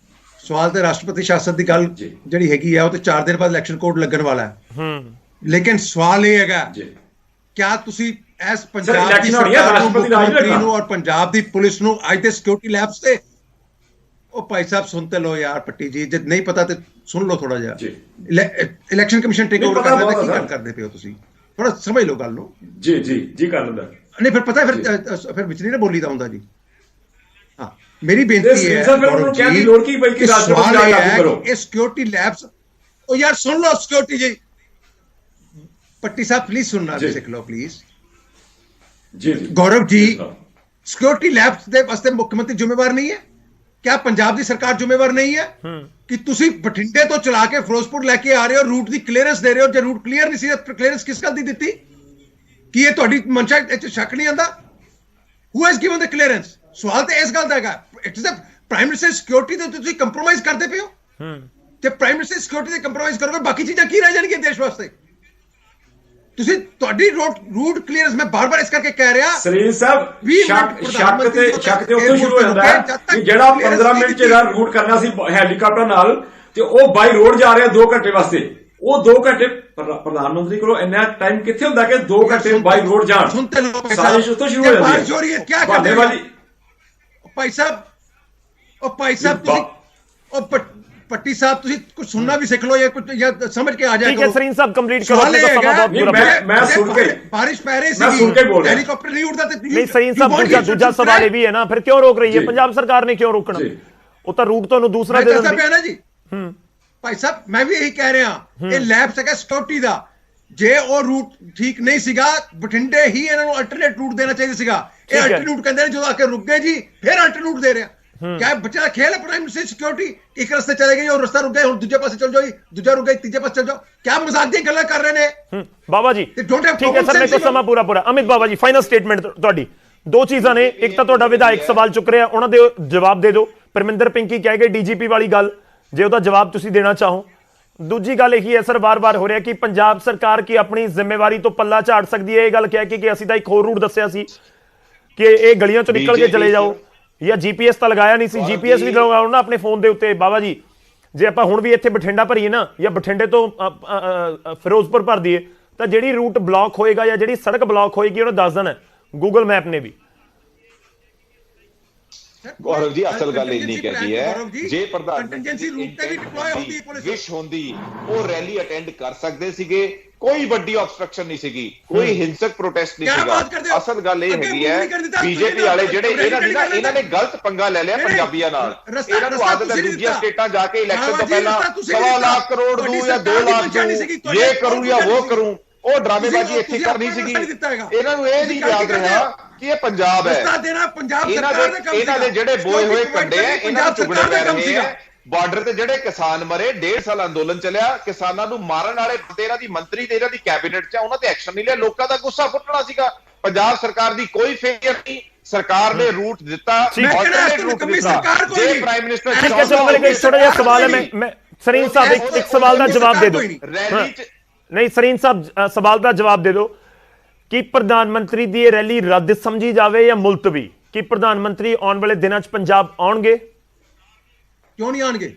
ਸਵਾਲ ਤੇ ਰਾਸ਼ਟਰਪਤੀ ਸ਼ਾਸਨ ਦੀ ਗੱਲ ਜਿਹੜੀ ਹੈਗੀ ਆ, ਉਹ ਤੇ 4 ਦਿਨ ਬਾਅਦ ਇਲੈਕਸ਼ਨ ਕੋਡ ਲੱਗਣ ਵਾਲਾ ਹੈ। ਲੇਕਿਨ ਸਵਾਲ ਇਹ ਹੈਗਾ ਕਿਆ ਤੁਸੀਂ ਇਸ ਪੰਜਾਬ ਦੀ ਸਰਕਾਰ ਨੂੰ, ਮੁੱਖ ਮੰਤਰੀ ਨੂੰ ਔਰ ਪੰਜਾਬ ਦੀ ਪੁਲਿਸ ਨੂੰ ਅੱਜ ਦੇ ਸਿਕਿਉਰਿਟੀ ਲੈਬਸ ਤੇ, ਉਹ ਭਾਈ ਸਾਹਿਬ ਸੁਣਤੇ ਲੋ ਯਾਰ ਪੱਟੀ ਜੀ, ਜੇ ਨਹੀਂ ਪਤਾ ਤੇ ਸੁਣ ਲਓ ਥੋੜਾ ਜਿਹਾ। ਇਲੈਕਸ਼ਨ ਕਮਿਸ਼ਨ ਟੇਕ ਓਵਰ ਕਰ ਲੈਂਦਾ, ਕੀ ਗੱਲ ਕਰਦੇ ਪਿਓ ਤੁਸੀਂ? ਥੋੜਾ ਸਮਝ ਲਓ ਗੱਲ ਨੂੰ। ਜੀ ਜੀ ਜੀ ਕਰ ਲੈਂਦਾ। ਨਹੀਂ ਫਿਰ ਪਤਾ, ਫਿਰ ਵਿੱਚ ਨਹੀਂ ਨਾ ਬੋਲੀ ਦਾ ਹੁੰਦਾ ਜੀ। ਹਾਂ, ਮੇਰੀ ਬੇਨਤੀ ਹੈ ਕਿ ਸਵਾਲ ਇਹ ਹੈ ਕਿ ਇਹ ਸਿਕਿਉਰਿਟੀ ਲੈਬਸ, ਉਹ ਯਾਰ ਸੁਣ ਲਓ ਸਿਕਿਉਰਿਟੀ ਜੀ, ਪੱਟੀ ਸਾਹਿਬ ਪਲੀਜ਼ ਸੁਣਨਾ ਸਿੱਖ ਲਓ ਪਲੀਜ਼। ਜੀ गौरव जी, सिक्योरिटी लैब्स ਦੇ ਵਾਸਤੇ ਮੁੱਖ ਮੰਤਰੀ ਜ਼ਿੰਮੇਵਾਰ ਨਹੀਂ ਹੈ? क्या ਪੰਜਾਬ ਦੀ ਸਰਕਾਰ ਜ਼ਿੰਮੇਵਾਰ ਨਹੀਂ ਹੈ ਕਿ ਤੁਸੀਂ ਬਠਿੰਡੇ ਤੋਂ ਚਲਾ ਕੇ ਫਿਰੋਜ਼ਪੁਰ ਲੈ ਕੇ ਆ ਰਹੇ ਹੋ, ਰੂਟ ਦੀ ਕਲੀਅਰੈਂਸ ਦੇ ਰਹੇ ਹੋ? ਜੇ ਰੂਟ ਕਲੀਅਰ ਨਹੀਂ ਸੀ ਤਾਂ ਕਲੀਅਰੈਂਸ ਕਿਸ ਗੱਲ ਦੀ ਦਿੱਤੀ? ਕੀ ਇਹ ਤੁਹਾਡੀ ਮਨਸ਼ਾ ਵਿੱਚ ਸ਼ੱਕ ਨਹੀਂ ਆਂਦਾ? Who has given the clearance? ਸਵਾਲ ਤੇ ਇਸ ਗੱਲ ਦਾ ਹੈਗਾ। It is the prime minister security ਤੇ ਤੁਸੀਂ ਕੰਪਰੋਮਾਈਜ਼ ਕਰਦੇ ਪਏ ਹੋ। ਤੇ ਪ੍ਰਾਈਮ ਮਿਨਿਸਟਰ ਸਿਕਿਉਰਿਟੀ ਤੇ ਕੰਪਰੋਮਾਈਜ਼ ਕਰੋਗੇ, ਬਾਕੀ ਚੀਜ਼ਾਂ ਕੀ ਰਹਿ ਜਾਣਗੀਆਂ ਦੇਸ਼ ਵਾਸਤੇ? ਤੁਸੀਂ ਤੁਹਾਡੀ ਰੂਟ ਕਲੀਅਰੈਂਸ, ਮੈਂ ਬਾਰ-ਬਾਰ ਇਸ ਕਰਕੇ ਕਹਿ ਰਿਹਾ ਸਰੀਨ ਸਾਹਿਬ, ਸ਼ੱਕ ਤੇ ਉੱਥੋਂ ਸ਼ੁਰੂ ਹੋ ਜਾਂਦਾ ਹੈ ਕਿ ਜਿਹੜਾ 15 ਮਿੰਟ ਚ ਰੂਟ ਕਰਨਾ ਸੀ ਹੈਲੀਕਾਪਟਰ ਨਾਲ, ਤੇ ਉਹ ਬਾਈ ਰੋਡ ਜਾ ਰਿਹਾ 2 ਘੰਟੇ ਵਾਸਤੇ। ਉਹ 2 ਘੰਟੇ ਪ੍ਰਧਾਨ ਮੰਤਰੀ ਕੋਲੋਂ ਇੰਨਾ ਟਾਈਮ ਕਿੱਥੇ ਹੁੰਦਾ ਕਿ 2 ਘੰਟੇ ਬਾਈ ਰੋਡ ਜਾਣ? ਸਾਜ਼ਿਸ਼ ਉੱਥੋਂ ਸ਼ੁਰੂ ਹੋ ਜਾਂਦੀ ਹੈ। ਕੀ ਕਰਦੇ ਭਾਈ ਸਾਹਿਬ? ਉਹ ਭਾਈ ਸਾਹਿਬ ਤੁਸੀਂ, ਉਹ पट्टी साहब ਤੁਸੀਂ ਕੁਝ ਸੁਣਨਾ ਵੀ ਸਿੱਖ ਲਓ ਜਾਂ ਸਮਝ ਕੇ ਆ ਜਾਏ। ਠੀਕ ਹੈ ਸਰੀਨ ਸਾਹਿਬ, ਕੰਪਲੀਟ ਕਰੋ, ਆਪਣੇ ਦਾ ਸਮਾਂ ਬਹੁਤ ਬੁਰਾ। ਮੈਂ ਸੁਣ ਕੇ, ਬਾਰਿਸ਼ ਪੈ ਰਹੀ ਸੀ, ਹੈਲੀਕਾਪਟਰ ਨਹੀਂ ਉੱਡਦਾ ਤੇ ਨਹੀਂ ਸਰੀਨ ਸਾਹਿਬ, ਦੂਜਾ ਸਵਾਲ ਇਹ ਵੀ ਹੈ ਨਾ, ਫਿਰ ਕਿਉਂ ਰੋਕ ਰਹੀ ਹੈ ਪੰਜਾਬ ਸਰਕਾਰ ਨੇ? ਕਿਉਂ ਰੋਕਣਾ? ਉਹ ਤਾਂ ਰੂਟ ਤੁਹਾਨੂੰ ਦੂਸਰਾ ਦੇ ਦਿੰਦੀ ਹੈ ਨਾ ਜੀ। ਭਾਈ ਸਾਹਿਬ ਮੈਂ ਵੀ ਇਹੀ ਕਹਿ ਰਿਹਾ, ਇਹ ਲੈਬ ਹੈਗਾ ਸਿਕਿਉਰਿਟੀ ਦਾ। ਜੇ ਉਹ ਰੂਟ ਠੀਕ ਨਹੀਂ ਸੀਗਾ, ਬਠਿੰਡੇ ਹੀ ਇਹਨਾਂ ਨੂੰ ਅਲਟਰਨੇਟ ਰੂਟ ਦੇਣਾ ਚਾਹੀਦਾ ਸੀਗਾ। ਇਹ ਅਲਟਰਨੇਟ ਕਹਿੰਦੇ ਨੇ, ਜਦੋਂ ਆ ਕੇ ਰੁਕ ਗਏ ਜੀ ਫਿਰ ਅਲਟਰਨੇਟ ਦੇ ਰਿਹਾ। क्या बच्चे का खेल है? प्राइम मिनिस्टर सिक्योरिटी एक रास्ते चले गए और रास्ता रुक गए, दूसरे पास चल जाओ, दूसरा रुक गए, तीसरे पास चल जाओ। क्या मजाक दी गल्लां कर रहे ने बाबा जी? ठीक है सर, मेरे को समा पूरा अमित बाबा जी, फाइनल स्टेटमेंट ਤੁਹਾਡੀ। 2 ਚੀਜ਼ਾਂ ਨੇ, ਇੱਕ ਤਾਂ ਤੁਹਾਡਾ ਵਿਧਾਇਕ ਸਵਾਲ ਚੁੱਕ ਰਿਹਾ, ਉਹਨਾਂ ਦੇ ਜਵਾਬ ਦੇ ਦਿਓ। ਪਰਮਿੰਦਰ ਪਿੰਕੀ ਕਹਿ ਗਏ ਡੀਜੀਪੀ ਵਾਲੀ ਗੱਲ, ਜੇ ਉਹਦਾ ਜਵਾਬ ਤੁਸੀਂ ਦੇਣਾ ਚਾਹੋ। ਦੂਜੀ ਗੱਲ ਇਹੀ ਹੈ ਸਰ, ਵਾਰ-ਵਾਰ ਹੋ ਰਿਹਾ ਕਿ ਪੰਜਾਬ ਸਰਕਾਰ ਕੀ ਆਪਣੀ ਜ਼ਿੰਮੇਵਾਰੀ ਤੋਂ ਪੱਲਾ ਝਾੜ ਸਕਦੀ ਹੈ? ਇਹ ਗੱਲ ਕਹਿ ਕੇ ਕਿ ਅਸੀਂ ਤਾਂ ਇੱਕ ਹੋਰ ਰੂਟ ਦੱਸਿਆ ਸੀ ਕਿ ਇਹ ਗਲੀਆਂ ਚੋਂ ਨਿਕਲ ਕੇ ਚਲੇ ਜਾਓ, ਜਾਂ GPS ਤਾਂ ਲਗਾਇਆ ਨਹੀਂ ਸੀ, GPS ਵੀ ਲਗਾਓ ਨਾ ਆਪਣੇ ਫੋਨ ਦੇ ਉੱਤੇ। ਬਾਬਾ ਜੀ, ਜੇ ਆਪਾਂ ਹੁਣ ਵੀ ਇੱਥੇ ਬਠਿੰਡਾ ਭਰੀਏ ਨਾ, ਜਾਂ ਬਠਿੰਡੇ ਤੋਂ ਫਿਰੋਜ਼ਪੁਰ ਭਰ ਦਈਏ, ਤਾਂ ਜਿਹੜੀ ਰੂਟ ਬਲੌਕ ਹੋਏਗਾ ਜਾਂ ਜਿਹੜੀ ਸੜਕ ਬਲੌਕ ਹੋਏਗੀ ਉਹਨੂੰ ਦੱਸ ਦੇਣਾ ਗੂਗਲ ਮੈਪ ਨੇ ਵੀ। ਗੌਰਵ ਜੀ, ਅਸਲ ਗੱਲ ਇਹ ਨਹੀਂ ਕਹਿੰਦੀ ਹੈ, ਜੇ ਪ੍ਰਧਾਨ ਵਿਸ਼ ਹੁੰਦੀ ਉਹ ਰੈਲੀ ਅਟੈਂਡ ਕਰ ਸਕਦੇ ਸੀਗੇ, ਕੋਈ ਵੱਡੀ ਆਬਸਟਰਕਸ਼ਨ ਨਹੀਂ ਸੀਗੀ, ਕੋਈ ਹਿੰਸਕ ਪ੍ਰੋਟੈਸਟ ਨਹੀਂ ਸੀਗਾ। ਅਸਲ ਗੱਲ ਇਹ ਹੈਗੀ ਹੈ, ਬੀਜੇਪੀ ਵਾਲੇ ਜਿਹੜੇ ਇਹਨਾਂ ਨੇ ਗਲਤ ਪੰਗਾ ਲੈ ਲਿਆ ਪੰਜਾਬੀਆਂ ਨਾਲ। ਇਹਨਾਂ ਨੂੰ ਆਦਤ ਹੈ ਦੂਜੀਆਂ ਸਟੇਟਾਂ ਜਾ ਕੇ ਇਲੈਕਸ਼ਨ ਤੋਂ ਪਹਿਲਾਂ 1.25 ਲੱਖ ਕਰੋੜ ਦੂ ਜਾਂ 2 ਲੱਖ ਦੂ, ਇਹ ਕਰੂ ਜਾਂ ਉਹ ਕਰੂ, ਉਹ ਡਰਾਮੇਬਾਜ਼ੀ ਇੱਥੇ ਕਰਨੀ ਸੀਗੀ। ਇਹਨਾਂ ਨੂੰ ਇਹ ਨਹੀਂ ਯਾਦ ਰਿਹਾ ਕਿ ਇਹ ਪੰਜਾਬ ਹੈ। ਇਹਨਾਂ ਦੇ ਜਿਹੜੇ ਬੋਏ ਹੋਏ ਕੰਡੇ ਆ, ਇਹਨਾਂ ਨੂੰ ਚੁਗਣੇ ਪੈ ਰਹੇ ਆ। ਬਾਰਡਰ ਤੇ ਜਿਹੜੇ ਕਿਸਾਨ ਮਰੇ, 1.5 ਸਾਲ ਅੰਦੋਲਨ ਚੱਲਿਆ, ਕਿਸਾਨਾਂ ਨੂੰ ਮਾਰਨ ਵਾਲੇ ਇਹਨਾਂ ਦੀ ਮੰਤਰੀ ਤੇ ਇਹਨਾਂ ਦੀ ਕੈਬਨਿਟ 'ਚ, ਉਹਨਾਂ ਤੇ ਐਕਸ਼ਨ ਨਹੀਂ ਲਿਆ। ਲੋਕਾਂ ਦਾ ਗੁੱਸਾ ਫੁੱਟਣਾ ਸੀਗਾ। ਪੰਜਾਬ ਸਰਕਾਰ ਦੀ ਕੋਈ ਫੇਲਿਅਰ ਨਹੀਂ, ਸਰਕਾਰ ਨੇ ਰੂਟ ਦਿੱਤਾ, ਆਲਟਰਨੇਟ ਰੂਟ ਦਿੱਤਾ। ਜੇ ਪ੍ਰਾਈਮ ਮਿਨਿਸਟਰ ਠੀਕ ਹੈ, ਚਲੋ ਮੇਰੇ ਥੋੜਾ ਜਿਹਾ ਸਵਾਲ ਹੈ, ਮੈਂ ਸਰੀਨ ਸਾਹਿਬ ਇੱਕ ਸਵਾਲ ਦਾ ਜਵਾਬ ਦੇ ਦਿਓ। ਨਹੀਂ ਸਰੀਨ ਸਾਹਿਬ, ਸਵਾਲ ਦਾ ਜਵਾਬ ਦੇ ਦਿਓ ਕਿ ਪ੍ਰਧਾਨ ਮੰਤਰੀ ਦੀ ਇਹ ਰੈਲੀ ਰੱਦ ਸਮਝੀ ਜਾਵੇ ਜਾਂ ਮੁਲਤਵੀ? ਕਿ ਪ੍ਰਧਾਨ ਮੰਤਰੀ ਆਉਣ ਵਾਲੇ ਦਿਨਾਂ 'ਚ ਪੰਜਾਬ ਆਉਣਗੇ? ਕਿਉਂ ਨਹੀਂ ਆਣਗੇ?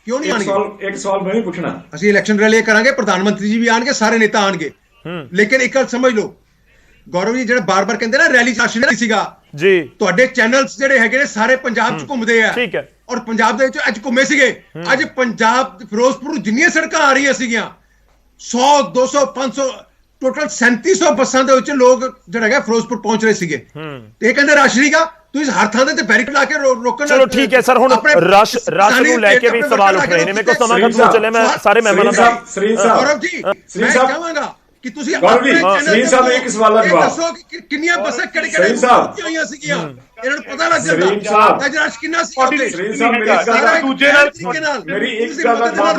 ਕਿਉਂ ਨਹੀਂ ਆਣਗੇ? ਇੱਕ ਸਵਾਲ ਮੈਂ ਵੀ ਪੁੱਛਣਾ। ਅਸੀਂ ਇਲੈਕਸ਼ਨ ਰੈਲੀ ਕਰਾਂਗੇ, ਪ੍ਰਧਾਨ ਮੰਤਰੀ ਜੀ ਵੀ ਆਣਗੇ, ਸਾਰੇ ਨੇਤਾ ਆਣਗੇ। ਲੇਕਿਨ ਇੱਕ ਗੱਲ ਸਮਝ ਲਓ ਗੌਰਵ ਜੀ, ਜਿਹੜੇ ਬਾਰ-ਬਾਰ ਕਹਿੰਦੇ ਨਾ ਰੈਲੀ ਚ ਨਹੀਂ ਸੀਗਾ ਜੀ, ਤੁਹਾਡੇ ਚੈਨਲਸ ਜਿਹੜੇ ਹੈਗੇ ਨੇ ਸਾਰੇ ਪੰਜਾਬ ਚ ਘੁੰਮਦੇ ਆ। ਠੀਕ ਹੈ। ਔਰ ਪੰਜਾਬ ਦੇ ਵਿੱਚ ਅੱਜ ਘੁੰਮੇ ਸੀਗੇ। ਅੱਜ ਪੰਜਾਬ ਫਿਰੋਜ਼ਪੁਰ ਜਿੰਨੀਆਂ ਸੜਕਾਂ ਆ ਰਹੀਆਂ ਸੀਗੀਆਂ, 100 200 500 ਟੋਟਲ 3700 ਬੱਸਾਂ ਦੇ ਵਿੱਚ ਲੋਕ ਜਿਹੜਾ ਹੈਗਾ ਫਿਰੋਜ਼ਪੁਰ ਪਹੁੰਚ ਰਹੇ ਸੀਗੇ। ਤੇ ਇਹ ਕਹਿੰਦੇ ਰਸ਼ ਨਹੀਂਗਾ, ਤੁਸੀਂ ਹਰ ਥਾਂ ਤੇ ਬੈਰੀਕੇਡ ਲਾ ਕੇ ਰੋਕਣ। ਚਲੋ ਠੀਕ ਹੈ ਸਰ, ਹੁਣ ਰਸ਼ ਨੂੰ ਲੈ ਕੇ ਵੀ ਸਵਾਲ ਉੱਠ ਰਹੇ ਨੇ। ਮੇਰੇ ਕੋਲ ਸਮਾਂ ਖਤਮ ਹੋ ਚੱਲਿਆ, ਮੈਂ ਸਾਰੇ ਮਹਿਮਾਨਾਂ ਦਾ ਗੌਰਵ ਜੀ ਮੈਂ ਚਾਹਾਂਗਾ ਕਿ ਤੁਸੀਂ ਗੌਰਵ ਜੀ, ਸਰੀਨ ਸਾਹਿਬ ਇੱਕ ਸਵਾਲ ਦਾ ਜਵਾਬ ਦੱਸੋ ਕਿ ਕਿੰਨੀਆਂ ਬੱਸਾਂ ਕਿਹੜੇ ਹੋਈਆਂ ਸੀਗੀਆਂ, ਇਹਨਾਂ ਨੂੰ ਪਤਾ ਲੱਗ ਜਾਂਦਾ ਸਰੀਨ ਸਾਹਿਬ, ਅੱਜ ਰਸ਼ ਕਿੰਨਾ ਸੀ ਸਰੀਨ ਸਾਹਿਬ ਮੇਰੀ ਗੱਲ ਦੂਜੇ ਨਾਲ ਮੇਰੀ ਇੱਕ ਗੱਲ ਦਾ ਜਵਾਬ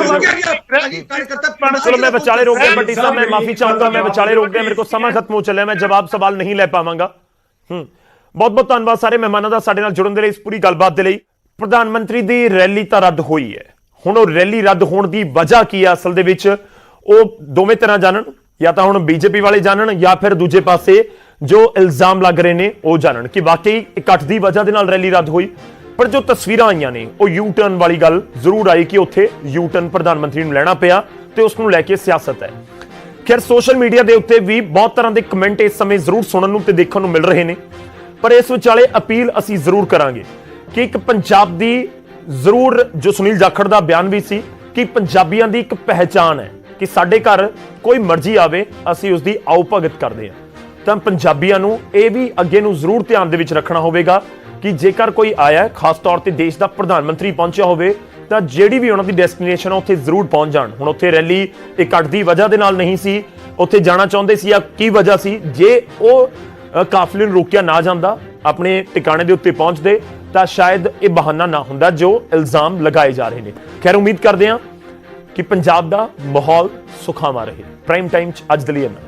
चलो मैं विचाले रोक गया बट्टी साहब, मैं माफी चाहूंगा, मैं विचाले रोक गया, मेरे को समय खत्म हो चलिया, मैं जवाब सवाल नहीं ले पावांगा। बहुत बहुत धन्यवाद सारे मेहमानों का साडे नाल जुड़न दे लई, इस पूरी गलबात दे लई। प्रधान मंत्री दी रैली तां रद्द होई है, हुण ओह रैली रद्द होण दी वजह की है असल दे विच ओह दोवें तरह जानन, या तां हुण बीजेपी वाले जानन या फिर दूजे पासे जो इल्जाम लग रहे ने ओह जानन कि वाकई इकट्ठ दी वजह दे नाल रैली रद्द होई। पर जो तस्वीरां आईयां ने ओह यू टर्न वाली गल जरूर आई कि उत्थे यू टर्न प्रधानमंत्री नूं लैना पिया ते उस नूं लैके सियासत है। खैर सोशल मीडिया के उत्ते भी बहुत तरह के कमेंट इस समय जरूर सुनने नूं ते देखण नूं मिल रहे हैं, पर इस विचाले अपील असीं जरूर करांगे कि एक पंजाब दी जरूर जो सुनील जाखड़ दा बयान भी सी कि पंजाबियों की एक पहचान है कि साडे घर कोई मर्जी आवे असीं उसकी आओ भगत करते हैं, तो पंजाबियों नूं इह भी अगे नूं जरूर ध्यान दे विच रखना होवेगा कि जेकर कोई आया है खास तौर पर देश का प्रधानमंत्री पहुंचा होवे ਤਾਂ ਜਿਹੜੀ ਵੀ ਉਹਨਾਂ ਦੀ ਡੈਸਟੀਨੇਸ਼ਨ ਉੱਥੇ ਜ਼ਰੂਰ ਪਹੁੰਚ ਜਾਣ। ਹੁਣ ਉੱਥੇ ਰੈਲੀ ਇਕੱਠ ਦੀ ਵਜ੍ਹਾ ਦੇ ਨਾਲ ਨਹੀਂ ਸੀ, ਉੱਥੇ ਜਾਣਾ ਚਾਹੁੰਦੇ ਸੀ ਜਾਂ ਕੀ ਵਜ੍ਹਾ ਸੀ, ਜੇ ਉਹ ਕਾਫਲੇ ਨੂੰ ਰੋਕਿਆ ਨਾ ਜਾਂਦਾ, ਆਪਣੇ ਟਿਕਾਣੇ ਦੇ ਉੱਤੇ ਪਹੁੰਚਦੇ ਤਾਂ ਸ਼ਾਇਦ ਇਹ ਬਹਾਨਾ ਨਾ ਹੁੰਦਾ ਜੋ ਇਲਜ਼ਾਮ ਲਗਾਏ ਜਾ ਰਹੇ ਨੇ। ਖੈਰ ਉਮੀਦ ਕਰਦੇ ਹਾਂ ਕਿ ਪੰਜਾਬ ਦਾ ਮਾਹੌਲ ਸੁਖਾਵਾਂ ਰਹੇ। ਪ੍ਰਾਈਮ ਟਾਈਮ 'ਚ ਅੱਜ ਦੇ ਲਈ ਇੰਨਾ।